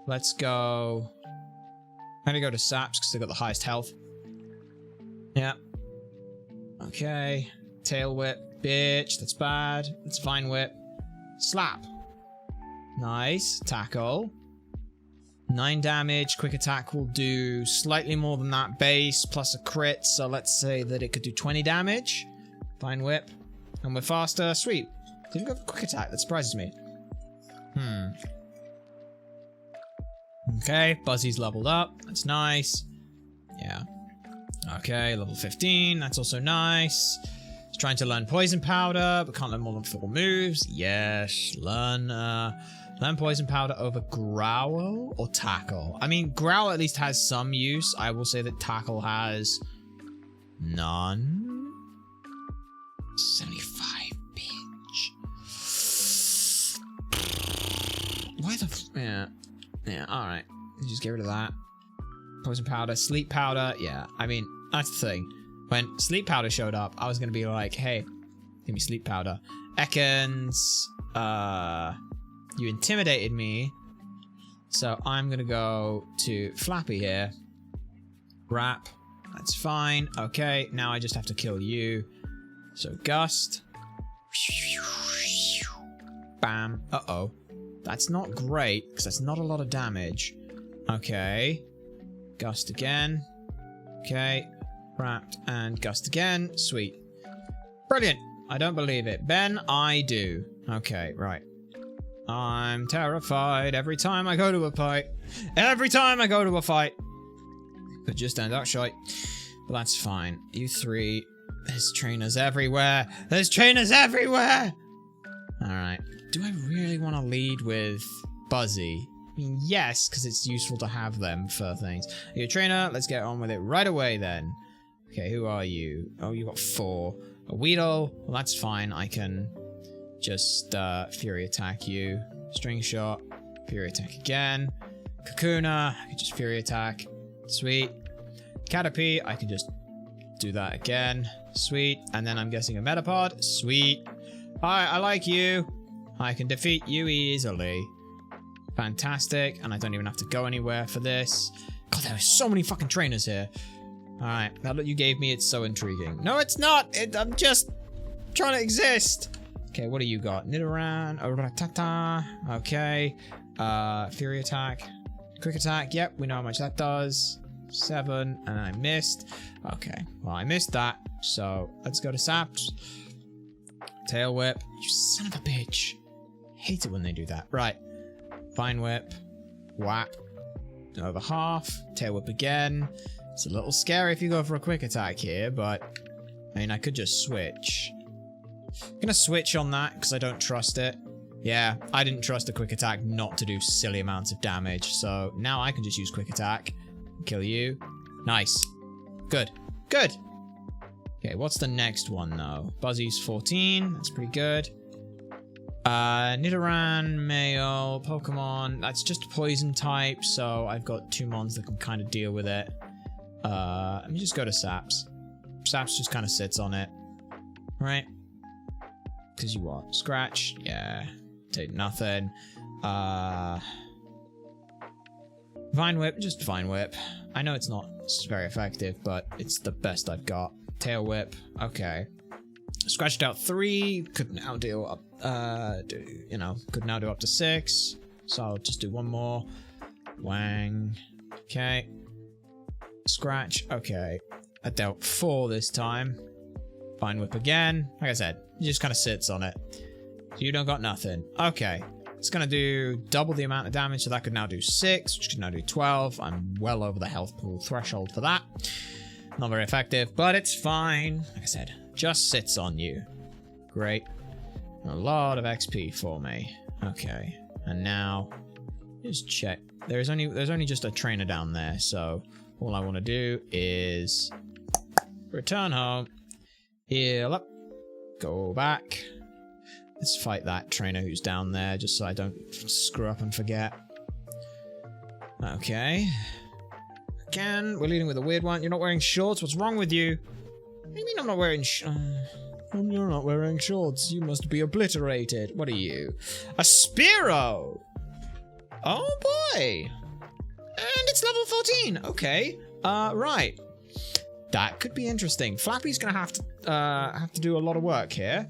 let's go. I'm gonna go to Saps because they got the highest health. Yeah. Okay. Tail Whip. Bitch. That's bad. That's Vine Whip. Slap. Nice. Tackle. 9 damage. Quick Attack will do slightly more than that base, plus a crit, so let's say that it could do 20 damage. Vine Whip. And we're faster. Sweet. Didn't go for Quick Attack. That surprises me. Okay. Buzzy's leveled up. That's nice. Yeah. Okay. Level 15. That's also nice. He's trying to learn Poison Powder, but can't learn more than 4 moves. Yes. Learn Poison Powder over Growl or Tackle. I mean, Growl at least has some use. I will say that Tackle has none. 75, bitch. Why the yeah, alright. Just get rid of that. Poison Powder, Sleep Powder. Yeah, I mean, that's the thing. When Sleep Powder showed up, I was going to be like, hey, give me Sleep Powder. Ekans, you intimidated me, so I'm gonna go to Flappy here. Wrap. That's fine. Okay, now I just have to kill you. So Gust. Bam. Uh-oh. That's not great, because that's not a lot of damage. Okay. Gust again. Okay. Wrapped and Gust again. Sweet. Brilliant. I don't believe it. Ben, I do. Okay, right. I'm terrified every time I go to a fight. Every time I go to a fight. Could just end up shite. But that's fine. You three. There's trainers everywhere. There's trainers everywhere! Alright. Do I really want to lead with Buzzy? I mean, yes, because it's useful to have them for things. You're a trainer. Let's get on with it right away then. Okay, who are you? Oh, you got 4. A Weedle. Well, that's fine. I can just Fury Attack you. String Shot. Fury Attack again. Kakuna. I can just Fury Attack. Sweet. Caterpie. I can just do that again. Sweet. And then I'm guessing a Metapod. Sweet. Hi, I like you. I can defeat you easily. Fantastic. And I don't even have to go anywhere for this. God, there are so many fucking trainers here. Alright, that look you gave me, it's so intriguing. No, it's not! I'm just trying to exist! Okay, what do you got? Nidoran, Rattata, okay. Fury Attack, Quick Attack, yep, we know how much that does. 7, and I missed. Okay, well, I missed that, so let's go to Saps. Tail Whip, you son of a bitch. Hate it when they do that. Right, Vine Whip, whap, over half, Tail Whip again. It's a little scary if you go for a Quick Attack here, but I mean, I could just switch. I'm gonna switch on that because I don't trust it. Yeah, I didn't trust the Quick Attack not to do silly amounts of damage, so now I can just use Quick Attack and kill you. Nice. Good. Good. Okay, what's the next one though? Buzzy's 14. That's pretty good. Nidoran, male, Pokemon. That's just a poison type, so I've got 2 mons that can kind of deal with it. Let me just go to Saps. Saps just kind of sits on it. Right? Because you what? Scratch? Yeah. Take nothing. Vine Whip? Just Vine Whip. I know it's not very effective, but it's the best I've got. Tail Whip. Okay. Scratched out 3. Could now do up, could now do up to 6. So I'll just do 1 more. Wang. Okay. Scratch. Okay. I dealt 4 this time. Vine Whip again. Like I said, he just kind of sits on it. So you don't got nothing. Okay. It's going to do double the amount of damage, so that could now do 6, which could now do 12. I'm well over the health pool threshold for that. Not very effective, but it's fine. Like I said, just sits on you. Great. A lot of XP for me. Okay. And now, just check. There's only just a trainer down there, so all I want to do is return home, heal up, go back. Let's fight that trainer who's down there, just so I don't screw up and forget. Okay. Again, we're leading with a weird one. You're not wearing shorts? What's wrong with you? What do you mean I'm not wearing You're not wearing shorts. You must be obliterated. What are you? A Spearow! Oh boy! And it's level 14. Okay. Right. That could be interesting. Flappy's gonna have to do a lot of work here.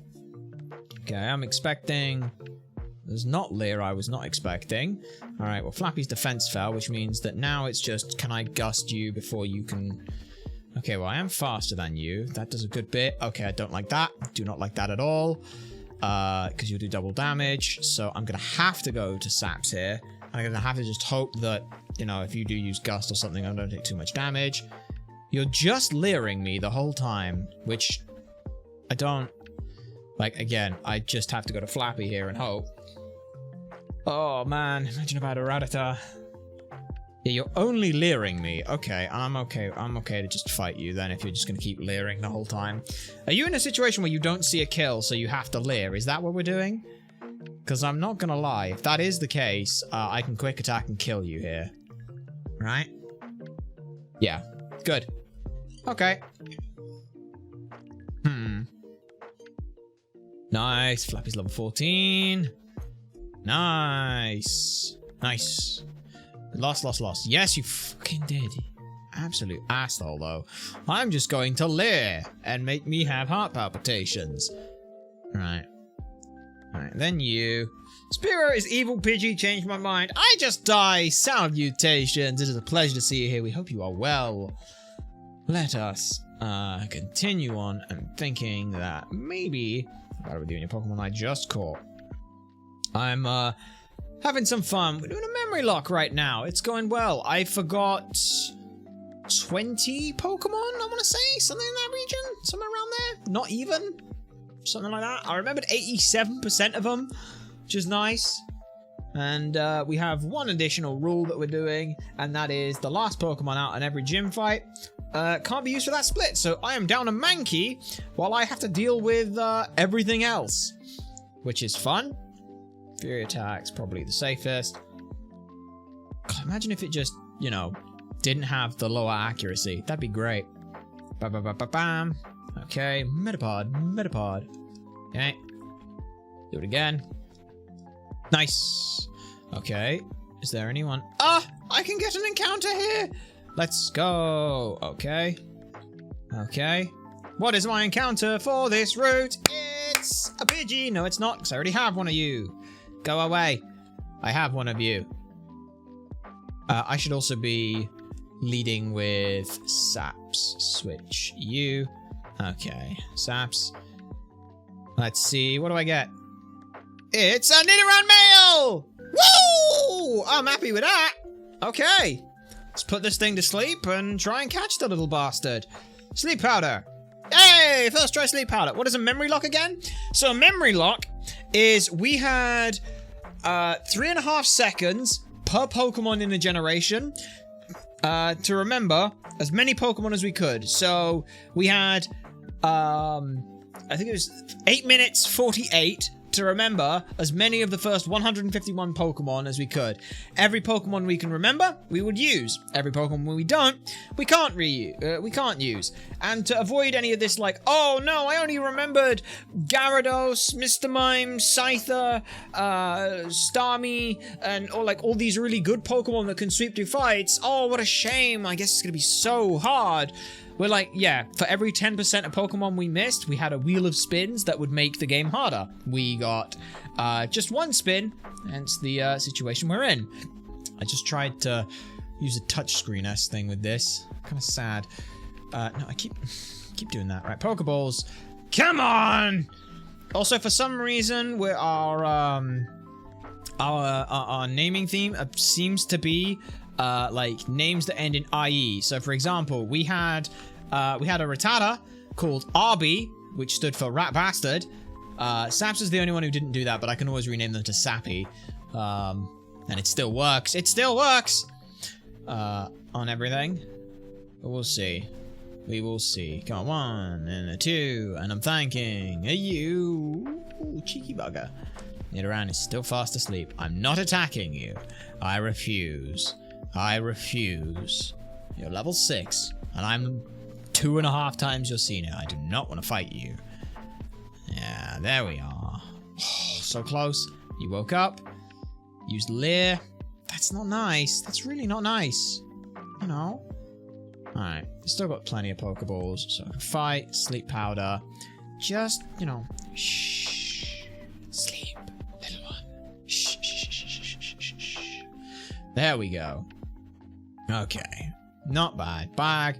Okay, I'm expecting... There's not Leer I was not expecting. Alright, well Flappy's defense fell, which means that now it's just, can I gust you before you can... Okay, well I am faster than you. That does a good bit. Okay, I don't like that. Do not like that at all. Because you'll do double damage. So I'm gonna have to go to Saps here. I'm gonna have to just hope that, you know, if you do use Gust or something, I don't take too much damage. You're just leering me the whole time, which I don't... Like, again, I just have to go to Flappy here and hope. Oh, man. Imagine if I had a Rattata. Yeah, you're only leering me. Okay, I'm okay to just fight you then if you're just going to keep leering the whole time. Are you in a situation where you don't see a kill, so you have to leer? Is that what we're doing? Because I'm not going to lie. If that is the case, I can quick attack and kill you here. Right? Yeah. Good. Okay. Nice. Flappy's level 14. Nice. Nice. Lost. Yes, you fucking did. Absolute asshole, though. I'm just going to leer and make me have heart palpitations. Right. Alright, then you. Spearow is evil, Pidgey. Changed my mind. I just die. Salutations. It is a pleasure to see you here. We hope you are well. Let us continue on. I'm thinking that maybe... What are we doing? Your Pokemon I just caught. I'm having some fun. We're doing a Memorylocke right now. It's going well. I forgot 20 Pokemon, I want to say. Something in that region. Somewhere around there. Not even. Something like that. I remembered 87% of them, which is nice. And we have one additional rule that we're doing, and that is the last Pokemon out in every gym fight can't be used for that split. So I am down a Mankey while I have to deal with everything else, which is fun. Fury Attack's probably the safest. God, imagine if it just, you know, didn't have the lower accuracy. That'd be great. Bam. Okay, Metapod. Okay. Do it again. Nice. Okay. Is there anyone? Ah! I can get an encounter here! Let's go. Okay. Okay. What is my encounter for this route? It's a Pidgey. No, it's not, because I already have one of you. Go away. I have one of you. I should also be leading with Saps. Switch you. Okay. Saps. Let's see. What do I get? It's a Nidoran male! Woo! I'm happy with that. Okay. Let's put this thing to sleep and try and catch the little bastard. Sleep powder. Hey! First try sleep powder. What is a Memorylocke again? So a Memorylocke is we had 3.5 seconds per Pokemon in a generation to remember as many Pokemon as we could. So we had I think it was 8 minutes 48 to remember as many of the first 151 Pokemon as we could. Every Pokemon we can remember, we would use. Every Pokemon we don't, we can't use. And to avoid any of this, like, oh no, I only remembered Gyarados, Mr. Mime, Scyther, Starmie, and all these really good Pokemon that can sweep through fights. Oh, what a shame. I guess it's gonna be so hard. We're like, yeah, for every 10% of Pokemon we missed, we had a wheel of spins that would make the game harder. We got just one spin, hence the situation we're in. I just tried to use a touchscreen-esque thing with this. Kind of sad. No, I keep doing that. Right, Pokeballs. Come on! Also, for some reason, our naming theme seems to be like names that end in IE. So for example, we had a Rattata called Arby, which stood for Rat Bastard. Saps is the only one who didn't do that, but I can always rename them to Sappy. And it still works. It still works! On everything. But we'll see. We will see. Come on, 1 and a 2, and I'm thanking you. Ooh, cheeky bugger. Nidoran is still fast asleep. I'm not attacking you. I refuse. I refuse. You're level 6, and I'm 2.5 times your senior. I do not want to fight you. Yeah, there we are. Oh, so close. You woke up. Used Leer. That's not nice. That's really not nice. You know? Alright. Still got plenty of Pokeballs, so I can fight. Sleep powder. Just, you know. Shh. Sleep, little one. Shh, shh, shh, shh, shh, shh, shh. There we go. Okay. Not bad. Bag.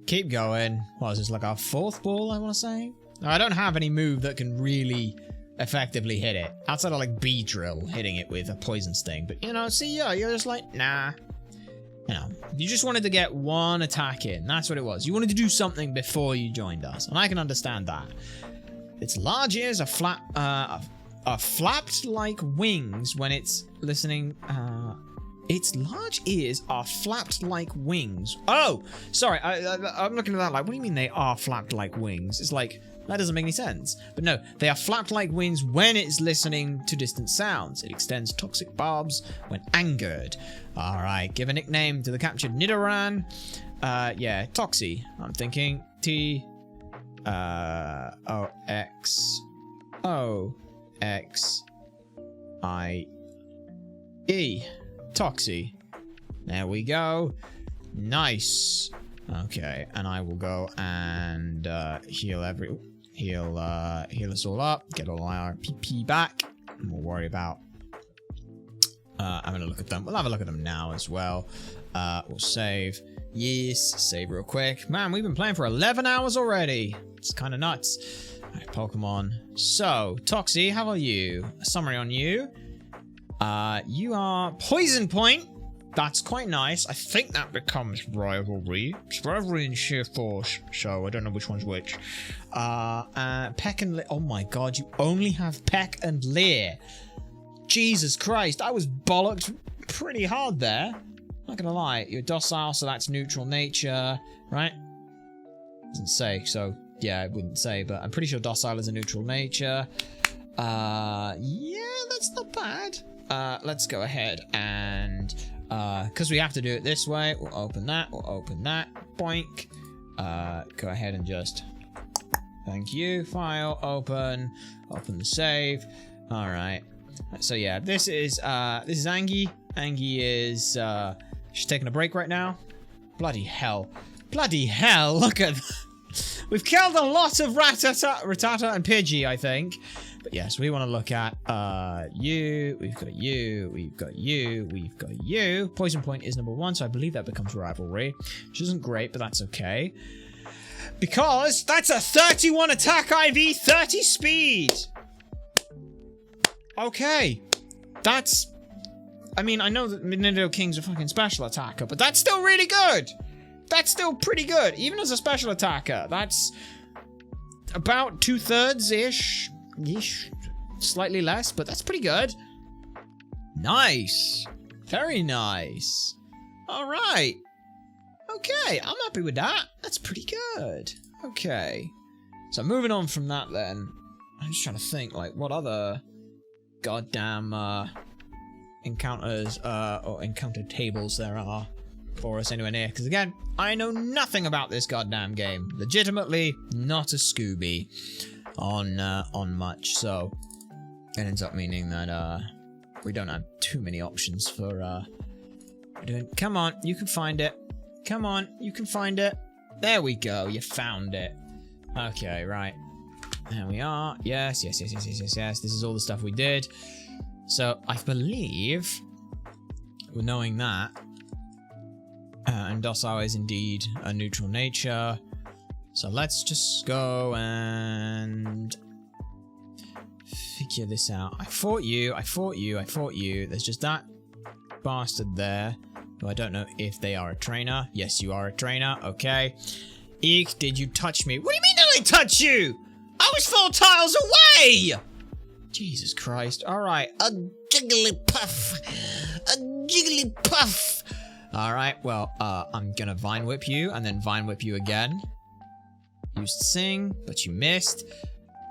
Keep going. What is this, like our 4th ball, I want to say? Now, I don't have any move that can really effectively hit it. Outside of, like, Beedrill hitting it with a Poison Sting. But, you know, see, yeah, you're just like, nah. You know, you just wanted to get one attack in. That's what it was. You wanted to do something before you joined us. And I can understand that. Its large ears are flapped like wings when it's listening. Its large ears are flapped like wings. Oh, sorry. I'm looking at that like, what do you mean they are flapped like wings? It's like, that doesn't make any sense. But no, they are flapped like wings when it's listening to distant sounds. It extends toxic barbs when angered. Alright, give a nickname to the captured Nidoran. Yeah, Toxie. I'm thinking T-O-X-O-X-I-E. Toxie. There we go. Nice. Okay, and I will go and heal us all up, get all our PP back, and we'll worry about having a look at them. We'll have a look at them now as well. We'll save. Yes, save real quick. Man, we've been playing for 11 hours already. It's kind of nuts. All right, Pokemon. So, Toxie, how are you? A summary on you. You are Poison Point. That's quite nice. I think that becomes Rivalry. It's Rivalry and Sheer Force, so I don't know which one's which. Peck and Leer. Oh my god, you only have Peck and Leer. Jesus Christ, I was bollocked pretty hard there. Not gonna lie. You're docile, so that's neutral nature, right? Doesn't say, so yeah, I wouldn't say, but I'm pretty sure docile is a neutral nature. Yeah, that's not bad. Let's go ahead and because we have to do it this way, we'll open that, boink. Go ahead and just, thank you, file, open the save. Alright, so yeah, this is Angie. Angie is, she's taking a break right now. Bloody hell, look at that. We've killed a lot of Rattata and Pidgey, I think. But yes, we want to look at you. We've got you. We've got you. We've got you. Poison Point is number 1, so I believe that becomes Rivalry. Which isn't great, but that's okay. Because that's a 31 attack IV, 30 speed. Okay. That's... I mean, I know that Nido King's a fucking special attacker, but that's still really good. That's still pretty good, even as a special attacker. That's about 2/3-ish. Slightly less, but that's pretty good. Nice. Very nice. Alright. Okay, I'm happy with that. That's pretty good. Okay. So moving on from that then. I'm just trying to think, like, what other goddamn encounters or encounter tables there are for us anywhere near. Because again, I know nothing about this goddamn game. Legitimately not a Scooby on much, so it ends up meaning that we don't have too many options for doing. Come on, you can find it. Come on, you can find it. There we go, you found it. Okay, right. There we are. Yes. This is all the stuff we did. So I believe, with knowing that, and docile is indeed a neutral nature. So let's just go and figure this out. I fought you. There's just that bastard there, who I don't know if they are a trainer. Yes, you are a trainer. Okay. Eek, did you touch me? What do you mean did I touch you? I was 4 tiles away! Jesus Christ. Alright. A Jigglypuff. A Jigglypuff. Alright, well, I'm gonna Vine Whip you, and then Vine Whip you again. Used Sing, but you missed.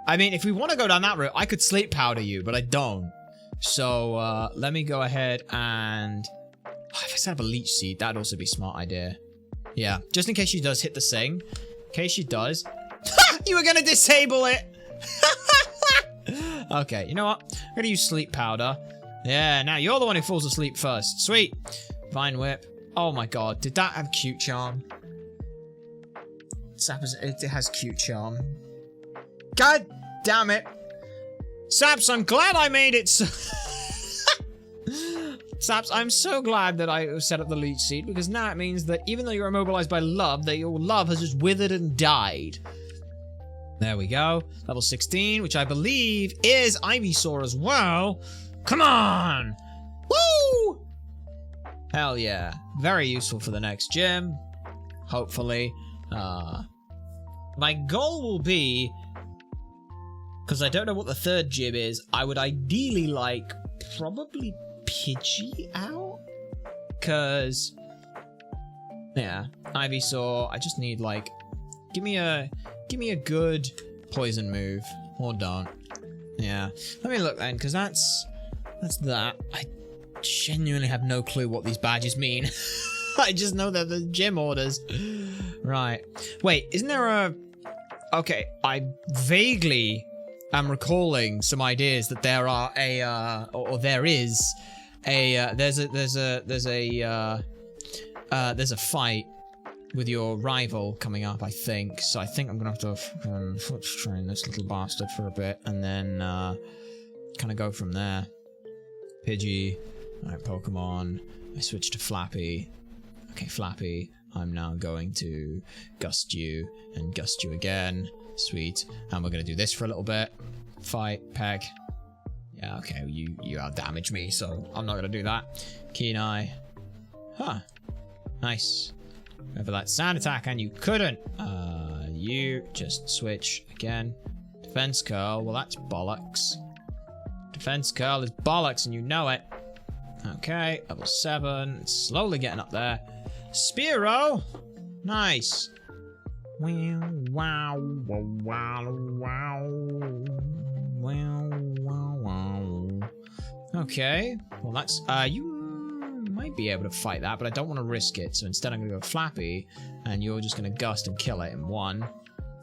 I mean, if we want to go down that route, I could Sleep Powder you, but I don't. So, let me go ahead and Oh, if I set up a leech seed, that'd also be a smart idea. Yeah, just in case she does hit the thing. In case she does. You were gonna disable it! Okay, you know what? I'm gonna use sleep powder. Yeah, now you're the one who falls asleep first. Sweet. Vine whip. Oh my god, did that have cute charm? It has cute charm. God damn it. Saps, I'm glad I made it so... Saps, I'm so glad that I set up the leech seed, because now it means that even though you're immobilized by love, that your love has just withered and died. There we go. Level 16, which I believe is Ivysaur as well. Come on! Woo! Hell yeah. Very useful for the next gym. Hopefully. My goal will be, because I don't know what the third gym is, I would ideally like probably Pidgey out? Because, yeah, Ivysaur, I just need like, give me a good poison move, or don't. Yeah, let me look then, because that's that. I genuinely have no clue what these badges mean. I just know they're the gym orders. Right. Wait, isn't there a... Okay, I vaguely am recalling some ideas that there are there is a there's a fight with your rival coming up, I think. So I think I'm gonna have to train this little bastard for a bit, and then kind of go from there. Pidgey, alright, Pokemon. I switch to Flappy. Okay, Flappy. I'm now going to gust you and gust you again. Sweet. And we're gonna do this for a little bit. Fight, peg. Yeah, okay, you outdamage me, so I'm not gonna do that. Keen Eye. Huh. Nice. Go for that sound attack, and you couldn't. You just switch again. Defense curl. Well, that's bollocks. Defense curl is bollocks, and you know it. Okay, level 7. Slowly getting up there. Spearow. Nice. Wow, wow, wow, wow, wow, wow, wow. Okay. Well, that's, you might be able to fight that, but I don't want to risk it. So instead I'm going to go Flappy, and you're just going to gust and kill it in 1.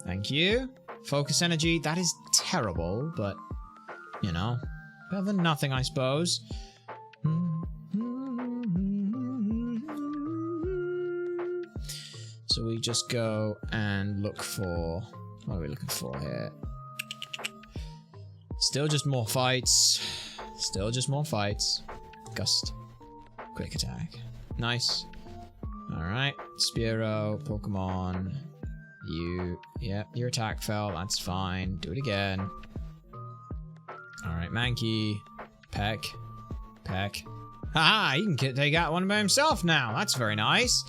Thank you. Focus energy. That is terrible, but, you know, better than nothing, I suppose. So we just go and look for... What are we looking for here? Still just more fights. Still just more fights. Gust. Quick attack. Nice. Alright. Spearow, Pokemon. You... Yep, your attack fell. That's fine. Do it again. Alright, Mankey. Peck. Peck. Haha! He can take out one by himself now. That's very nice.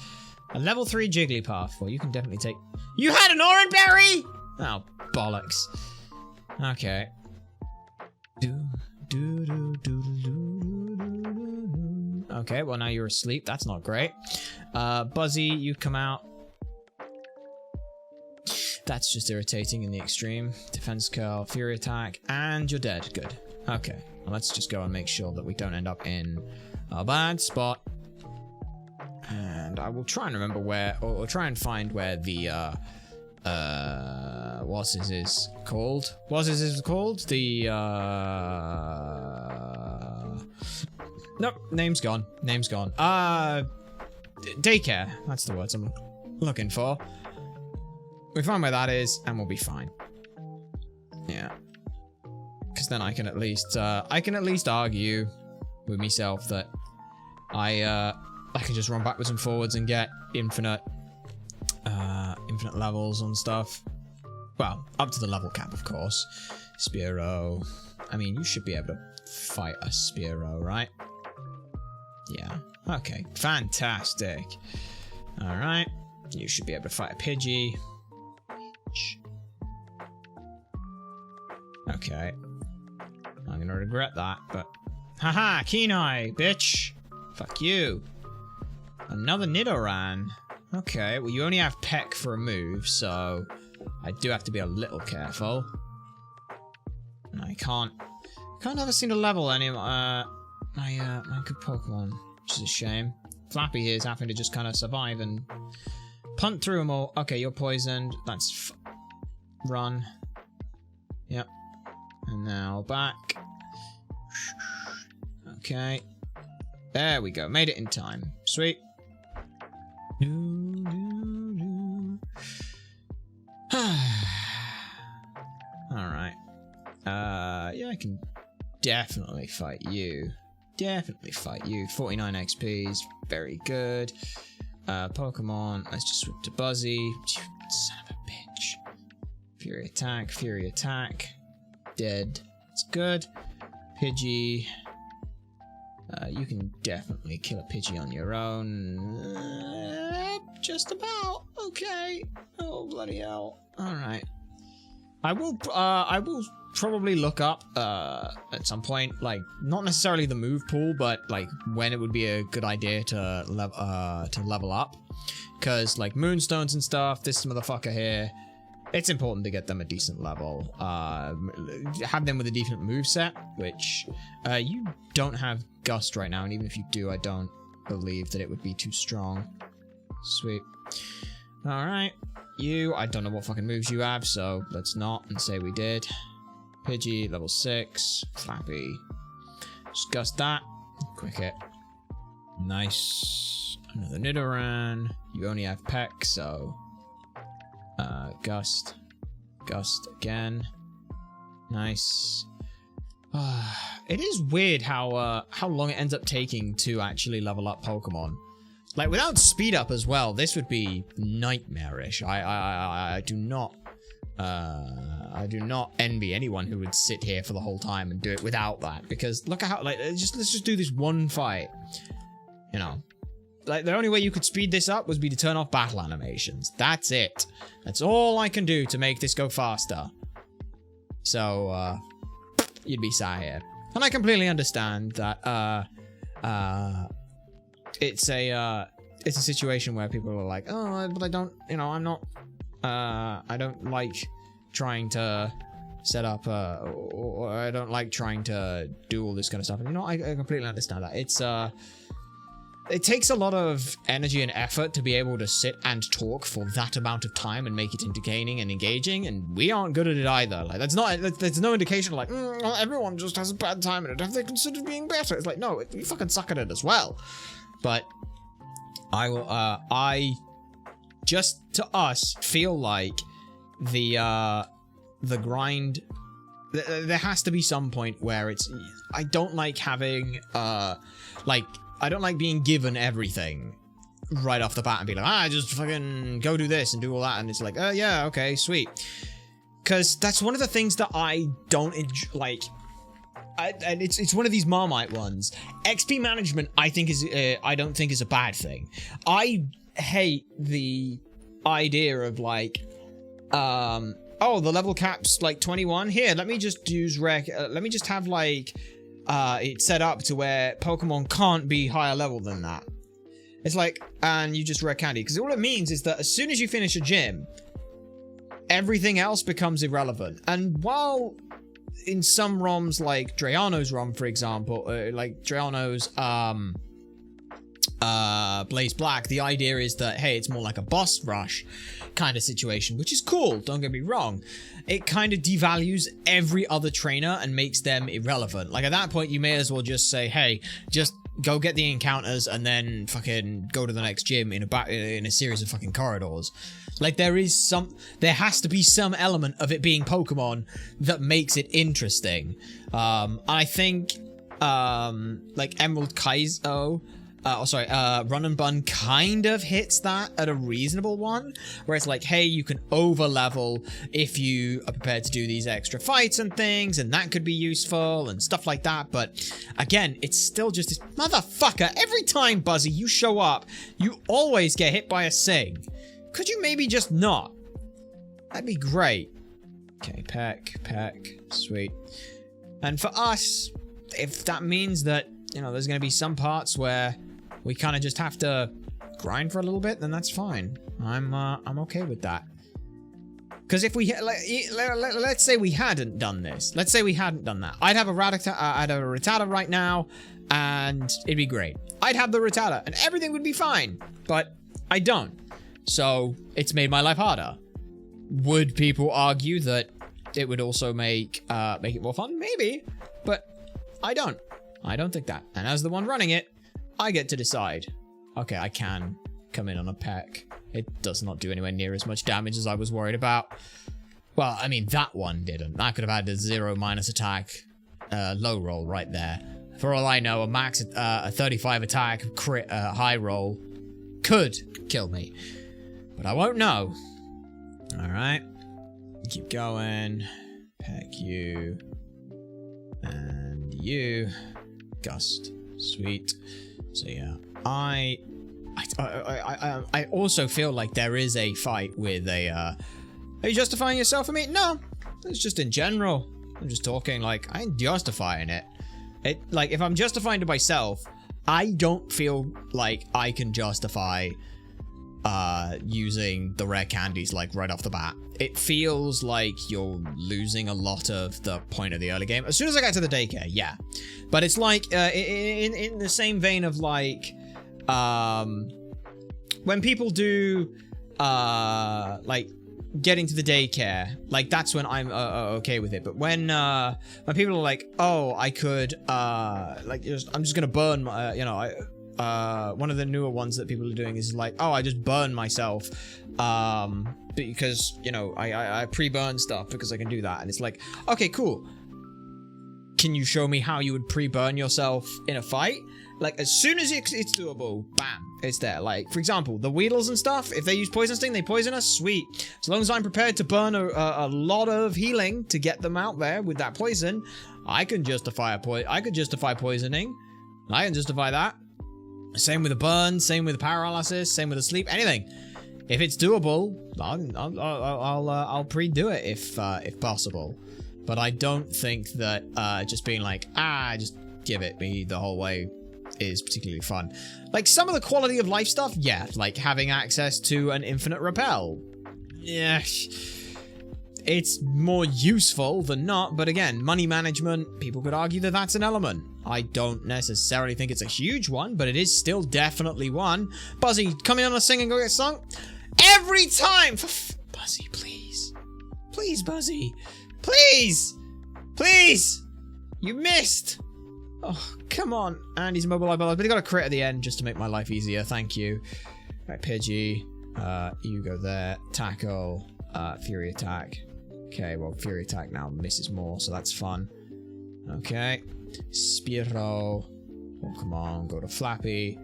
A level 3 Jigglypuff. Well, you can definitely take... You had an Orange Berry?! Oh, bollocks. Okay. Okay, well now you're asleep. That's not great. Buzzy, you come out. That's just irritating in the extreme. Defense curl, Fury attack, and you're dead. Good. Okay, well, let's just go and make sure that we don't end up in a bad spot. And I will try and remember where, or try and find where the, what's his is called? What's his is called? The, nope, name's gone. Name's gone. Daycare. That's the words I'm looking for. We find where that is, and we'll be fine. Yeah. Because then I can at least argue with myself that I can just run backwards and forwards and get infinite levels on stuff. Well, up to the level cap, of course. Spearow. I mean, you should be able to fight a Spearow, right? Yeah. Okay. Fantastic. Alright. You should be able to fight a Pidgey. Okay. I'm gonna regret that, but... Haha! Keen Eye, bitch! Fuck you. Another Nidoran. Okay, well you only have Peck for a move, so I do have to be a little careful. And I can't have a single level any my good Pokemon, which is a shame. Flappy here is having to just kind of survive and punt through them all. Okay, you're poisoned. That's run. Yep. And now back. Okay. There we go. Made it in time. Sweet. Alright. Yeah, I can definitely fight you. Definitely fight you. 49 XP is very good. Pokemon. Let's just switch to Buzzy. Son of a bitch. Fury attack. Fury attack. Dead. It's good. Pidgey. You can definitely kill a Pidgey on your own. Just about. Okay. Oh, bloody hell. Alright. I will probably look up, at some point, like, not necessarily the move pool, but, like, when it would be a good idea to level up. Because, like, Moonstones and stuff, this motherfucker here, it's important to get them a decent level. Have them with a decent moveset, which, you don't have Gust right now, and even if you do, I don't believe that it would be too strong. Sweet. Alright. You, I don't know what fucking moves you have, so let's not and say we did. Pidgey, level 6. Flappy. Just Gust that. Quick hit. Nice. Another Nidoran. You only have Peck, so... Gust. Gust again. Nice. It is weird how long it ends up taking to actually level up Pokemon. Like, without speed up as well, this would be nightmarish. I do not envy anyone who would sit here for the whole time and do it without that. Because look at how, like, let's just do this one fight. You know, like, the only way you could speed this up would be to turn off battle animations. That's it. That's all I can do to make this go faster. So, you'd be sat here. And I completely understand that, it's a situation where people are like, oh, but I don't, you know, I'm not, I don't like trying to set up, or I don't like trying to do all this kind of stuff. And, you know, I completely understand that. It's, it takes a lot of energy and effort to be able to sit and talk for that amount of time and make it entertaining and engaging, and we aren't good at it either. Like, there's no indication like, well, everyone just has a bad time at it. Have they considered being better? It's like, no, you fucking suck at it as well. But I just to us feel like the grind, there has to be some point where it's, I don't like having I don't like being given everything right off the bat and be like, just fucking go do this and do all that, and it's like, yeah, okay, sweet. Because that's one of the things that I don't enjoy, like, and it's one of these Marmite ones. XP management, I think is, I don't think is a bad thing. I hate the idea of like, oh, the level cap's like 21. Here, let me just use let me just have like, it's set up to where Pokemon can't be higher level than that. It's like, and you just rare candy. Because all it means is that as soon as you finish a gym, everything else becomes irrelevant. And while in some ROMs, like Drayano's ROM, for example, like Drayano's Blaze Black, the idea is that, hey, it's more like a boss rush kind of situation, which is cool, don't get me wrong. It kind of devalues every other trainer and makes them irrelevant. Like, at that point, you may as well just say, hey, just go get the encounters and then fucking go to the next gym in a series of fucking corridors. Like, there has to be some element of it being Pokemon that makes it interesting. I think, like, Emerald Kaizo, Run and Bun kind of hits that at a reasonable one, where it's like, hey, you can over level if you are prepared to do these extra fights and things, and that could be useful and stuff like that. But again, it's still just this motherfucker. Every time, Buzzy, you show up, you always get hit by a Sing. Could you maybe just not? That'd be great. Okay, peck, sweet. And for us, if that means that, you know, there's going to be some parts where we kind of just have to grind for a little bit, then that's fine. I'm okay with that. Because if we, let's say we hadn't done this. Let's say we hadn't done that. I'd have a Rattata right now, and it'd be great. I'd have the Rattata, and everything would be fine. But I don't. So it's made my life harder. Would people argue that it would also make it more fun? Maybe. But I don't. I don't think that. And as the one running it, I get to decide. Okay, I can come in on a peck. It does not do anywhere near as much damage as I was worried about. Well, I mean, that one didn't. That could have had a 0 minus attack low roll right there. For all I know, a max a 35 attack crit high roll could kill me. But I won't know. Alright. Keep going. Peck you. And you. Gust. Sweet. So yeah. I also feel like there is a fight with a, are you justifying yourself for me? No, it's just in general. I'm just talking like, I ain't justifying it. Like, if I'm justifying to myself, I don't feel like I can justify, using the rare candies, like, right off the bat. It feels like you're losing a lot of the point of the early game. As soon as I get to the daycare, yeah. But it's like, in the same vein of, like, when people do, like, getting to the daycare, like, that's when I'm okay with it. But when people are like, oh, I could, like, I'm just gonna burn my, you know, one of the newer ones that people are doing is like, oh, I just burn myself, because, you know, I pre-burn stuff because I can do that. And it's like, okay, cool. Can you show me how you would pre-burn yourself in a fight? Like, as soon as it's doable, bam, it's there. Like, for example, the Weedles and stuff, if they use Poison Sting, they poison us, sweet. As long as I'm prepared to burn a lot of healing to get them out there with that poison, I can justify poisoning. I can justify that. Same with the burn, same with the paralysis, same with the sleep, anything. If it's doable, I'll pre-do it if possible. But I don't think that just being like, just give it me the whole way is particularly fun. Like, some of the quality of life stuff, yeah, like having access to an infinite repel. Yeah, it's more useful than not, but again, money management, people could argue that that's an element. I don't necessarily think it's a huge one, but it is still definitely one. Buzzy, come in on a sing and go get sung? Every time! Buzzy, please. Please, Buzzy. Please! Please! You missed! Oh, come on. And he's immobilized, but he got a crit at the end just to make my life easier. Thank you. Right, Pidgey. You go there. Tackle. Fury attack. Okay, well, Fury attack now misses more, so that's fun. Okay. Spearow. Oh, come on. Go to Flappy.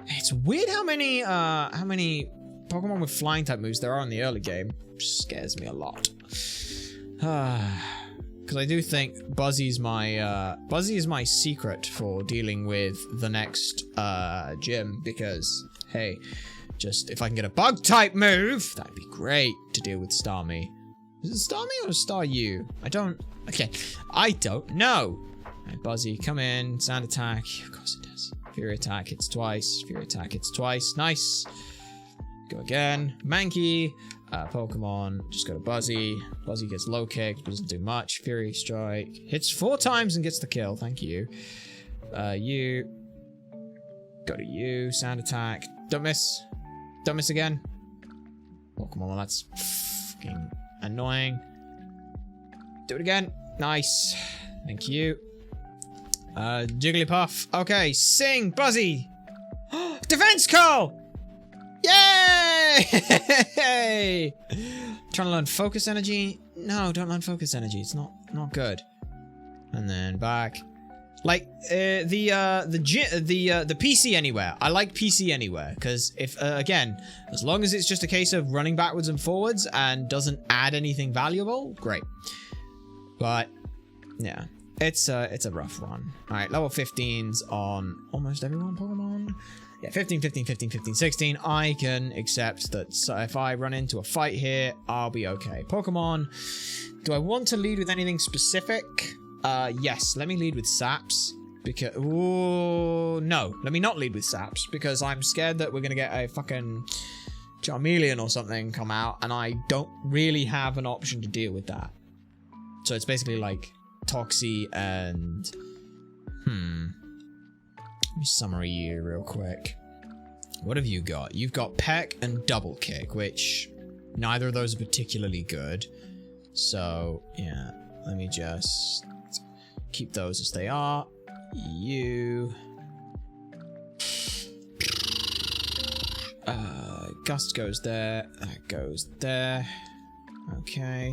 It's weird how many Pokemon with flying type moves there are in the early game. Which scares me a lot. Because I do think Buzzy is my secret for dealing with the next gym, because hey, just if I can get a bug type move, that'd be great to deal with Starmie. Is it Starmie or Staryu? I don't know. Right, Buzzy, come in, sound attack. Of course it does. Fury attack hits twice. Fury attack hits twice. Nice. Go again. Mankey. Pokemon, just go to Buzzy. Buzzy gets low kick, doesn't do much. Fury strike. Hits 4 times and gets the kill. Thank you. You. Go to you. Sound attack. Don't miss. Don't miss again. Pokemon, well, that's fucking annoying. Do it again. Nice. Thank you. Jigglypuff. Okay, sing, Buzzy. Defense call! Yay! Trying to learn focus energy. No, don't learn focus energy. It's not good. And then back. Like the PC Anywhere. I like PC Anywhere because if again, as long as it's just a case of running backwards and forwards and doesn't add anything valuable, great. But yeah, it's a rough run. All right, level 15's on almost everyone Pokemon. Yeah, 15, 15, 15, 15, 16. I can accept that. So if I run into a fight here, I'll be okay. Pokemon. Do I want to lead with anything specific? Yes. Let me lead with Saps. Because... Ooh, no. Let me not lead with Saps. Because I'm scared that we're going to get a fucking Charmeleon or something come out, and I don't really have an option to deal with that. So it's basically like Toxie and... Let me summary you real quick. What have you got? You've got Peck and Double Kick, which neither of those are particularly good. So, yeah. Let me just keep those as they are. You... Gust goes there. That goes there. Okay.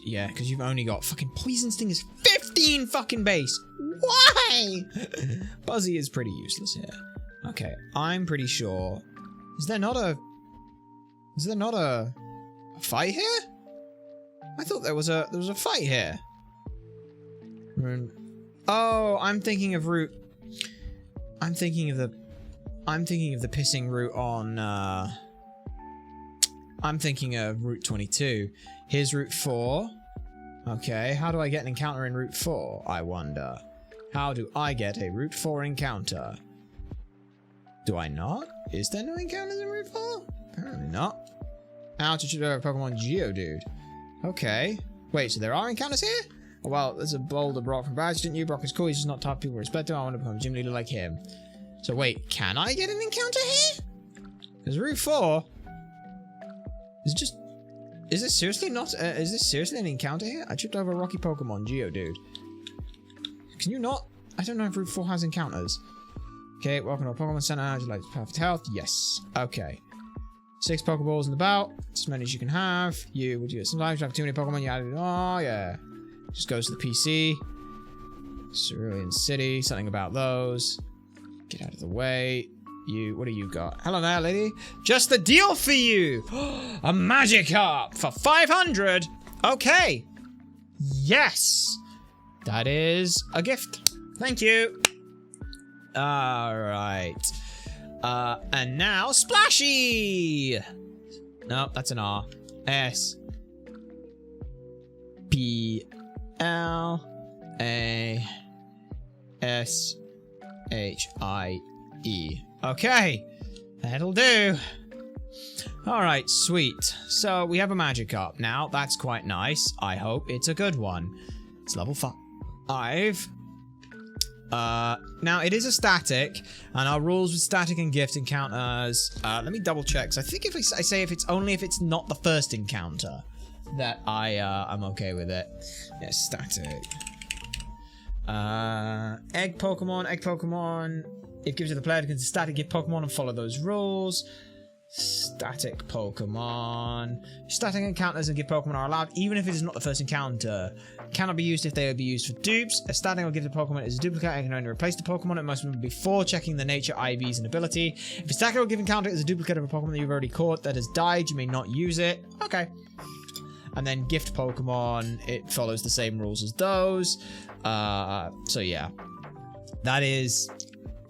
Yeah, because you've only got fucking Poison Sting is 15 fucking base. Why? Buzzy is pretty useless here. Okay, I'm pretty sure. Is there not a fight here? I thought there was a fight here. Oh, I'm thinking of Route. I'm thinking of the pissing route on. I'm thinking of Route 22. Here's Route 4. Okay, how do I get an encounter in Route 4? I wonder. How do I get a Route 4 encounter? Do I not? Is there no encounters in Route 4? Apparently not. Altitude of Pokemon Geodude. Okay. Wait, so there are encounters here? Oh, well, there's a boulder Brock from Badge, didn't you? Brock is cool, he's just not top people respect him. I want to become a gym leader like him. So wait, can I get an encounter here? Because Route 4 is just... Is this seriously not... is this seriously an encounter here? I tripped over a rocky Pokemon, Geodude. Can you not? I don't know if Route 4 has encounters. Okay, welcome to our Pokemon Center. Would you like perfect health? Yes. Okay. 6 Pokeballs in the bout. As many as you can have. Would you sometimes have too many Pokemon? You added... Oh, yeah. Just goes to the PC. Cerulean City. Something about those. Get out of the way. What do you got? Hello there, lady. Just the deal for you. A Magikarp for 500. Okay. Yes. That is a gift. Thank you. All right. And now Splashy. No, that's an R. S. P. L. A. S. H. I. E. Okay. That'll do. Alright, sweet. So, we have a Magikarp now. That's quite nice. I hope it's a good one. It's level 5. Now, it is a static, and our rules with static and gift encounters... let me double check, because I think if I say if it's not the first encounter, that I'm okay with it. Yeah, static. Egg Pokemon. It gives you the player to consider static gift Pokemon and follow those rules. Static Pokemon. Static encounters and gift Pokemon are allowed even if it is not the first encounter. Cannot be used if they would be used for dupes. A static or gifted Pokemon is a duplicate and can only replace the Pokemon. It must be before checking the nature, IVs, and ability. If a static or gift encounter is a duplicate of a Pokemon that you've already caught that has died, you may not use it. Okay. And then gift Pokemon, it follows the same rules as those. So yeah. That is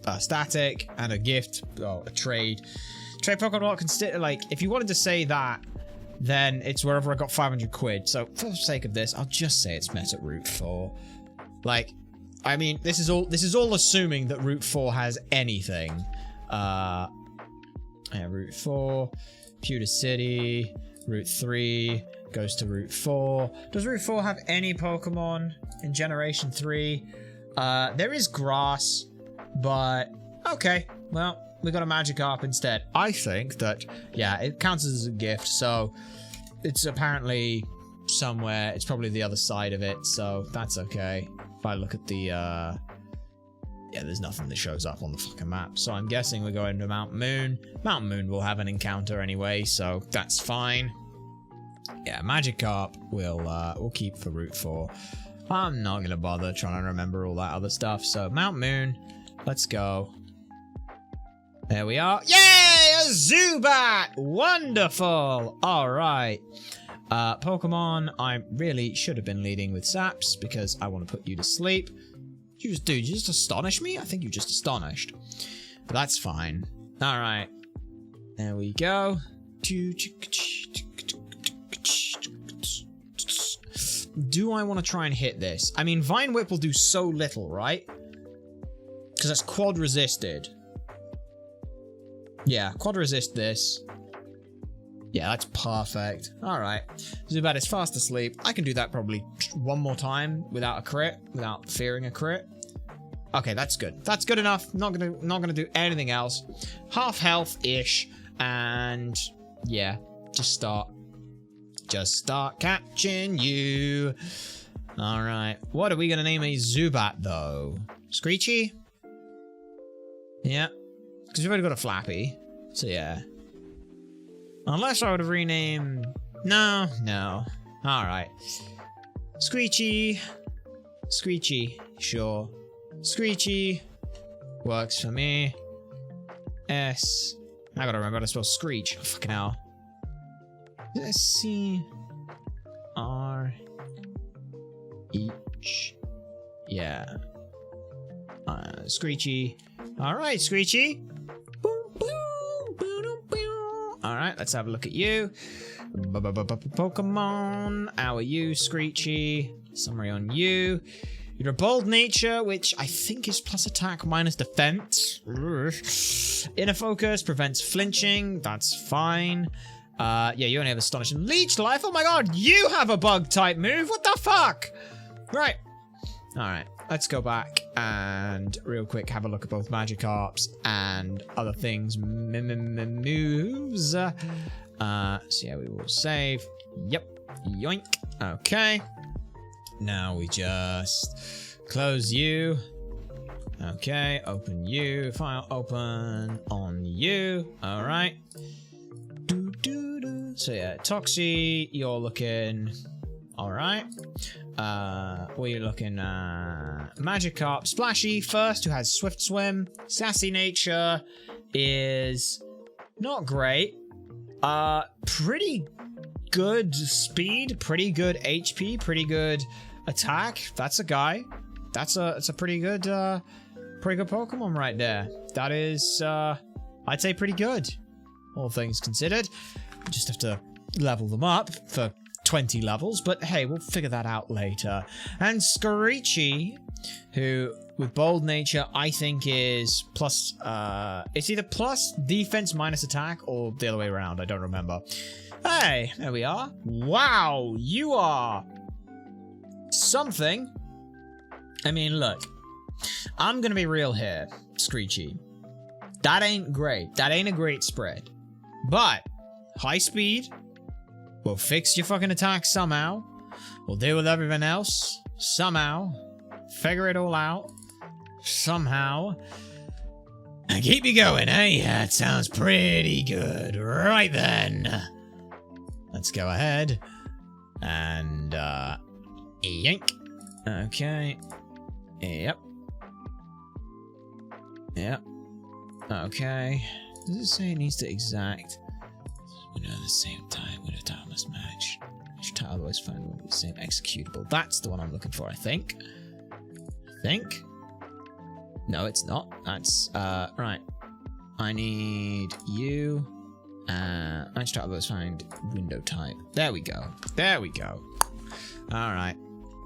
a static and a gift, a trade. Trade Pokemon consider, like, if you wanted to say that, then it's wherever I got 500 quid. So for the sake of this, I'll just say it's met at Route 4. Like, I mean, this is all assuming that Route 4 has anything. Yeah, Route 4, Pewter City, Route 3 goes to Route 4. Does Route 4 have any Pokemon in Generation 3? There is grass, but okay, well, we got a Magikarp instead. I think that, yeah, it counts as a gift, so it's apparently somewhere. It's probably the other side of it, so that's okay. If I look at the, yeah, there's nothing that shows up on the fucking map, so I'm guessing we're going to Mount Moon. Mount Moon will have an encounter anyway, so that's fine. Yeah, Magikarp we'll keep for Route 4. I'm not gonna bother trying to remember all that other stuff, so Mount Moon, let's go. There we are. Yay! A Zubat! Wonderful! Alright. Pokemon, I really should have been leading with Saps because I want to put you to sleep. You just astonished me? I think you just astonished. But that's fine. Alright. There we go. Do I want to try and hit this? I mean, Vine Whip will do so little, right? Because that's quad resisted. Yeah, quad resist this. Yeah, that's perfect. Alright. Zubat is fast asleep. I can do that probably one more time without a crit, without fearing a crit. Okay, that's good. That's good enough. Not gonna do anything else. Half health-ish. And yeah, just start catching you. Alright. What are we gonna name a Zubat though? Screechy? Yeah. Because we've already got a Flappy. So yeah. Unless I would have renamed... No. Alright. Screechy. Sure. Screechy. Works for me. S. I gotta remember how to spell Screech. Oh, fucking hell. C-R-H. Yeah. Screechy. Alright, Screechy. Alright, let's have a look at you. Pokemon. How are you, Screechy? Summary on you. You're a bold nature, which I think is plus attack minus defense. Inner focus prevents flinching. That's fine. Yeah, you only have astonishing leech life. Oh my god, you have a bug type move. What the fuck? Right. Alright, let's go back and real quick have a look at both Magikarps and other things. Moves. So yeah, we will save. Yep. Yoink. Okay. Now we just close you. Okay, open you. File open on you. Alright. So yeah, Toxie, you're looking alright. What are you looking at? Magikarp, Splashy first, who has Swift Swim. Sassy Nature is not great. Pretty good speed, pretty good HP, pretty good attack. That's a guy. It's a pretty good Pokemon right there. That is, I'd say pretty good, all things considered. We just have to level them up for 20 levels, but hey, we'll figure that out later. And Screechy, who with Bold Nature, I think is plus, it's either plus defense minus attack or the other way around. I don't remember. Hey, there we are. Wow, you are something. I mean, look, I'm gonna be real here, Screechy. That ain't great. That ain't a great spread. But high speed will fix your fucking attack somehow. We'll deal with everything else somehow. Figure it all out somehow. And keep you going, eh? That sounds pretty good. Right then. Let's go ahead and yank. Okay. Yep. Okay. Does it say it needs to exact? We know at the same time when a tile must match. Each tile always find one with the same executable. That's the one I'm looking for, I think. No, it's not. That's right. I need you. Each tile always find window type. There we go. Alright.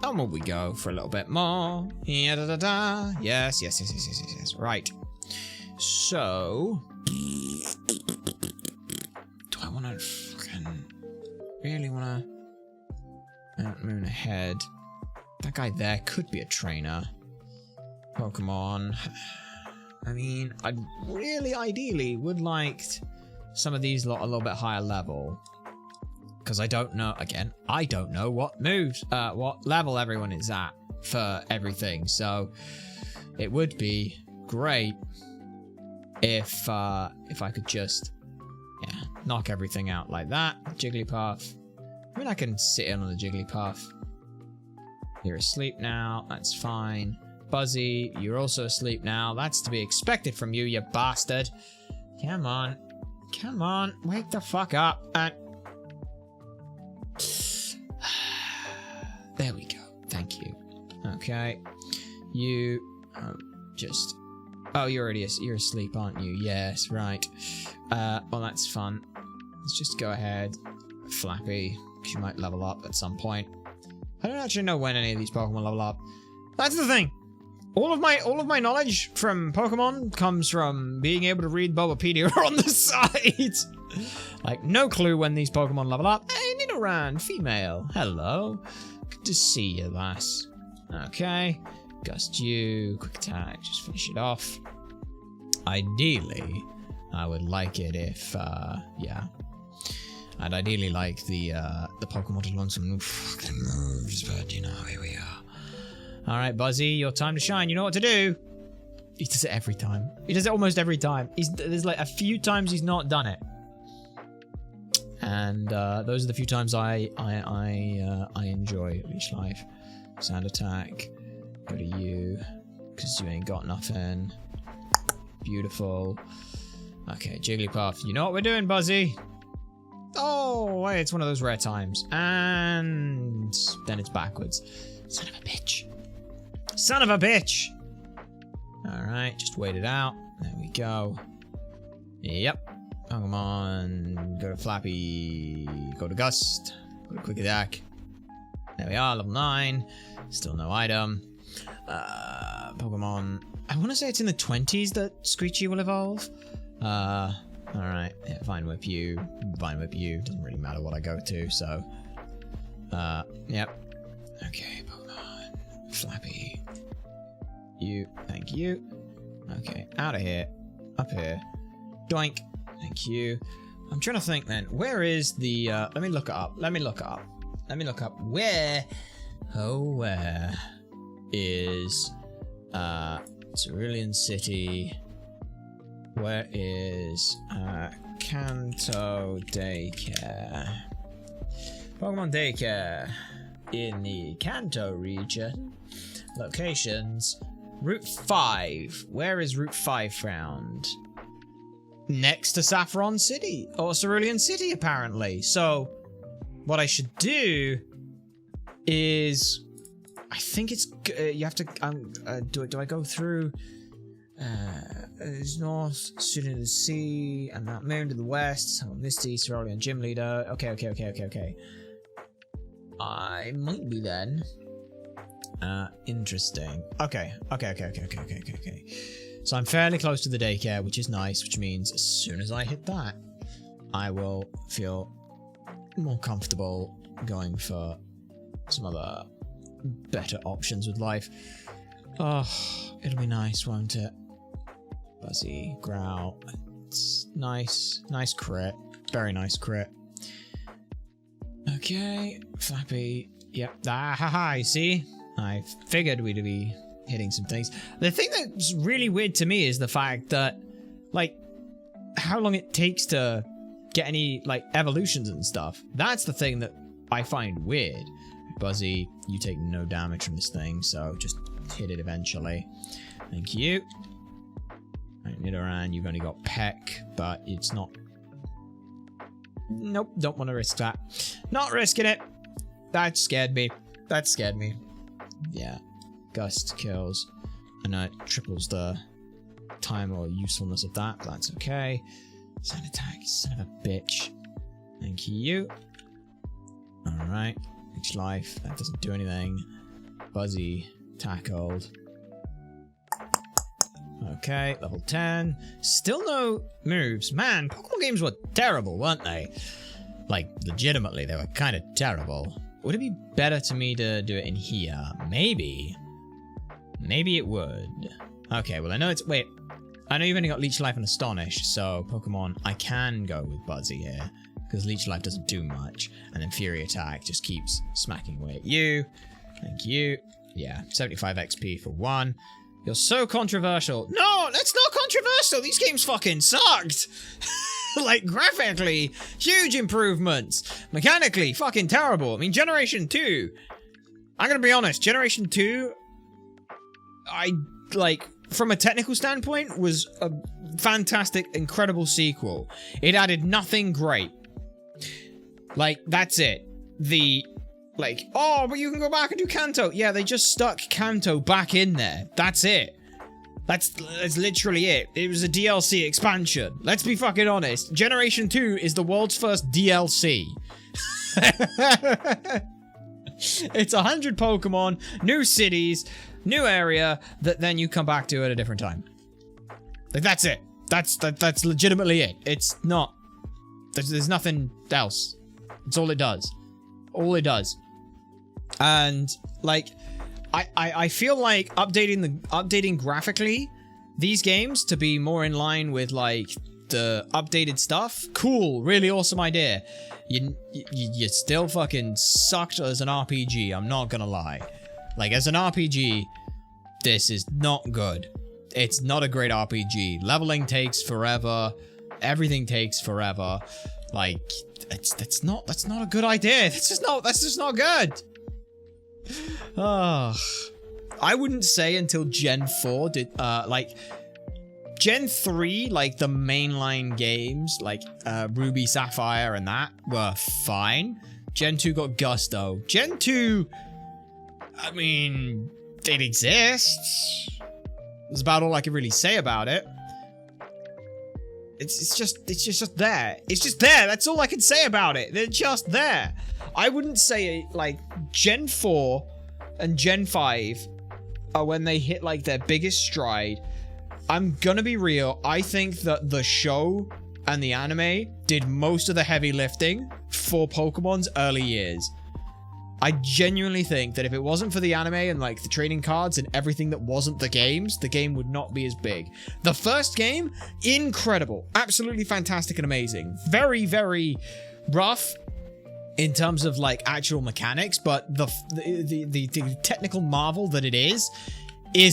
On we go for a little bit more. Yes. Right. So do I want to fucking really want to moon ahead? That guy there could be a trainer. Pokemon. I mean, I really ideally would like some of these a little bit higher level. Because I don't know, again, I don't know what moves, what level everyone is at for everything. So it would be great if I could just, yeah, knock everything out like that. Jigglypuff. I mean, I can sit in on the Jigglypuff. You're asleep now. That's fine. Buzzy, you're also asleep now. That's to be expected from you, you bastard. Come on. Wake the fuck up. There we go. Thank you. Okay. You you're asleep, aren't you? Yes, right. Well, that's fun. Let's just go ahead. Flappy, she might level up at some point. I don't actually know when any of these Pokemon level up. That's the thing. All of my knowledge from Pokemon comes from being able to read Bulbapedia on the side. Like, no clue when these Pokemon level up. Hey, Nidoran, female. Hello. Good to see you, lass. Okay. Gust you. Quick attack. Just finish it off. Ideally, I would like it if, yeah. I'd ideally like the Pokemon to learn some new fucking moves, but, you know, here we are. Alright, Buzzy, your time to shine. You know what to do. He does it every time. He does it almost every time. There's like a few times he's not done it. And those are the few times I enjoy Leech Life. Sound attack. Go to you. Because you ain't got nothing. Beautiful. Okay, Jigglypuff. You know what we're doing, Buzzy? Oh, wait, it's one of those rare times. And then it's backwards. Son of a bitch. Son of a bitch! Alright, just wait it out. There we go. Yep. Pokemon. Go to Flappy. Go to Gust. Go to Quick Attack. There we are, level 9. Still no item. Pokemon. I want to say it's in the 20s that Screechy will evolve. Alright. Yeah, Vine Whip you. Vine Whip you. Doesn't really matter what I go to, so. Yep. Okay, Pokemon. Flappy. You. Thank you. Okay, out of here. Up here. Doink. Thank you. I'm trying to think then. Where is the, let me look it up. Let me look it up. Let me look up. Where? Oh, where is, Cerulean City? Where is, Kanto Daycare? Pokemon Daycare. In the Kanto region. Locations. Route 5. Where is Route 5 found? Next to Saffron City. Or Cerulean City, apparently. So, what I should do is... I think it's... you have to... do I go through... it's north, Cerulean Sea, and that moon to the west. Misty, Cerulean Gym Leader. Okay. I might be then. Interesting. Okay. So I'm fairly close to the daycare, which is nice, which means as soon as I hit that, I will feel more comfortable going for some other better options with life. Oh, it'll be nice, won't it? Buzzy, Growl. It's nice. Nice crit. Very nice crit. Okay, Flappy. Yep. Ah, haha, you see? I figured we'd be hitting some things. The thing that's really weird to me is the fact that, like, how long it takes to get any, like, evolutions and stuff. That's the thing that I find weird. Buzzy, you take no damage from this thing, so just hit it eventually. Thank you. Right, Nidoran, you've only got Peck, but it's not... Nope, don't want to risk that. Not risking it. That scared me. Yeah. Gust kills. And it triples the time or usefulness of that, but that's okay. Sound attack, son of a bitch. Thank you. Alright. Each life. That doesn't do anything. Buzzy. Tackled. Okay, level 10. Still no moves. Man, Pokemon games were terrible, weren't they? Like, legitimately, they were kind of terrible. Would it be better to me to do it in here? Maybe. Maybe it would. Okay, well, I know it's... Wait. I know you've only got Leech Life and Astonish, so Pokemon, I can go with Buzzy here. Because Leech Life doesn't do much. And then Fury Attack just keeps smacking away at you. Thank you. Yeah, 75 XP for 1. You're so controversial. No, that's not controversial. These games fucking sucked. Like, graphically, huge improvements. Mechanically, fucking terrible. I mean, Generation 2. I'm gonna be honest, Generation 2, from a technical standpoint, was a fantastic, incredible sequel. It added nothing great. Like, that's it. Oh, but you can go back and do Kanto. Yeah, they just stuck Kanto back in there. That's it. That's literally it. It was a DLC expansion. Let's be fucking honest. Generation 2 is the world's first DLC. It's 100 Pokemon, new cities, new area, that then you come back to at a different time. Like, that's it. That's legitimately it. It's not There's nothing else. It's all it does. All it does. And like, I feel like updating graphically these games to be more in line with like the updated stuff. Cool, really awesome idea. You still fucking sucked as an RPG. I'm not gonna lie. Like as an RPG, this is not good. It's not a great RPG. Leveling takes forever. Everything takes forever. Like that's not a good idea. That's just not good. I wouldn't say until Gen 4 did like Gen 3, like the mainline games like Ruby, Sapphire and that were fine. Gen 2 got gusto. Gen 2, I mean, it exists. That's about all I can really say about it. It's just there. It's just there. That's all I can say about it. They're just there. I wouldn't say like Gen 4 and Gen 5 are when they hit like their biggest stride. I'm gonna be real. I think that the show and the anime did most of the heavy lifting for Pokemon's early years. I genuinely think that if it wasn't for the anime and like the trading cards and everything that wasn't the games, the game would not be as big. The first game, incredible. Absolutely fantastic and amazing. Very, very rough in terms of like actual mechanics, but the technical marvel that it is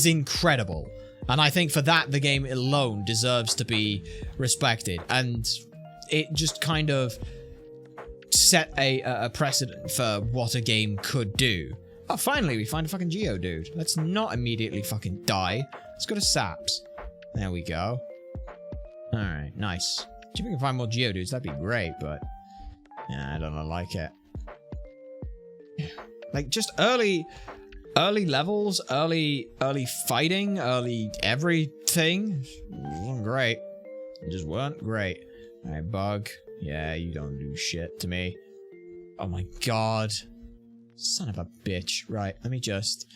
incredible. And I think for that, the game alone deserves to be respected. And it just kind of set a precedent for what a game could do. Oh, finally, we find a fucking Geodude. Let's not immediately fucking die. Let's go to Saps. There we go. Alright, nice. If we can find more Geodudes, that'd be great, but yeah, I don't like it. Like, just early levels, early fighting, early everything. It wasn't great. It just weren't great. Alright, Bug. Yeah, you don't do shit to me. Oh my god. Son of a bitch. Right, let me just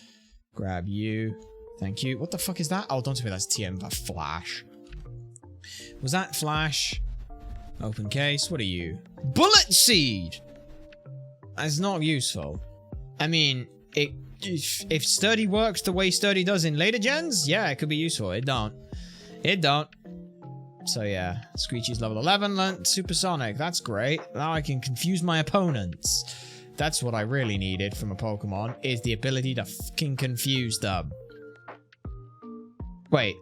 grab you. Thank you. What the fuck is that? Oh, don't tell me that's TM for Flash. Was that Flash? Open case. What are you? Bullet Seed! That's not useful. I mean, if Sturdy works the way Sturdy does in later gens, yeah, it could be useful. It don't. It don't. So yeah, Screechy's level 11, learnt Supersonic. That's great. Now I can confuse my opponents. That's what I really needed from a Pokemon, is the ability to fucking confuse them. Wait.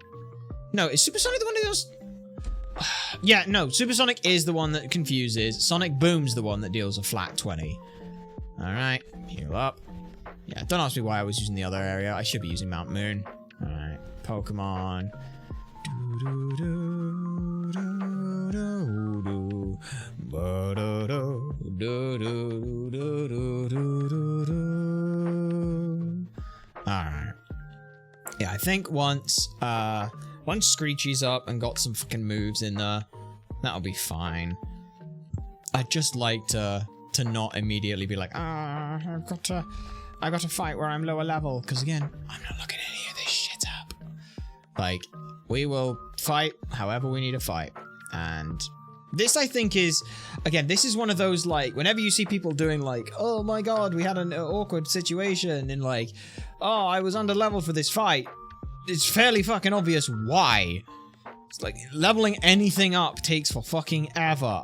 No, is Supersonic the one that does... Yeah, no, Supersonic is the one that confuses. Sonic Boom's the one that deals a flat 20. Alright, heal up. Yeah, don't ask me why I was using the other area. I should be using Mount Moon. Alright, Pokemon. Alright. Yeah, I think once Screechy's up and got some fucking moves in there, that'll be fine. I'd just like to not immediately be like, I've got to fight where I'm lower level, because again, I'm not looking any of this shit up. Like, we will fight however we need to fight. And this, I think, is, again, this is one of those, like, whenever you see people doing, like, oh my god, we had an awkward situation, and like, oh, I was under level for this fight, it's fairly fucking obvious why. It's like, leveling anything up takes for fucking ever,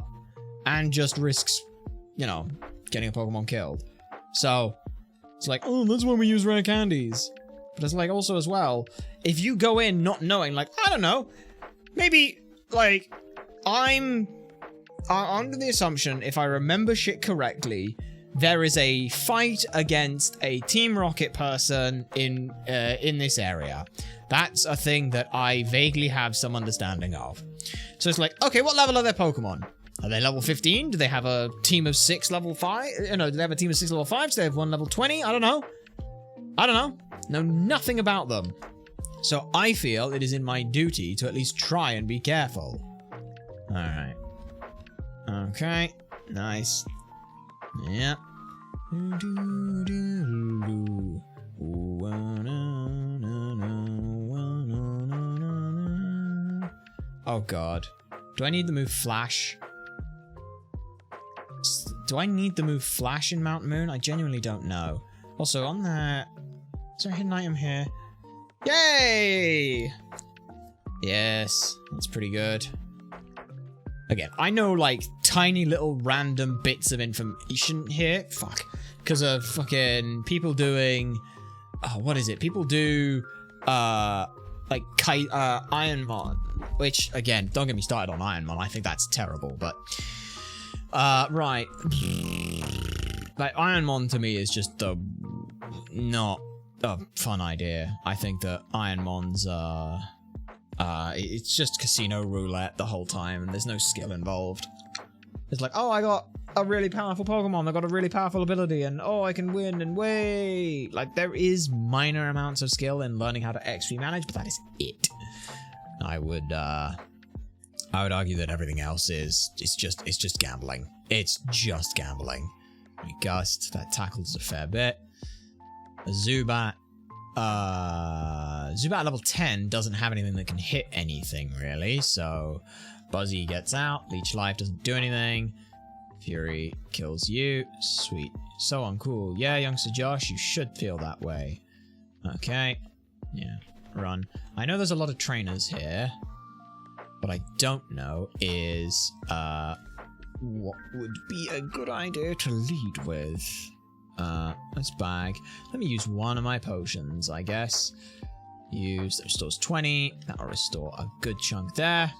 and just risks, you know, getting a Pokemon killed. So, it's like, oh, that's when we use rare candies. But it's like, also as well, if you go in not knowing, like, I don't know, maybe, like, I'm under the assumption, if I remember shit correctly, there is a fight against a Team Rocket person in this area. That's a thing that I vaguely have some understanding of. So it's like, okay, what level are their Pokemon? Are they level 15? Do they have a team of 6 level 5? No, do they have a team of 6 level 5s? Do they have one level 20? I don't know. I don't know. Know nothing about them. So I feel it is in my duty to at least try and be careful. Alright. Okay. Nice. Yeah. Oh god. Do I need the move Flash? do I need the move Flash in Mount Moon? I genuinely don't know. Also, on that... Is there a hidden item here? Yay! Yes, that's pretty good. Again, I know, like, tiny little random bits of information here. Fuck. Because of fucking people doing... Oh, what is it? People do, like, Ironmon. Which, again, don't get me started on Ironmon. I think that's terrible, but... right. Like, Ironmon to me is just not a fun idea. I think that Ironmon's, it's just casino roulette the whole time, and there's no skill involved. It's like, oh, I got a really powerful Pokemon, I got a really powerful ability, and oh, I can win, and wait! Like, there is minor amounts of skill in learning how to XP manage, but that is it. I would argue that everything else is just gambling. It's just gambling. Gust, that tackles a fair bit. Zubat. Zubat level 10 doesn't have anything that can hit anything, really, so Buzzy gets out, Leech Life doesn't do anything, Fury kills you, sweet, so uncool. Yeah, youngster Josh, you should feel that way. Okay, yeah, run. I know there's a lot of trainers here. What I don't know is, what would be a good idea to lead with? Let's bag. Let me use one of my potions, I guess. Use, that restores 20. That'll restore a good chunk there.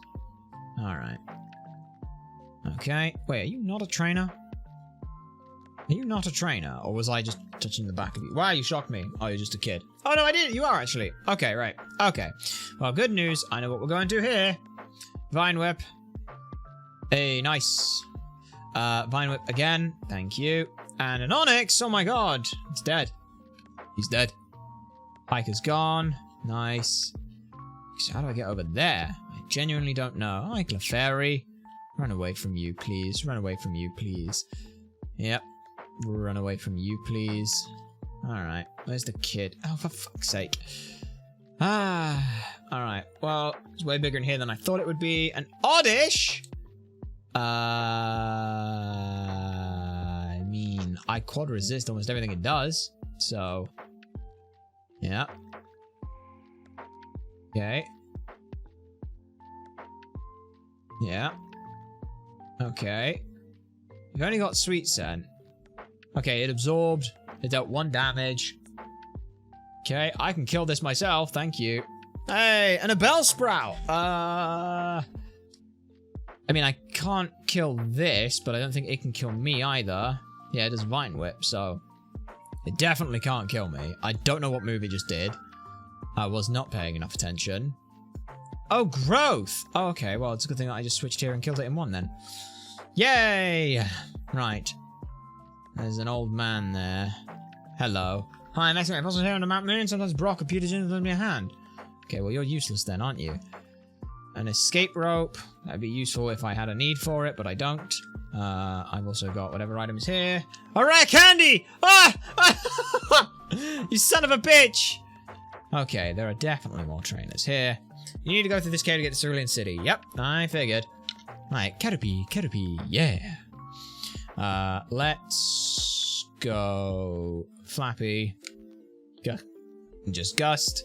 Alright. Okay. Wait, are you not a trainer? Are you not a trainer? Or was I just touching the back of you? Wow, you shocked me. Oh, you're just a kid. Oh, no, I didn't. You are, actually. Okay, right. Okay. Well, good news. I know what we're going to do here. Vine Whip. Hey, nice. Vine Whip again. Thank you. And an Onyx. Oh my god. It's dead. He's dead. Hiker's gone. Nice. So how do I get over there? I genuinely don't know. Hi, Clefairy. Run away from you, please. Run away from you, please. Yep. Run away from you, please. Alright. Where's the kid? Oh, for fuck's sake. Alright. Well, it's way bigger in here than I thought it would be. An Oddish? I mean, I quad resist almost everything it does. So, yeah. Okay. Yeah. Okay. You've only got Sweet Scent. Okay, it absorbed. It dealt 1 damage. Okay, I can kill this myself. Thank you. Hey, and a Bellsprout. I mean, I can't kill this, but I don't think it can kill me either. Yeah, it does Vine Whip, so it definitely can't kill me. I don't know what move it just did. I was not paying enough attention. Oh, growth! Oh, okay, well, it's a good thing that I just switched here and killed it in one then. Yay! Right. There's an old man there. Hello. Hi, next time I here on the Mount Moon, sometimes Brock appears in your hand. Okay, well, you're useless then, aren't you? An escape rope. That'd be useful if I had a need for it, but I don't. I've also got whatever item is here. A rare candy! Ah! You son of a bitch! Okay, there are definitely more trainers here. You need to go through this cave to get to Cerulean City. Yep, I figured. Right, Caterpie, yeah. Let's go Flappy. Just Gust.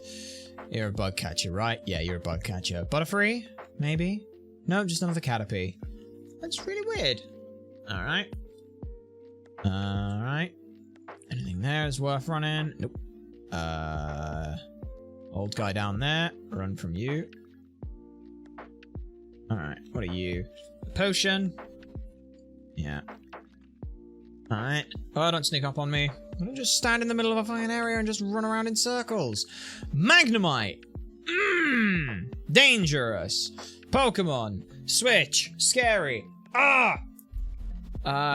You're a bug catcher, right? Yeah, you're a bug catcher. Butterfree? Maybe? No, just another Caterpie. That's really weird. Alright. Alright. Anything there is worth running? Nope. Old guy down there. Run from you. Alright, what are you? Potion. Yeah. Alright. Oh, don't sneak up on me. Don't just stand in the middle of a fucking area and just run around in circles. Magnemite! Mmm! Dangerous! Pokemon! Switch! Scary! Ah!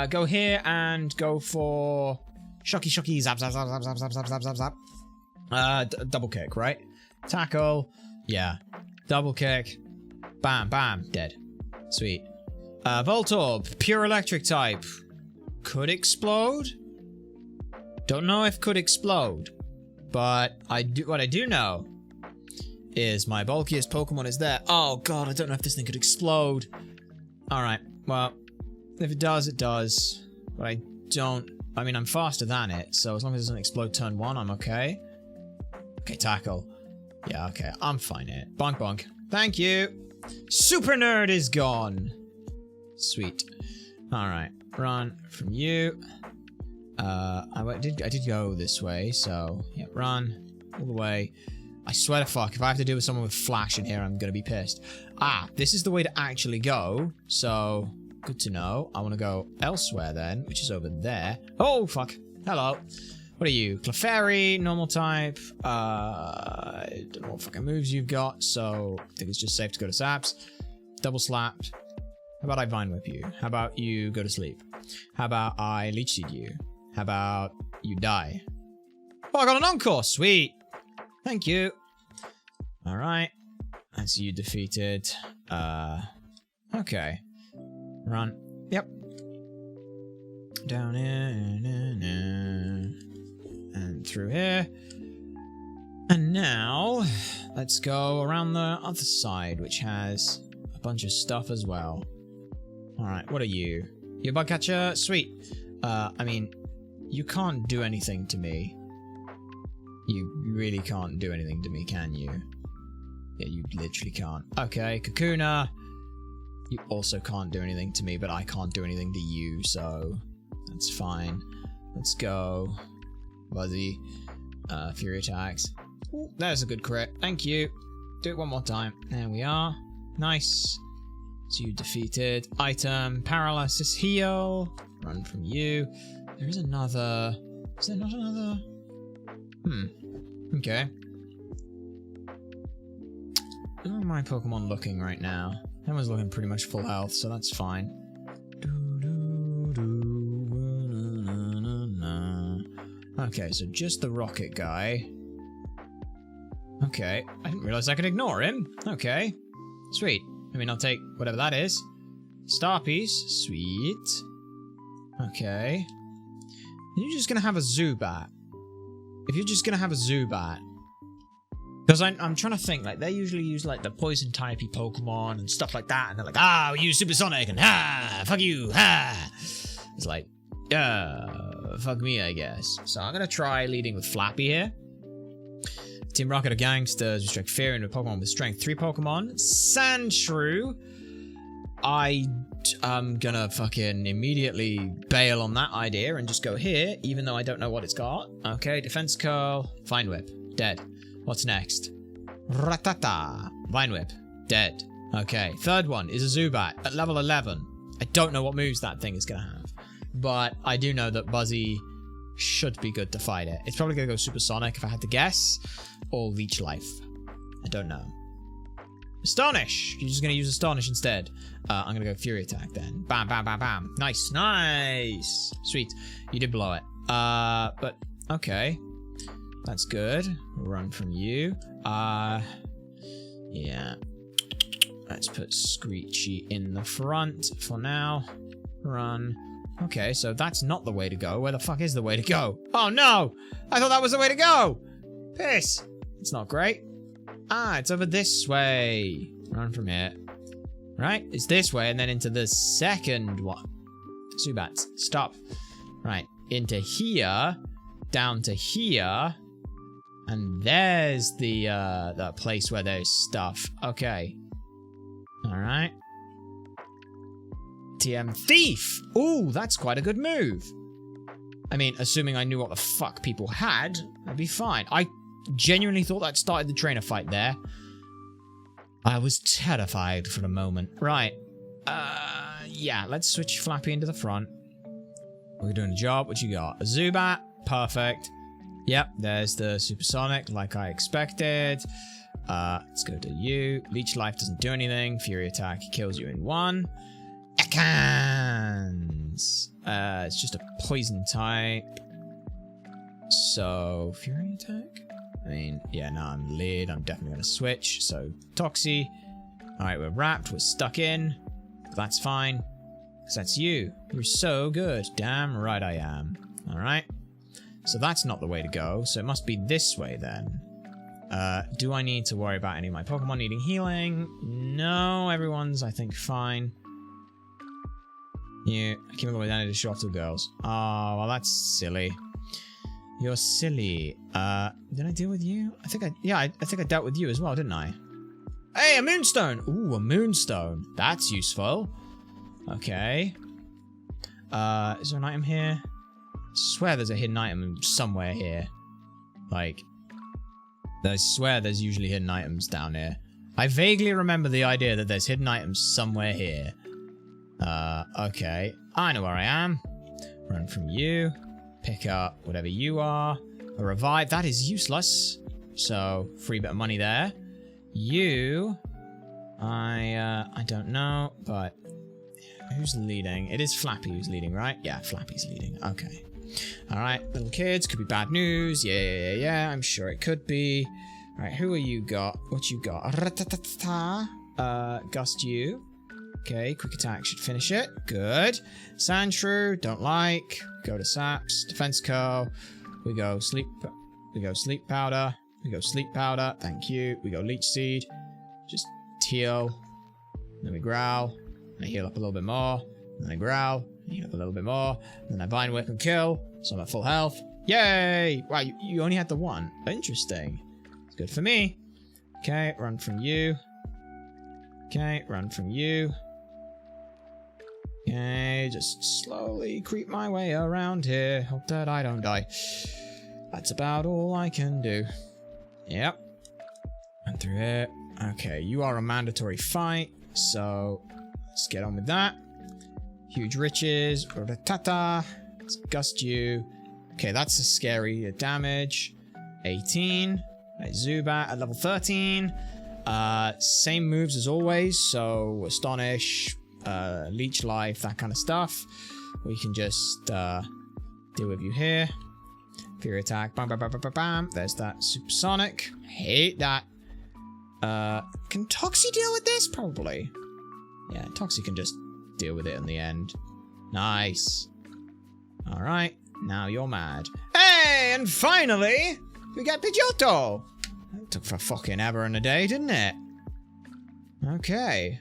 Go here and go for... Shocky, zap, zap, zap, zap, zap, zap, zap, zap, zap, zap. Double kick, right? Tackle. Yeah. Double kick. Bam, bam. Dead. Sweet. Voltorb. Pure electric type. Could explode? Don't know if could explode. But what I do know is my bulkiest Pokemon is there. Oh god, I don't know if this thing could explode. Alright, well, if it does, it does. But I don't... I mean, I'm faster than it, so as long as it doesn't explode turn 1, I'm okay. Okay, tackle. Yeah, okay, I'm fine here. Bonk, bonk. Thank you. Super Nerd is gone. Sweet. Alright, run from you. I did go this way, so... Yeah, run. All the way. I swear to fuck, if I have to deal with someone with flash in here, I'm gonna be pissed. Ah, this is the way to actually go, so... Good to know. I want to go elsewhere then, which is over there. Oh, fuck. Hello. What are you? Clefairy, normal type. I don't know what fucking moves you've got, so I think it's just safe to go to Saps. Double slapped. How about I Vine Whip you? How about you go to sleep? How about I Leech Seed you? How about you die? Oh, I got an Encore! Sweet! Thank you. Alright. That's you defeated. Okay. Run. Yep. Down here. And through here. And now, let's go around the other side, which has a bunch of stuff as well. Alright, what are you? You a bug catcher? Sweet. I mean, you can't do anything to me. You really can't do anything to me, can you? Yeah, you literally can't. Okay, Kakuna. You also can't do anything to me, but I can't do anything to you, so that's fine. Let's go. Buzzy. Fury attacks. Ooh, there's a good crit. Thank you. Do it one more time. There we are. Nice. So you defeated. Item. Paralysis heal. Run from you. There is another... Is there not another? Okay. How are my Pokemon looking right now? Everyone's looking pretty much full health, so that's fine. Okay, so just the rocket guy. Okay, I didn't realize I could ignore him. Okay, sweet. I mean, I'll take whatever that is. Star piece, sweet. Okay. You're just gonna have a Zubat. If you're just gonna have a Zubat. Because I'm trying to think, like, they usually use, like, the poison-typey Pokemon and stuff like that, and they're like, ah, we use Supersonic, and ha, fuck you, ha. It's like, fuck me, I guess. So I'm gonna try leading with Flappy here. Team Rocket are gangsters, we strike fear into a Pokemon with strength. 3 Pokemon. Sandshrew. I'm gonna fucking immediately bail on that idea and just go here, even though I don't know what it's got. Okay, Defense Curl, Vine Whip, dead. What's next? Ratata. Vine Whip. Dead. Okay. Third one is a Zubat at level 11. I don't know what moves that thing is going to have. But I do know that Buzzy should be good to fight it. It's probably going to go Supersonic if I had to guess. Or Leech Life. I don't know. Astonish. You're just going to use Astonish instead. I'm going to go Fury Attack then. Bam, bam, bam, bam. Nice. Nice. Sweet. You did blow it. But okay. That's good. Run from you. Yeah. Let's put Screechy in the front for now. Run. Okay, so that's not the way to go. Where the fuck is the way to go? Oh no! I thought that was the way to go! Piss! It's not great. Ah, it's over this way. Run from here. Right? It's this way and then into the second one. Zubats, stop. Right. Into here. Down to here. And there's the place where there's stuff. Okay. Alright. TM Thief! Ooh, that's quite a good move. I mean, assuming I knew what the fuck people had, that'd be fine. I genuinely thought that started the trainer fight there. I was terrified for a moment. Right. Yeah, let's switch Flappy into the front. We're doing a job. What you got? A Zubat. Perfect. Yep, there's the Supersonic, like I expected. Let's go to you. Leech Life doesn't do anything. Fury Attack kills you in 1. Ekans! It's just a poison type. So, Fury Attack? I mean, yeah, no, I'm lead. I'm definitely going to switch. So, Toxie. Alright, we're wrapped. We're stuck in. That's fine. Because that's you. You're so good. Damn right I am. Alright. So that's not the way to go, so it must be this way then. Do I need to worry about any of my Pokemon needing healing? No, everyone's, I think, fine. I came all the way down here to show off to the girls. Oh, well, that's silly. You're silly. Did I deal with you? I think I dealt with you as well, didn't I? Hey, a moonstone! Ooh, a moonstone. That's useful. Okay. Is there an item here? I swear there's a hidden item somewhere here. Like, I swear there's usually hidden items down here. I vaguely remember the idea that there's hidden items somewhere here. Okay. I know where I am. Run from you. Pick up whatever you are. A revive. That is useless. So, free bit of money there. You... I don't know, but... Who's leading? It is Flappy who's leading, right? Yeah, Flappy's leading. Okay. Alright, little kids. Could be bad news. Yeah, I'm sure it could be. Alright, who are you got? What you got? Gust you. Okay, quick attack should finish it. Good. Sandshrew, don't like. Go to Saps. Defense Co. We go sleep powder. We go sleep powder. Thank you. We go leech seed. Just heal. Then we growl. And I heal up a little bit more. And then I growl. And heal up a little bit more. And then I vine whip and kill. So I'm at full health. Yay! Wow, you only had the one. Interesting. It's good for me. Okay, run from you. Okay, run from you. Okay, just slowly creep my way around here. Hope that I don't die. That's about all I can do. Yep. And through here. Okay, you are a mandatory fight, so let's get on with that. Huge riches. Tata. Let's gust you. Okay, that's a scary damage. 18. Right, Zubat at level 13. Same moves as always, so Astonish, Leech Life, that kind of stuff. We can just deal with you here. Fury attack, bam, bam, bam, bam, bam, bam. There's that supersonic. Hate that. Can Toxie deal with this? Probably. Yeah, Toxie can just deal with it in the end. Nice. Alright, now you're mad. Hey, and finally, we get Pidgeotto. That took for fucking ever and a day, didn't it? Okay.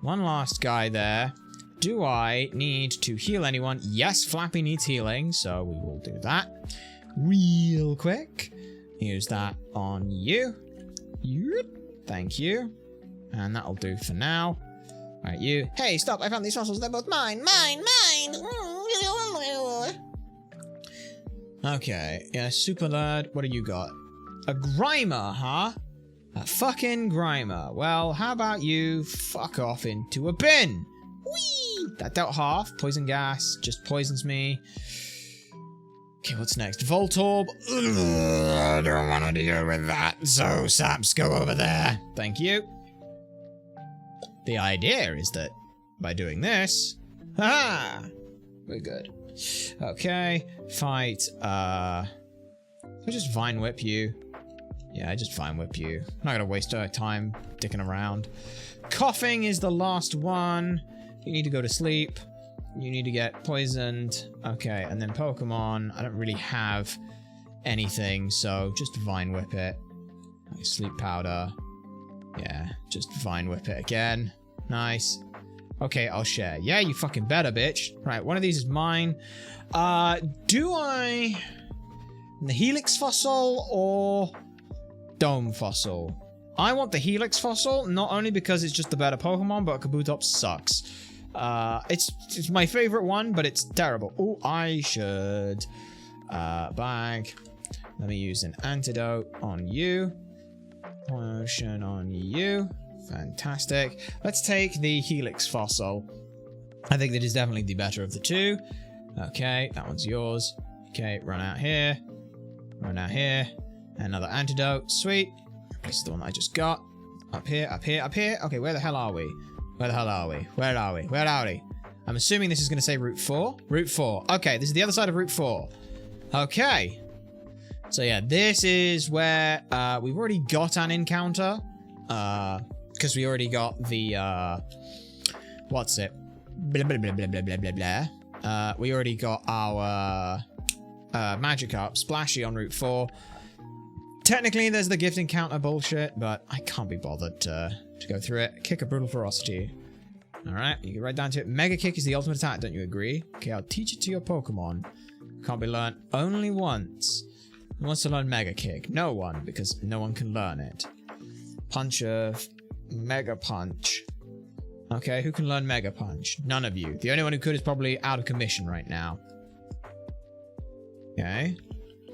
One last guy there. Do I need to heal anyone? Yes, Flappy needs healing, so we will do that real quick. Use that on you. Thank you. And that'll do for now. Alright, you. Hey, stop. I found these fossils. They're both mine. Mine. Okay. Yeah, Super Lad. What do you got? A Grimer, huh? A fucking Grimer. Well, how about you fuck off into a bin? Whee! That dealt half. Poison gas. Just poisons me. Okay, what's next? Voltorb. Ugh, I don't want to deal with that. So, Saps, go over there. Thank you. The idea is that by doing this... Ha! We're good. Okay. Fight. I just Vine Whip you. Yeah, I just Vine Whip you. I'm not gonna waste our time dicking around. Coughing is the last one. You need to go to sleep. You need to get poisoned. Okay, and then Pokemon. I don't really have anything, so just Vine Whip it. Okay, sleep powder. Yeah, just Vine Whip it again. Nice. Okay, I'll share. Yeah, you fucking better, bitch. Right, one of these is mine. Do I... The Helix Fossil or Dome Fossil? I want the Helix Fossil, not only because it's just the better Pokemon, but Kabutops sucks. It's my favorite one, but it's terrible. Oh, I should... bag. Let me use an antidote on you. Potion on you. Fantastic. Let's take the Helix Fossil. I think that is definitely the better of the two. Okay, that one's yours. Okay, run out here. Run out here. Another antidote. Sweet. This is the one I just got. Up here, up here, up here. Okay, where the hell are we? Where the hell are we? Where are we? Where are we? I'm assuming this is going to say Route 4. Route 4. Okay, this is the other side of Route 4. Okay. So yeah, this is where we've already got an encounter. Because we already got the, what's it? Blah, blah, blah, blah, blah, blah, blah, blah. We already got our Magikarp Splashy on Route 4. Technically, there's the gift encounter bullshit, but I can't be bothered to go through it. Kick a Brutal Ferocity. Alright, you get right down to it. Mega Kick is the ultimate attack, don't you agree? Okay, I'll teach it to your Pokemon. Can't be learned only once. Who wants to learn Mega Kick? No one, because no one can learn it. Punch of Mega Punch. Okay, who can learn Mega Punch? None of you. The only one who could is probably out of commission right now. Okay.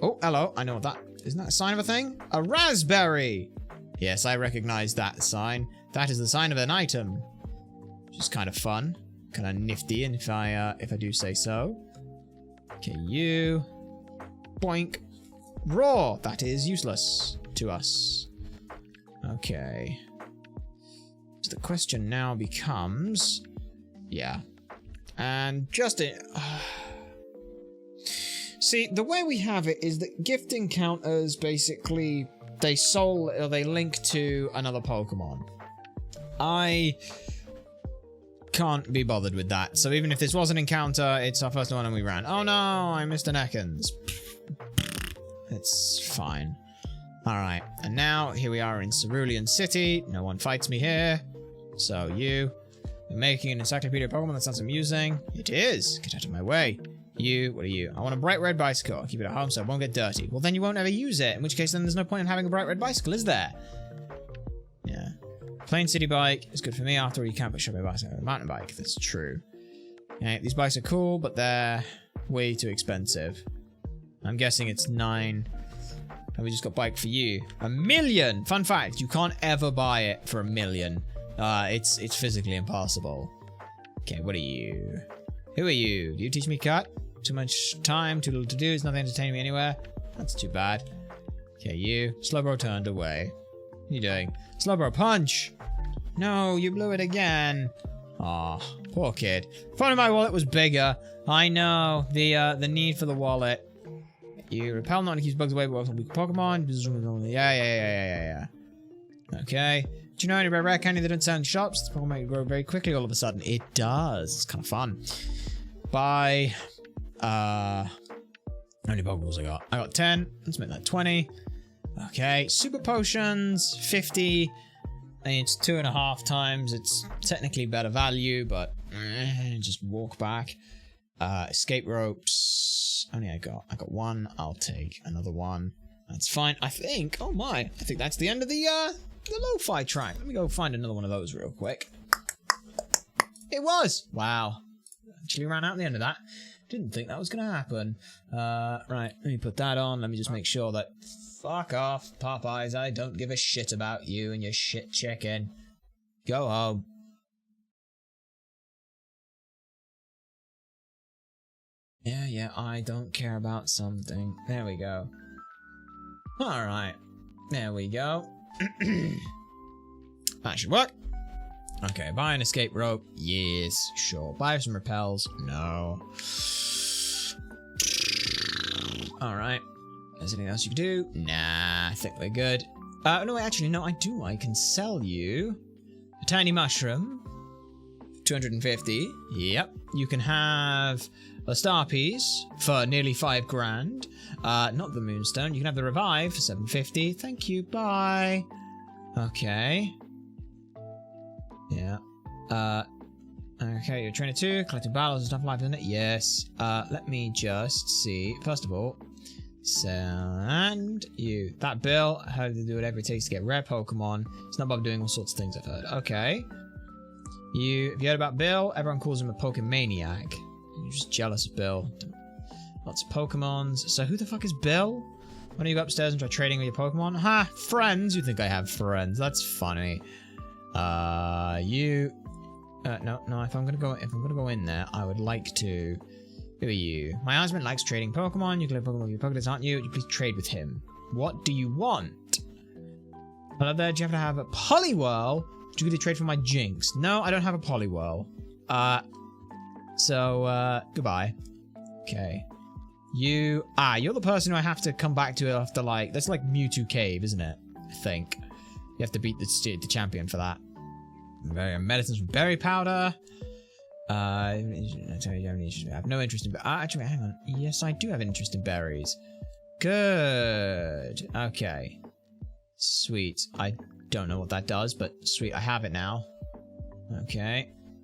Oh, hello. I know what that... Isn't that a sign of a thing? A raspberry! Yes, I recognize that sign. That is the sign of an item. Which is kind of fun. Kind of nifty, and if I do say so. Okay, you. Boink. Roar! That is useless to us. Okay. So the question now becomes... Yeah. And just... See, the way we have it is that gift encounters basically... They link to another Pokemon. I can't be bothered with that. So even if this was an encounter, it's our first one and we ran. Oh no, I missed an Ekans. It's fine. Alright, and now here we are in Cerulean City. No one fights me here. So you are making an encyclopedia Pokemon. That sounds amusing. It is. Get out of my way. You, what are you? I want a bright red bicycle. I'll keep it at home so it won't get dirty. Well, then you won't ever use it. In which case, then there's no point in having a bright red bicycle, is there? Yeah. Plain city bike is good for me. After all, you can't put shopping bicycle on a mountain bike. That's true. Okay, these bikes are cool, but they're way too expensive. I'm guessing it's 9. And we just got bike for you. 1 million! Fun fact, you can't ever buy it for 1 million. It's physically impossible. Okay, what are you? Who are you? Do you teach me cut? Too much time, too little to do, there's nothing entertaining me anywhere. That's too bad. Okay, you. Slowbro turned away. What are you doing? Slowbro punch! No, you blew it again. Aw, poor kid. If only my wallet was bigger. I know, the need for the wallet. You repel not to keep bugs away, but also weak Pokemon. Yeah. Okay. Do you know any rare candy that don't sell in shops? This Pokemon grow very quickly all of a sudden. It does. It's kind of fun. Bye. How many Pokeballs I got? I got 10. Let's make that 20. Okay. Super Potions, 50. I mean, it's 2.5 times. It's technically better value, but just walk back. Escape ropes. Only I got 1. I'll take another 1. That's fine. I think. Oh my! I think that's the end of the lo-fi track. Let me go find another one of those real quick. It was. Wow. Actually ran out at the end of that. Didn't think that was gonna happen. Right. Let me put that on. Let me just make sure that. Fuck off, Popeyes. I don't give a shit about you and your shit chicken. Go home. Yeah, I don't care about something. There we go. Alright. There we go. That should work. Okay, buy an escape rope. Yes, sure. Buy some repels. No. Alright. Is there anything else you can do? Nah, I think we're good. No, actually, no, I do. I can sell you a tiny mushroom. 250. Yep. You can have a star piece for nearly 5 grand. Not the moonstone. You can have the revive for 750. Thank you. Bye. Okay. Yeah. Okay, you're trainer 2, collecting battles and stuff like that, isn't it? Yes. Let me just see. First of all, and you. That bill, how do they do whatever it takes to get rare Pokemon? It's not about doing all sorts of things, I've heard. Okay. Have you heard about Bill? Everyone calls him a Pokemaniac. You're just jealous of Bill. Lots of Pokemons. So who the fuck is Bill? Why don't you go upstairs and try trading with your Pokemon? Ha! Friends? You think I have friends? That's funny. No, if I'm gonna go in there, I would like to. Who are you? My husband likes trading Pokemon. You can live Pokemon with your Pokédex, aren't you? Would you please trade with him? What do you want? Hello there, do you have to have a Poliwhirl? Do you get to trade for my Jinx? No, I don't have a Poliwhirl. Goodbye. Okay. You're the person who I have to come back to after, like, that's like Mewtwo Cave, isn't it? I think. You have to beat the champion for that. Medicines from berry powder. I have no interest in. Actually, hang on. Yes, I do have an interest in berries. Good. Okay. Sweet. I don't know what that does, but sweet. I have it now. Okay.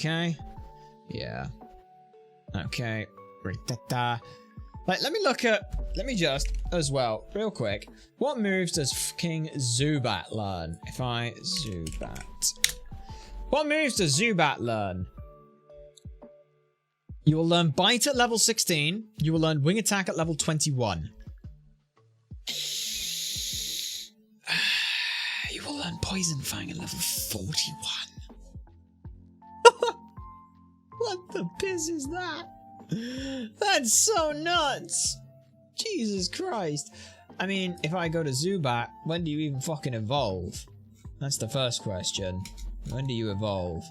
Okay. Yeah. Okay. Like, let me just, as well, real quick. What moves does fucking Zubat learn? If I Zubat. What moves does Zubat learn? You will learn Bite at level 16. You will learn Wing Attack at level 21. You will learn Poison Fang at level 41. What the piss is that? That's so nuts. Jesus Christ. I mean, if I go to Zubat, when do you even fucking evolve? That's the first question. When do you evolve?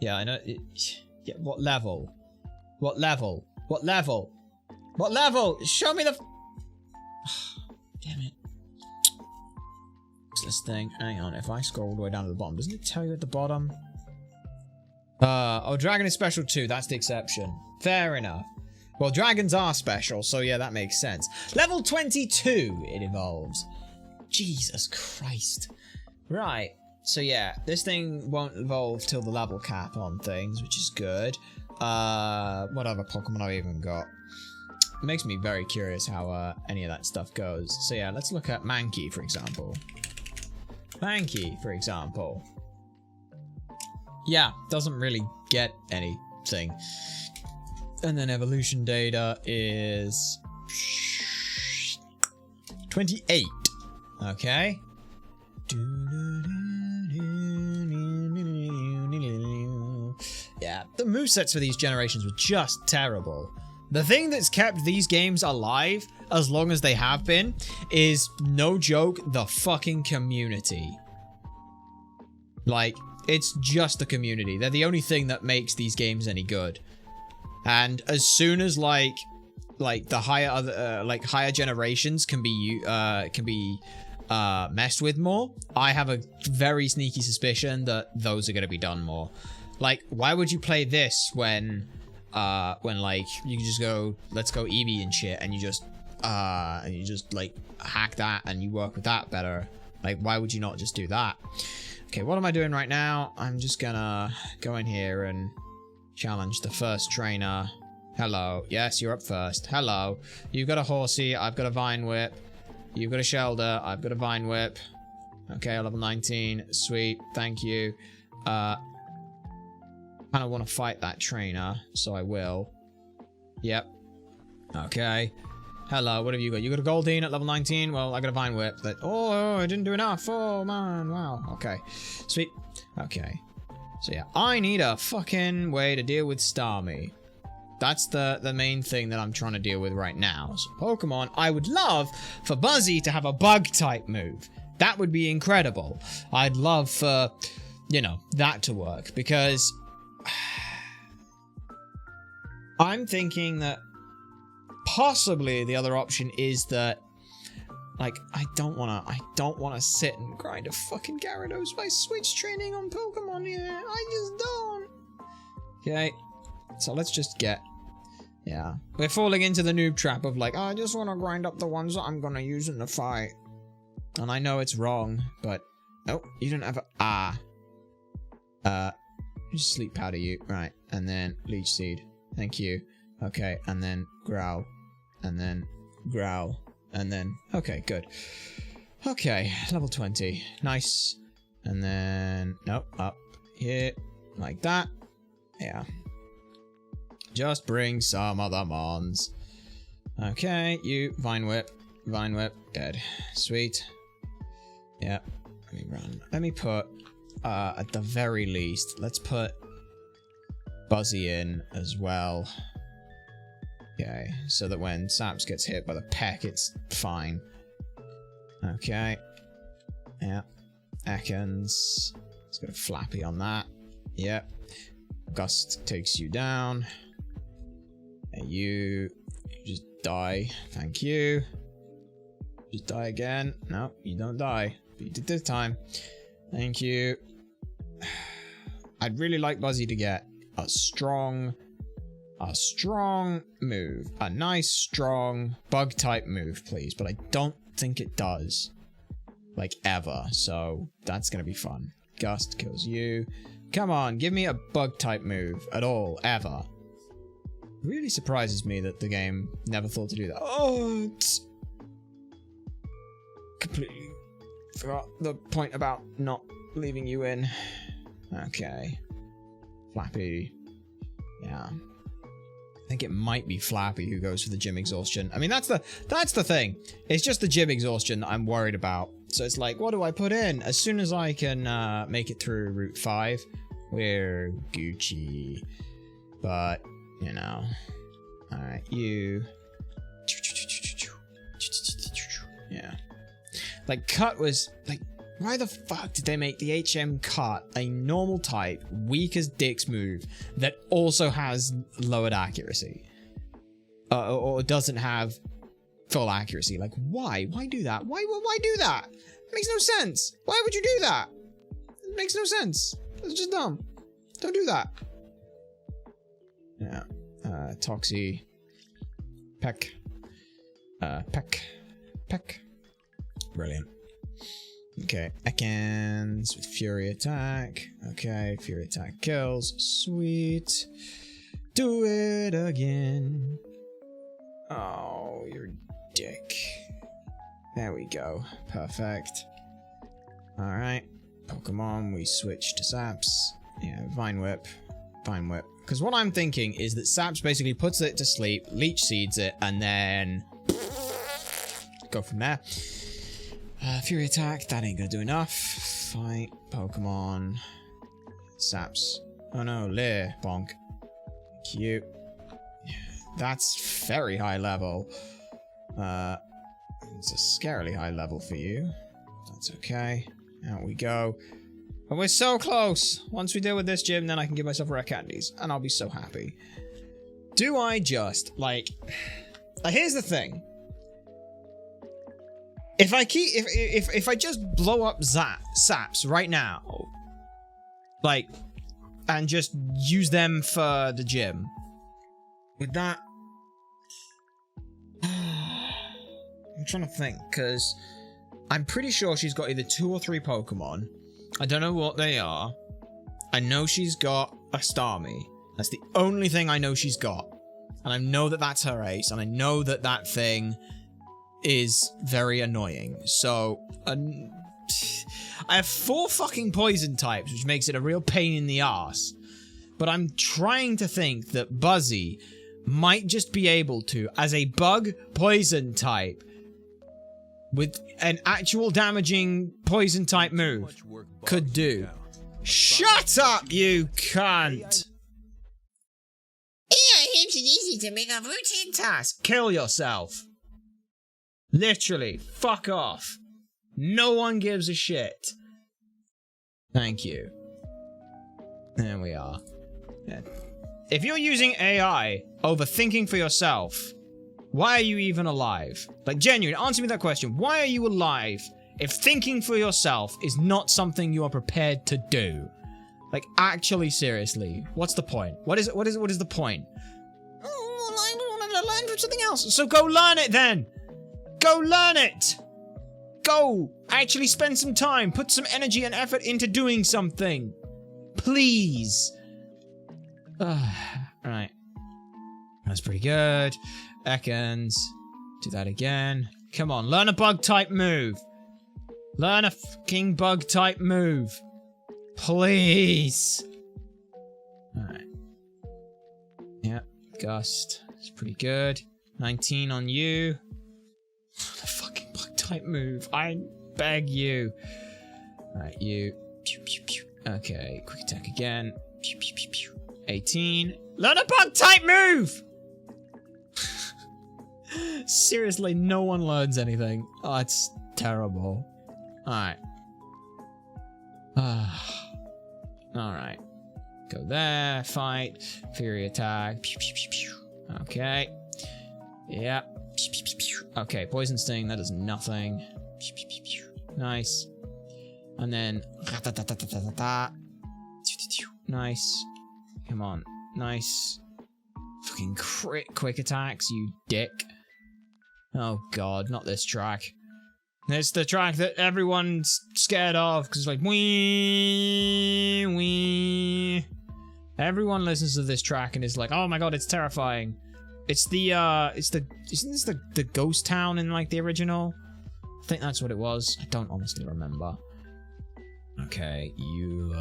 Yeah, I know. Yeah, what level? What level? What level? What level? Show me the... Damn it. What's this thing? Hang on, if I scroll all the way down to the bottom, doesn't it tell you at the bottom? Oh, Dragon is special too. That's the exception. Fair enough. Well, dragons are special, so yeah, that makes sense. Level 22, it evolves. Jesus Christ. Right. So yeah, this thing won't evolve till the level cap on things, which is good. What other Pokemon I've even got? It makes me very curious how any of that stuff goes. So yeah, let's look at Mankey, for example. Mankey, for example. Yeah, doesn't really get anything. And then evolution data is 28. Okay. Yeah, the movesets for these generations were just terrible. The thing that's kept these games alive as long as they have been is, no joke, the fucking community. Like, it's just the community. They're the only thing that makes these games any good. And as soon as like the higher generations can be messed with more, I have a very sneaky suspicion that those are going to be done more. Like, why would you play this when like you can just go, let's go Eevee and shit, and you just like hack that and you work with that better? Like, why would you not just do that? Okay, what am I doing right now? I'm just gonna go in here and challenge the first trainer. Hello. Yes, you're up first. Hello. You've got a Horsey. I've got a Vine Whip. You've got a Shelder. I've got a Vine Whip. Okay, level 19. Sweet. Thank you. I kind of want to fight that trainer, so I will. Yep. Okay. Hello, what have you got? You got a Goldeen at level 19? Well, I got a Vine Whip. But, oh, I didn't do enough. Oh, man. Wow. Okay. Sweet. Okay. So, yeah. I need a fucking way to deal with Starmie. That's the main thing that I'm trying to deal with right now. So, Pokemon, I would love for Buzzy to have a Bug-type move. That would be incredible. I'd love for, you know, that to work. Because I'm thinking that possibly the other option is that, like, I don't wanna sit and grind a fucking Gyarados by switch training on Pokemon here. I just don't. Okay, so let's just get, yeah. We're falling into the noob trap of like, oh, I just wanna grind up the ones that I'm gonna use in the fight. And I know it's wrong, but, oh, you didn't have a, just Sleep Powder you, right, and then Leech Seed. Thank you. Okay, and then Growl. And then Growl. And then... Okay, good. Okay, level 20. Nice. And then... Nope, up here. Like that. Yeah. Just bring some other mons. Okay, you. Vine Whip. Vine Whip. Dead. Sweet. Yep. Let me run. Let me put... at the very least, let's put Buzzy in as well. Okay, so that when Saps gets hit by the peck, it's fine. Okay. Yeah. Ekans. Let's go Flappy on that. Yep. Gust takes you down. And you just die. Thank you. Just die again. No, you don't die. But you did this time. Thank you. I'd really like Buzzy to get a strong move. A nice, strong bug-type move, please. But I don't think it does. Like, ever. So, that's gonna be fun. Gust kills you. Come on, give me a bug type move at all, ever. Really surprises me that the game never thought to do that. Oh, it's... completely forgot the point about not leaving you in. Okay. Flappy. Yeah. I think it might be Flappy who goes for the gym exhaustion. I mean, that's the thing. It's just the gym exhaustion that I'm worried about. So it's like, what do I put in? As soon as I can make it through Route 5, we're Gucci. But, you know. Alright, you. Yeah. Like, Cut was, like, why the fuck did they make the HM Cut a normal type, weak as dicks move that also has lowered accuracy? Or doesn't have full accuracy? Like, why? Why do that? Why do that? It makes no sense. Why would you do that? It makes no sense. It's just dumb. Don't do that. Yeah. Toxie. Peck. Peck. Brilliant. Okay, Ekans with Fury Attack. Okay, Fury Attack kills. Sweet. Do it again. Oh, you're a dick. There we go. Perfect. Alright. Pokemon, we switch to Saps. Yeah, Vine Whip. Vine Whip. Because what I'm thinking is that Saps basically puts it to sleep, Leech Seeds it, and then go from there. Fury Attack, that ain't gonna do enough. Fight, Pokemon. Saps. Oh no, Leer. Bonk. Cute. That's very high level. It's a scarily high level for you. That's okay. Out we go. But we're so close! Once we deal with this gym, then I can give myself rare candies, and I'll be so happy. Do I just, like... here's the thing. If I just blow up Saps right now, like, and just use them for the gym, would that... I'm trying to think, because I'm pretty sure she's got either 2 or 3 Pokemon. I don't know what they are. I know she's got a Starmie. That's the only thing I know she's got. And I know that that's her ace, and I know that that thing is very annoying. So, I have 4 fucking poison types, which makes it a real pain in the ass. But I'm trying to think that Buzzy might just be able to, as a bug poison type, with an actual damaging poison type move, could do. Shut up, you cunt! Yeah, it seems easy to make a routine task. Kill yourself. Literally, fuck off. No one gives a shit. Thank you. There we are. Yeah. If you're using AI over thinking for yourself, why are you even alive? Like, genuinely, answer me that question. Why are you alive if thinking for yourself is not something you are prepared to do? Like, actually, seriously, what's the point? What is the point? Oh, well, I wanted to learn from something else. So go learn it then! Go learn it! Go! Actually spend some time, put some energy and effort into doing something. Please. Right. That's pretty good. Ekans. Do that again. Come on, learn a bug type move. Learn a fucking bug type move. Please. Alright. Yep, Gust. It's pretty good. 19 on you. The fucking bug type move. I beg you. Alright, you. Pew, pew, pew. Okay, quick attack again. Pew, pew, pew, pew. 18. Learn a bug type move! Seriously, no one learns anything. Oh, it's terrible. Alright. Alright. Go there, fight. Fury attack. Pew, pew, pew, pew. Okay. Yeah. Pew, pew, pew, pew. Okay, poison sting, that does nothing. Pew, pew, pew, pew. Nice. And then... Nice. Come on. Nice. Fucking quick attacks, you dick. Oh god, not this track. It's the track that everyone's scared of because it's like wee wee. Everyone listens to this track and is like, oh my god, it's terrifying. Isn't this the ghost town in like the original? I think that's what it was. I don't honestly remember. Okay, you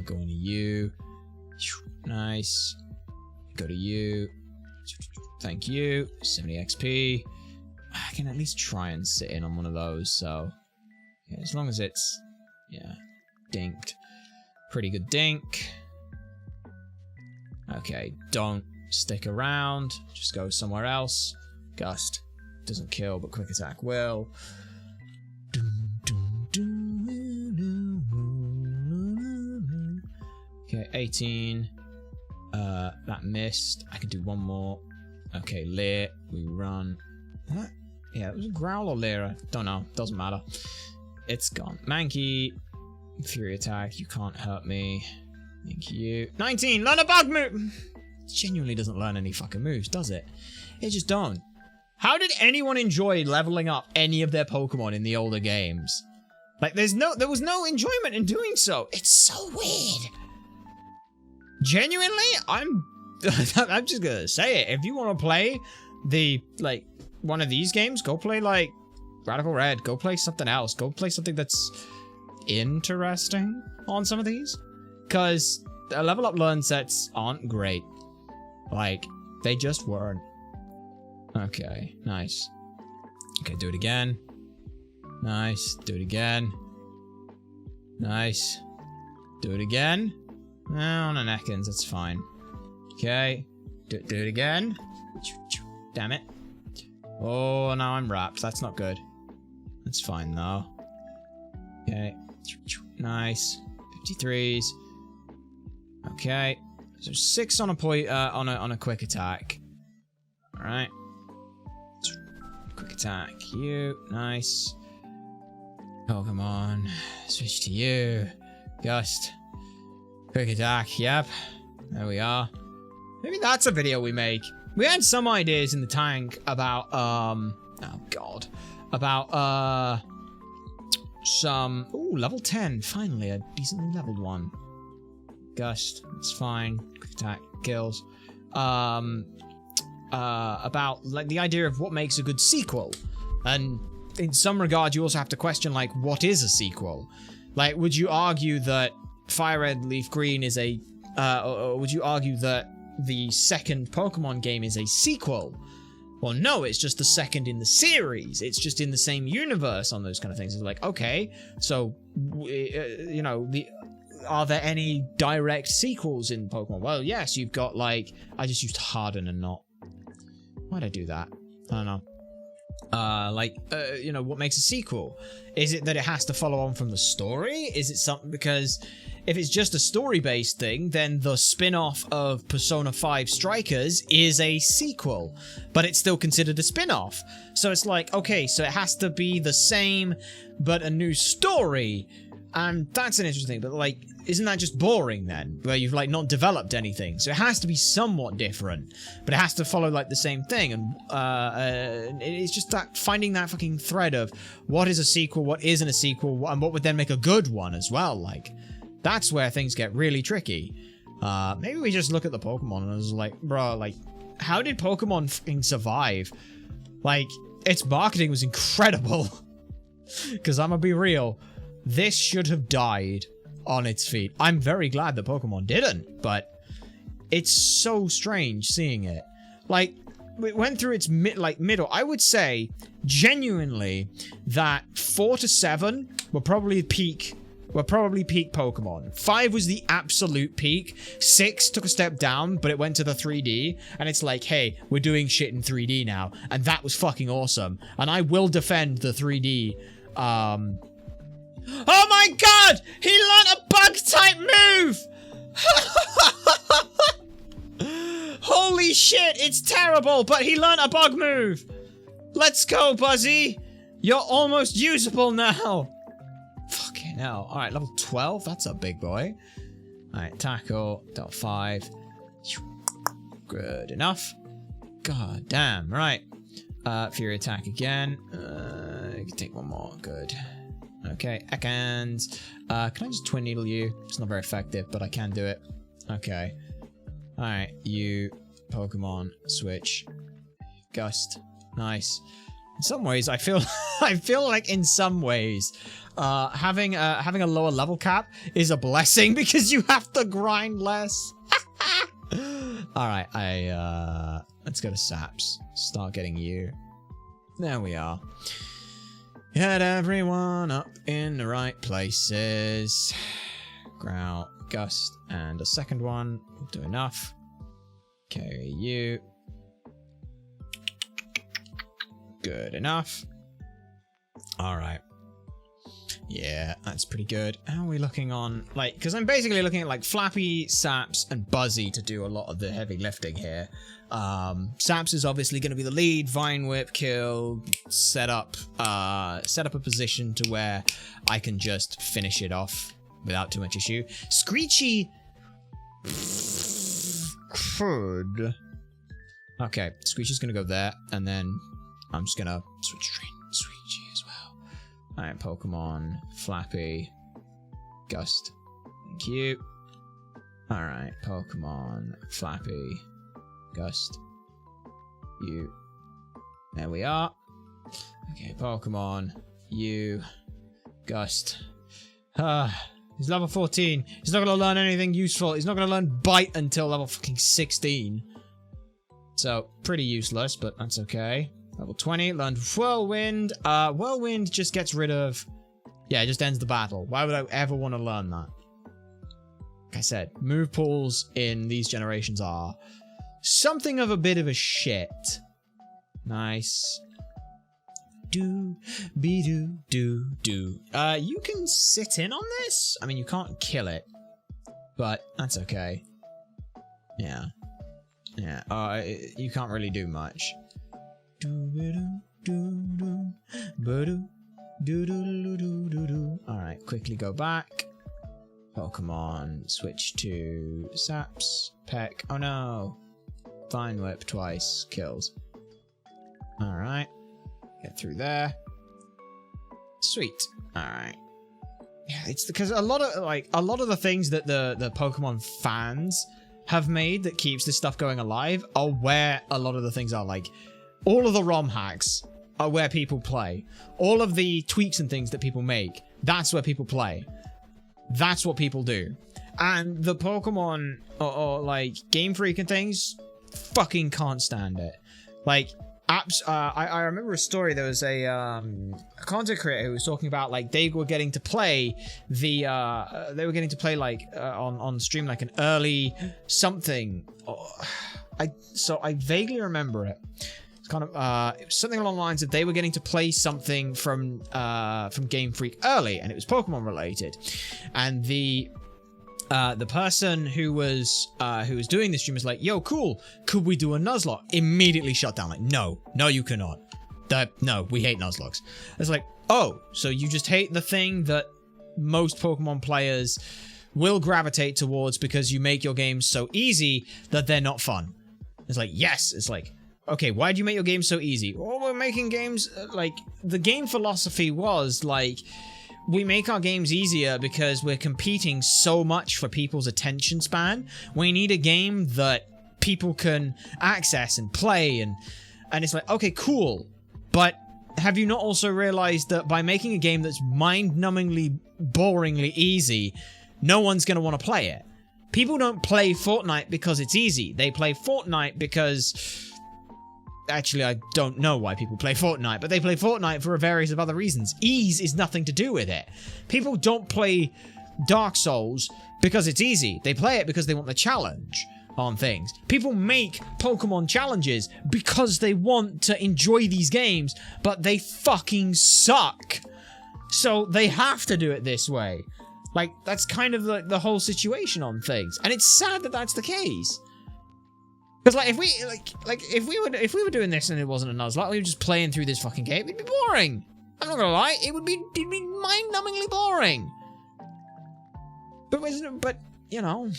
going to you. Nice. Go to you. Thank you. 70 XP. I can at least try and sit in on one of those, so yeah, as long as it's dinked. Pretty good dink. Okay, don't stick around. Just go somewhere else. Gust doesn't kill, but quick attack will. Okay, 18. That missed. I can do one more. Okay, Leer. We run. What? Yeah, it was a growl or Leer. I don't know. Doesn't matter. It's gone. Mankey. Fury attack. You can't hurt me. Thank you. 19. Learn a bug move. It genuinely doesn't learn any fucking moves, does it? It just don't. How did anyone enjoy leveling up any of their Pokemon in the older games? Like, there was no enjoyment in doing so. It's so weird. Genuinely, I'm just gonna say it. If you want to play one of these games, go play like Radical Red. Go play something else. Go play something that's interesting on some of these. Because the level up learn sets aren't great. Like, they just weren't. Okay, nice. Okay, do it again. Nice. Do it again. Nice. Do it again. On an Ekans, that's fine. Okay. Do it again. Damn it. Oh, now I'm wrapped. That's not good. That's fine, though. Okay. Nice. 53s. Okay. So 6 on a quick attack. Alright. Quick attack. You. Nice. Pokemon. Switch to you. Gust. Quick attack. Yep. There we are. Maybe that's a video we make. We had some ideas in the tank about, oh god. About, some... Ooh, level 10. Finally, a decently leveled one. Gust. It's fine. Quick attack. Kills. About, like, the idea of what makes a good sequel. And in some regard, you also have to question, like, what is a sequel? Like, would you argue that Fire Red, Leaf Green is a... or would you argue that the second Pokemon game is a sequel? Well, no, it's just the second in the series. It's just in the same universe on those kind of things. It's like, okay, so, you know, are there any direct sequels in Pokemon? Well, yes, you've got, like... I just used Harden and not... Why'd I do that? I don't know. You know, what makes a sequel? Is it that it has to follow on from the story? Is it something... Because if it's just a story-based thing, then the spin-off of Persona 5 Strikers is a sequel, but it's still considered a spin-off. So it's like, okay, so it has to be the same, but a new story. And that's an interesting thing, but like, isn't that just boring then? Where you've like not developed anything. So it has to be somewhat different, but it has to follow like the same thing. And it's just that finding that fucking thread of what is a sequel, what isn't a sequel, and what would then make a good one as well. Like, that's where things get really tricky. Maybe we just look at the Pokemon and it's like, bro, like, how did Pokemon fucking survive? Like, its marketing was incredible. Because I'm gonna be real, this should have died on its feet. I'm very glad that Pokemon didn't, but it's so strange seeing it. Like, it went through its middle. I would say, genuinely, that 4 to 7 were probably peak Pokemon. 5 was the absolute peak. 6 took a step down, but it went to the 3D, and it's like, hey, we're doing shit in 3D now, and that was fucking awesome. And I will defend the 3D, Oh my god! He learned a bug-type move! Holy shit, it's terrible, but he learned a bug move! Let's go, Buzzy! You're almost usable now! Fucking hell. Alright, level 12? That's a big boy. Alright, tackle. Level 5. Good enough. God damn. Right. Fury attack again. you can take one more. Good. Okay, and can I just twin needle you? It's not very effective, but I can do it. Okay. Alright, you Pokemon switch. Gust. Nice. In some ways, I feel like in some ways, having a lower level cap is a blessing because you have to grind less. Alright, let's go to Saps. Start getting you. There we are. Get everyone up in the right places. Growl, Gust, and a second one will do enough. Carry you. Good enough. Alright. Yeah, that's pretty good. How are we looking on, like, because I'm basically looking at, like, Flappy, Saps, and Buzzy to do a lot of the heavy lifting here. Saps is obviously going to be the lead, Vine Whip, kill, set up a position to where I can just finish it off without too much issue. Screechy could. Okay, Screechy's going to go there, and then I'm just going to switch train Screechy as well. Alright, Pokemon, Flappy, Gust, thank you. Alright, Pokemon, Flappy, Gust, you. There we are. Okay, Pokemon, you, Gust. He's level 14. He's not going to learn anything useful. He's not going to learn Bite until level fucking 16. So, pretty useless, but that's okay. Level 20, learned Whirlwind. Whirlwind just gets rid of... Yeah, it just ends the battle. Why would I ever want to learn that? Like I said, move pools in these generations are something of a bit of a shit. Nice. You can sit in on this? I mean, you can't kill it. But that's okay. Yeah. Yeah, you can't really do much. Alright, quickly go back. Pokemon, switch to Saps, Peck. Oh no! Vine Whip twice, kills. Alright, get through there. Sweet. Alright. Yeah, it's because a lot of the things that the Pokemon fans have made that keeps this stuff going alive are where a lot of the things are, like all of the ROM hacks are where people play. All of the tweaks and things that people make, that's where people play. That's what people do. And the Pokemon or like Game Freak and things fucking can't stand it. Like apps, I remember a story. There was a content creator who was talking about like they were getting to play the like on stream like an early something. So I vaguely remember it. It's kind of something along the lines of they were getting to play something from Game Freak early, and it was Pokemon related, and the person who was doing this stream was like, yo, cool, could we do a Nuzlocke? Immediately shut down, like, no, you cannot. No, we hate Nuzlockes. It's like, oh, so you just hate the thing that most Pokemon players will gravitate towards because you make your games so easy that they're not fun. It's like, yes, it's like, okay, why do you make your games so easy? Well, we're making games, like, the game philosophy was, like, we make our games easier because we're competing so much for people's attention span. We need a game that people can access and play, and it's like, okay, cool. But have you not also realized that by making a game that's mind-numbingly, boringly easy, no one's going to want to play it? People don't play Fortnite because it's easy. They play Fortnite because... Actually, I don't know why people play Fortnite, but they play Fortnite for a variety of other reasons. Ease is nothing to do with it. People don't play Dark Souls because it's easy. They play it because they want the challenge on things. People make Pokemon challenges because they want to enjoy these games, but they fucking suck. So they have to do it this way. Like, that's kind of the whole situation on things. And it's sad that that's the case. Because, like, if we were doing this and it wasn't a Nuzlocke, we were just playing through this fucking game, it'd be boring. I'm not gonna lie, it'd be mind-numbingly boring. But you know,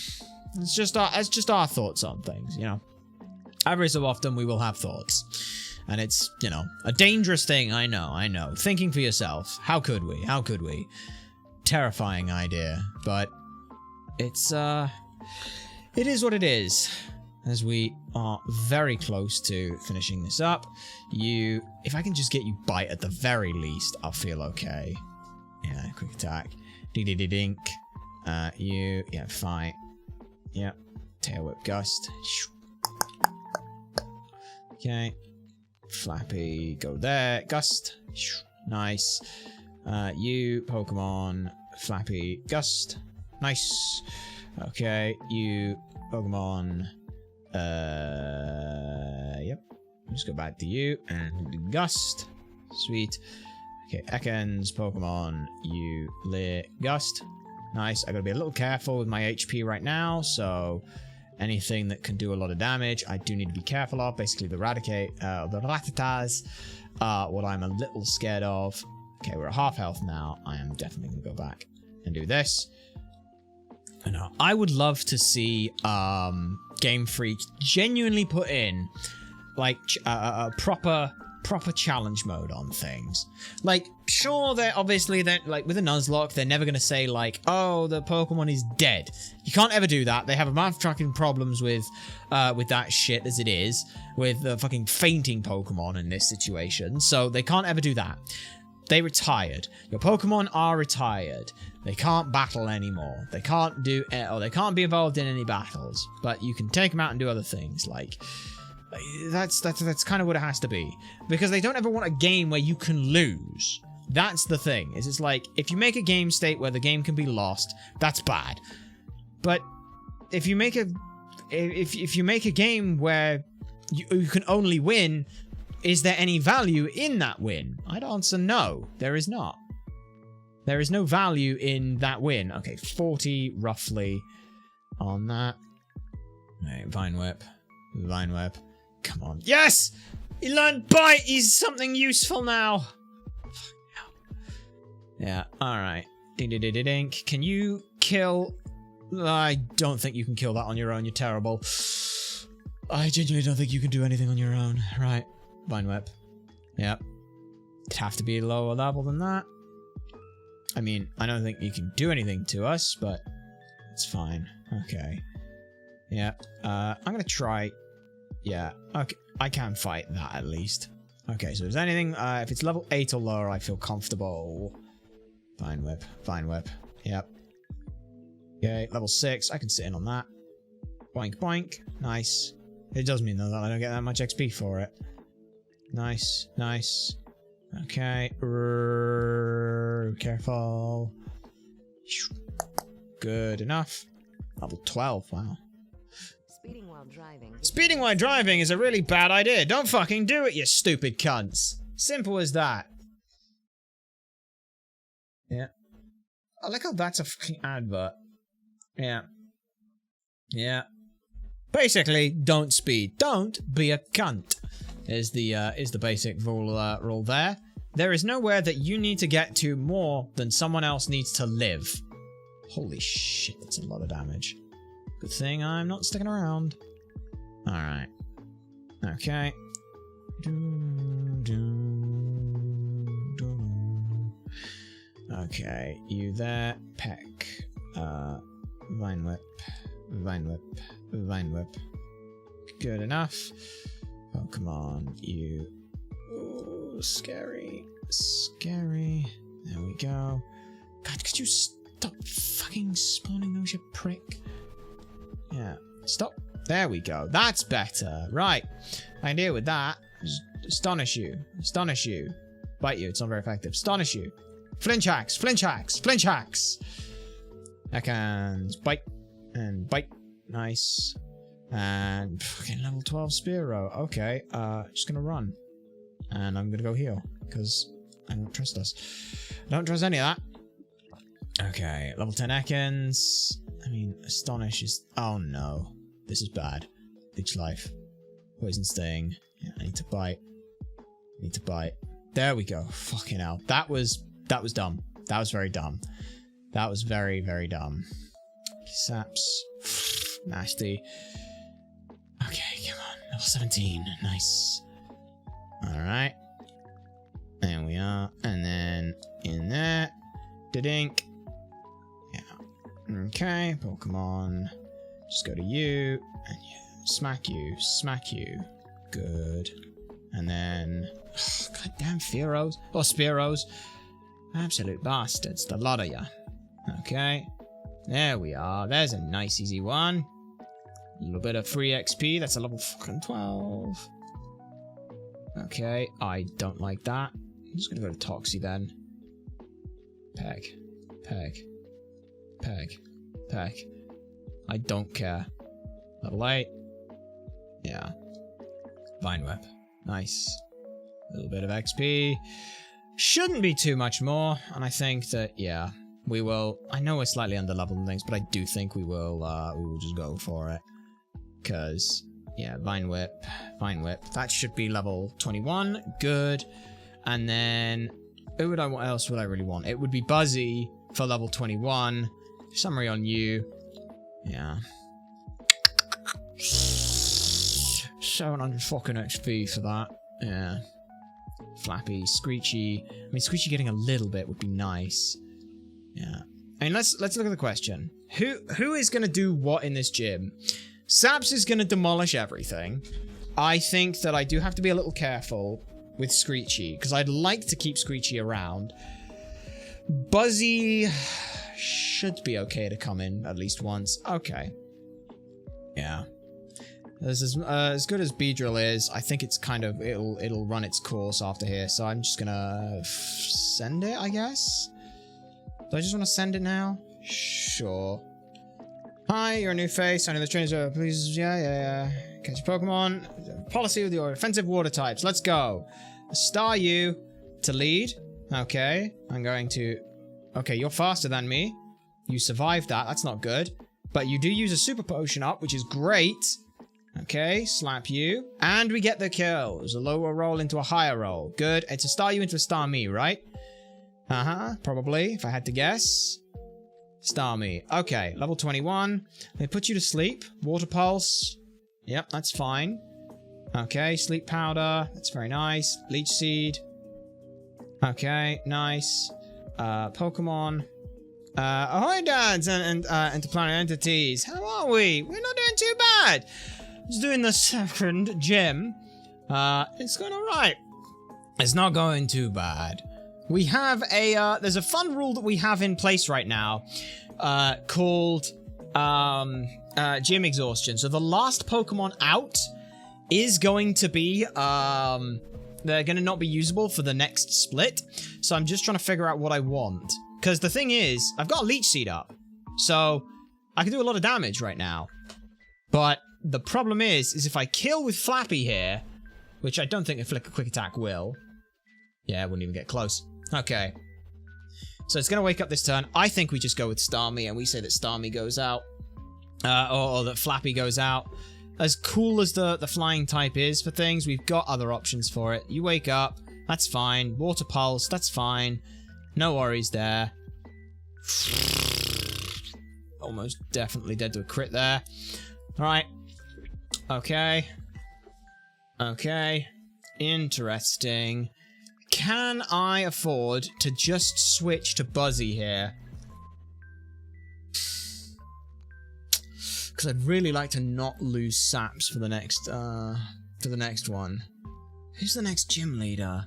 it's just our thoughts on things, you know. Every so often we will have thoughts. And it's, you know, a dangerous thing, I know. Thinking for yourself. How could we? How could we? Terrifying idea. But it's, it is what it is. As we are very close to finishing this up. If I can just get you bite at the very least, I'll feel okay. Yeah, quick attack. Dink. Yeah, fight. Yep. Tail whip gust. Okay. Flappy, go there. Gust. Nice. You, Pokemon. Flappy, gust. Nice. Okay, you, Pokemon. Yep. Just go back to you and gust. Sweet. Okay, Ekans, Pokemon, you, Leer, Gust. Nice. I gotta be a little careful with my HP right now, so anything that can do a lot of damage, I do need to be careful of. Basically, the Rattatas are what I'm a little scared of. Okay, we're at half health now. I am definitely gonna go back and do this. And I would love to see Game Freak genuinely put in like a proper challenge mode on things. Like, sure, they're obviously, like with a Nuzlocke, they're never gonna say like, oh, the Pokemon is dead. You can't ever do that. They have a amount of tracking problems with that shit as it is, with the fucking fainting Pokemon in this situation. So they can't ever do that. They retired. Your Pokemon are retired. They can't battle anymore. They can't do, or they can't be involved in any battles. But you can take them out and do other things. Like, that's kind of what it has to be. Because they don't ever want a game where you can lose. That's the thing. It's like, if you make a game state where the game can be lost, that's bad. But if you make a game where you can only win, is there any value in that win? I'd answer no. There is not. There is no value in that win. Okay, 40 roughly on that. Right, Vine Whip. Vine Whip. Come on. Yes! He learned Bite! He's something useful now! Yeah, alright. Ding-ding-ding-ding. Can you kill... I don't think you can kill that on your own. You're terrible. I genuinely don't think you can do anything on your own. Right. Vine Whip. Yep. It'd have to be a lower level than that. I mean, I don't think you can do anything to us, but it's fine. Okay. Yeah. I'm gonna try... Yeah. Okay. I can fight that at least. Okay, so if there's anything... if it's level 8 or lower, I feel comfortable. Vine Whip. Vine Whip. Yep. Okay, level 6. I can sit in on that. Boink, boink. Nice. It does mean, though, that I don't get that much XP for it. Nice, nice. Okay. Careful. Good enough. Level 12, wow. Speeding while driving. Speeding while driving is a really bad idea. Don't fucking do it, you stupid cunts. Simple as that. Yeah. I like how that's a fucking advert. Yeah. Yeah. Basically, don't speed. Don't be a cunt. Is the basic rule there. There is nowhere that you need to get to more than someone else needs to live. Holy shit, that's a lot of damage. Good thing I'm not sticking around. Alright. Okay. Okay, you there. Peck. Vine Whip. Vine Whip. Vine Whip. Good enough. Pokemon, you. Ooh, scary. Scary. There we go. God, could you stop fucking spawning those, you prick? Yeah. Stop. There we go. That's better. Right. I can deal with that. Astonish you. Astonish you. Bite you. It's not very effective. Astonish you. Flinch axe. Flinch axe. Flinch axe. Ekans. Bite. And bite. Nice. And fucking level 12 Spearow. Okay. Just gonna run. And I'm gonna go heal. Because I don't trust us. I don't trust any of that. Okay. Level 10 Ekans. I mean, Astonish is... Oh no. This is bad. Leech Life. Poison Sting. Yeah, I need to bite. I need to bite. There we go. Fucking hell. That was dumb. That was very dumb. That was very, very dumb. Saps. Nasty. Okay, come on. Level 17. Nice. Alright. There we are. And then in there. Da-dink. Yeah. Okay, Pokemon. Just go to you. And you. Smack you. Smack you. Good. And then... Oh, goddamn Fearos. Or Spearos. Absolute bastards. The lot of ya. Okay. There we are. There's a nice easy one. A little bit of free XP. That's a level fucking 12. Okay. I don't like that. I'm just gonna go to Toxie then. Peg. Peg. Peg. Peg. I don't care. Level 8. Yeah. Vine Whip. Nice. A little bit of XP. Shouldn't be too much more. And I think that, yeah, we will... I know we're slightly under-leveled and things, but I do think we will just go for it. Because, yeah, Vine Whip. Vine Whip. That should be level 21. Good. And then... what else would I really want? It would be Buzzy for level 21. Summary on you. Yeah. 700 fucking XP for that. Yeah. Flappy, Screechy. I mean, Screechy getting a little bit would be nice. Yeah. I mean, let's look at the question. Who is going to do what in this gym? Saps is going to demolish everything. I think that I do have to be a little careful with Screechy, because I'd like to keep Screechy around. Buzzy should be okay to come in at least once. Okay. Yeah. As good as Beedrill is, I think it's kind of, it'll run its course after here, so I'm just gonna send it, I guess? Do I just want to send it now? Sure. Hi, you're a new face. I know the trainers are, please, yeah. Catch your Pokemon. Policy with your offensive water types. Let's go. Star you to lead. Okay, I'm going to... Okay, you're faster than me. You survived that, that's not good. But you do use a super potion up, which is great. Okay, slap you. And we get the kill. It was a lower roll into a higher roll. Good. It's a star you into a star me, right? Uh-huh, probably, if I had to guess. Star me. Okay, level 21. They put you to sleep. Water pulse. Yep, that's fine. Okay, sleep powder. That's very nice. Leech seed. Okay, nice. Pokemon. Ahoy, dads and interplanet entities. How are we? We're not doing too bad. Just doing the second gym. It's going alright. It's not going too bad. We have a, there's a fun rule that we have in place right now, called, gym exhaustion. So the last Pokemon out is going to be, they're going to not be usable for the next split. So I'm just trying to figure out what I want. Because the thing is, I've got a Leech Seed up. So I can do a lot of damage right now. But the problem is if I kill with Flappy here, which I don't think a Quick Attack will. Yeah, it wouldn't even get close. Okay. So it's going to wake up this turn. I think we just go with Starmie and we say that Starmie goes out. Or that Flappy goes out. As cool as the flying type is for things, we've got other options for it. You wake up. That's fine. Water Pulse. That's fine. No worries there. Almost definitely dead to a crit there. Alright. Okay. Okay. Interesting. Can I afford to just switch to Buzzy here? Because I'd really like to not lose Saps for the next one. Who's the next gym leader?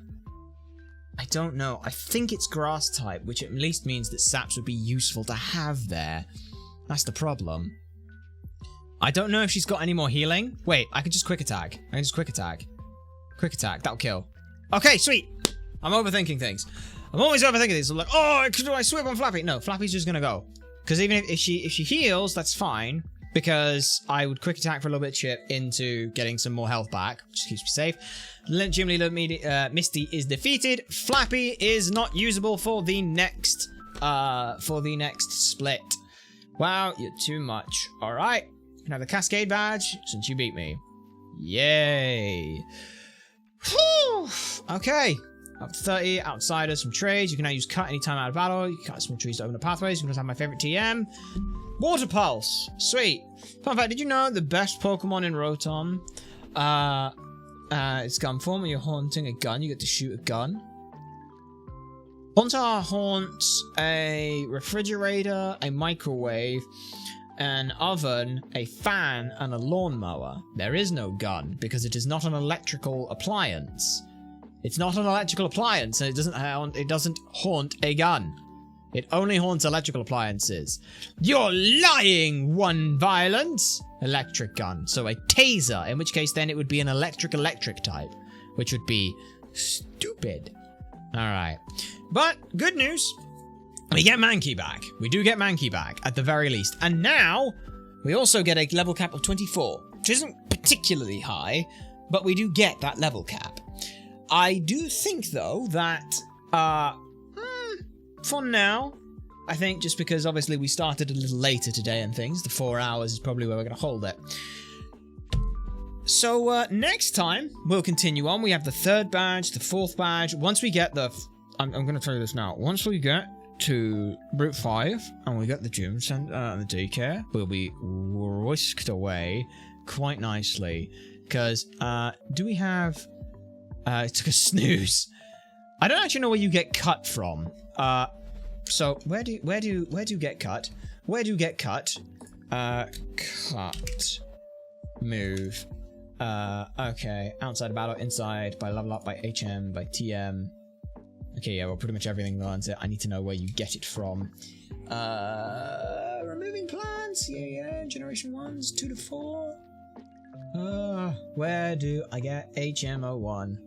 I don't know. I think it's Grass type, which at least means that Saps would be useful to have there. That's the problem. I don't know if she's got any more healing. Wait, I could just Quick Attack. I can just Quick Attack. Quick Attack, that'll kill. Okay, sweet! I'm overthinking things. I'm always overthinking things. I'm like, oh, do I swip on Flappy? No, Flappy's just gonna go. Because even if she heals, that's fine. Because I would Quick Attack for a little bit of chip into getting some more health back, which keeps me safe. Gym Leader Misty is defeated. Flappy is not usable for the next split. Wow, you're too much. Alright. You can have the Cascade badge since you beat me. Yay. Whew. Okay. Up to 30, outsiders, some trades. You can now use cut anytime out of battle. You can cut small trees to open up pathways. You can also have my favorite TM. Water Pulse. Sweet. Fun fact, did you know the best Pokemon in Rotom It's gun form. When you're haunting a gun, you get to shoot a gun. Haunter haunts a refrigerator, a microwave, an oven, a fan, and a lawnmower. There is no gun because it is not an electrical appliance. It's not an electrical appliance, and it doesn't haunt a gun. It only haunts electrical appliances. You're lying, One Violence! Electric gun. So a taser, in which case then it would be an electric type, which would be stupid. Alright. But, good news. We get Mankey back. We do get Mankey back, at the very least. And now, we also get a level cap of 24, which isn't particularly high, but we do get that level cap. I do think, though, that, for now, I think just because obviously we started a little later today and things, the 4 hours is probably where we're going to hold it. So, next time, we'll continue on. We have the 3rd badge, the 4th badge. Once we get the... I'm going to tell you this now. Once we get to Route 5, and we get the gym center and the daycare, we'll be whisked away quite nicely. Because, do we have... it took a snooze. I don't actually know where you get cut from. So where do you get cut? Where do you get cut? Cut. Move. Okay. Outside of battle, inside, by level up, by HM, by TM. Okay, yeah, well, pretty much everything learns it. I need to know where you get it from. Removing plants? Yeah. Generation 1s, 2 to 4. Where do I get HM01?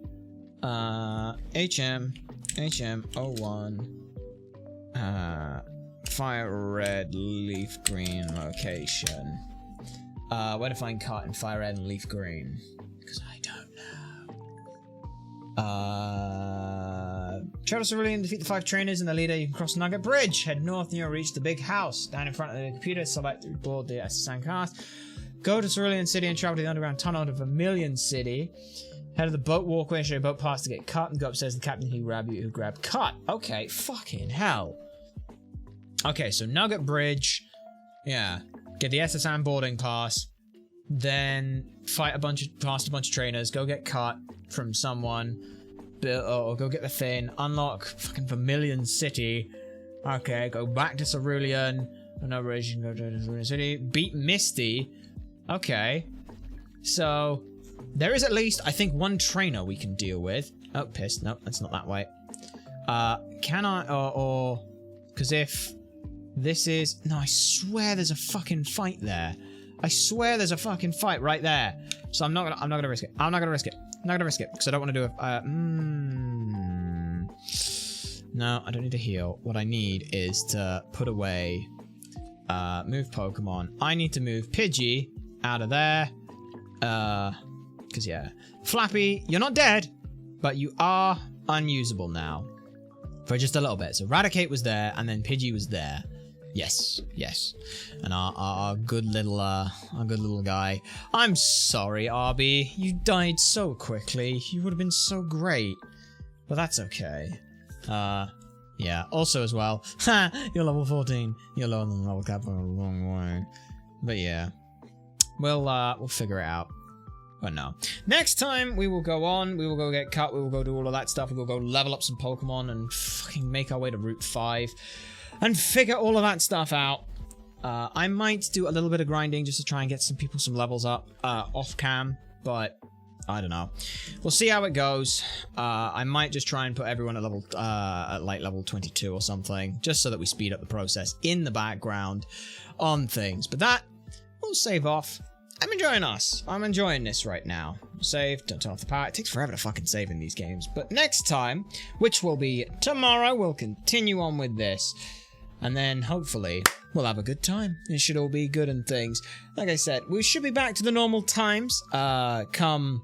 HM01. Fire red, leaf green location. Where to find cut in fire red and leaf green? Because I don't know. Travel to Cerulean, defeat the 5 trainers and the leader. You can cross Nugget Bridge. Head north and you'll reach the big house. Down in front of the computer, select to board the SSN cast. Go to Cerulean City and travel to the underground tunnel to Vermilion City. Head to the boat walkway and show your boat pass to get cut, and go upstairs to the captain who grabbed cut. Okay, fucking hell. Okay, so Nugget Bridge. Yeah. Get the SSN boarding pass. Then fight past a bunch of trainers. Go get cut from someone. Or go get the thing. Unlock fucking Vermilion City. Okay, go back to Cerulean. Another bridge, you can go to Cerulean City. Beat Misty. Okay. So... there is at least, I think, 1 trainer we can deal with. Oh, pissed. No, that's not that way. Can I, because if this is... no, I swear there's a fucking fight there. I swear there's a fucking fight right there. So I'm not gonna risk it. I'm not gonna risk it. I'm not gonna risk it, because I don't want to do a... No, I don't need to heal. What I need is to put away... move Pokemon. I need to move Pidgey out of there. Because, yeah. Flappy, you're not dead, but you are unusable now. For just a little bit. So, Raticate was there, and then Pidgey was there. Yes, yes. And our good little guy. I'm sorry, Arby. You died so quickly. You would have been so great. But that's okay. Yeah. Also, as well. Ha! You're level 14. You're lower than the level cap by a long way. But, yeah. We'll figure it out. But no. Next time, we will go on. We will go get cut. We will go do all of that stuff. We will go level up some Pokemon and fucking make our way to Route 5. And figure all of that stuff out. I might do a little bit of grinding just to try and get some people some levels up off cam. But I don't know. We'll see how it goes. I might just try and put everyone at level at like level 22 or something. Just so that we speed up the process in the background on things. But that, we'll save off. I'm enjoying us. I'm enjoying this right now. Save, don't turn off the power. It takes forever to fucking save in these games. But next time, which will be tomorrow, we'll continue on with this. And then, hopefully, we'll have a good time. It should all be good and things. Like I said, we should be back to the normal times. Come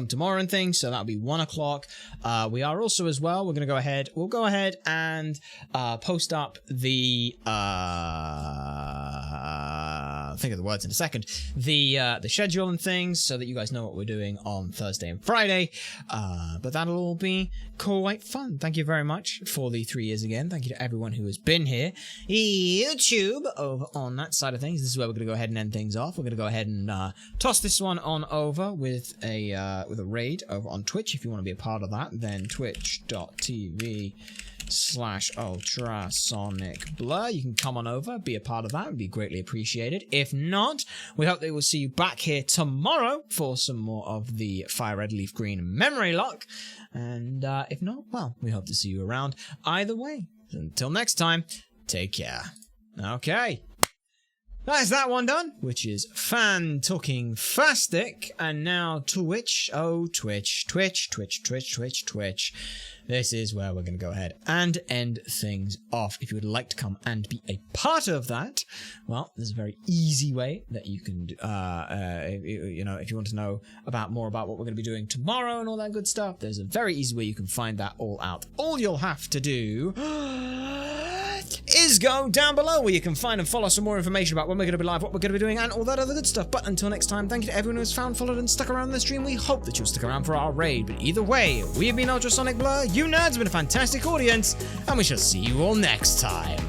tomorrow and things, so that'll be 1 o'clock. We are also as well, we'll go ahead and post up the I'll think of the words in a second, the schedule and things so that you guys know what we're doing on Thursday and Friday. But that'll all be quite fun. Thank you very much for the 3 years again. Thank you to everyone who has been here. YouTube over on that side of things. This is where we're going to go ahead and end things off. We're going to go ahead and toss this one on over with a raid over on Twitch. If you want to be a part of that, then twitch.tv/ultrasonicblur. You can come on over, be a part of that. It would be greatly appreciated. If not, we hope that we'll see you back here tomorrow for some more of the Fire Red Leaf Green Memorylocke. And if not, well, we hope to see you around either way. Until next time, take care. Okay. That's that one done, which is fan-talking-fastic. And now Twitch. Oh, Twitch. This is where we're going to go ahead and end things off. If you would like to come and be a part of that, well, there's a very easy way that you can, if you want to know more about what we're going to be doing tomorrow and all that good stuff, there's a very easy way you can find that all out. All you'll have to do is go down below where you can find and follow some more information about when we're going to be live, what we're going to be doing, and all that other good stuff. But until next time, thank you to everyone who's found, followed, and stuck around the stream. We hope that you'll stick around for our raid. But either way, we have been Ultrasonic Blur, you nerds have been a fantastic audience, and we shall see you all next time.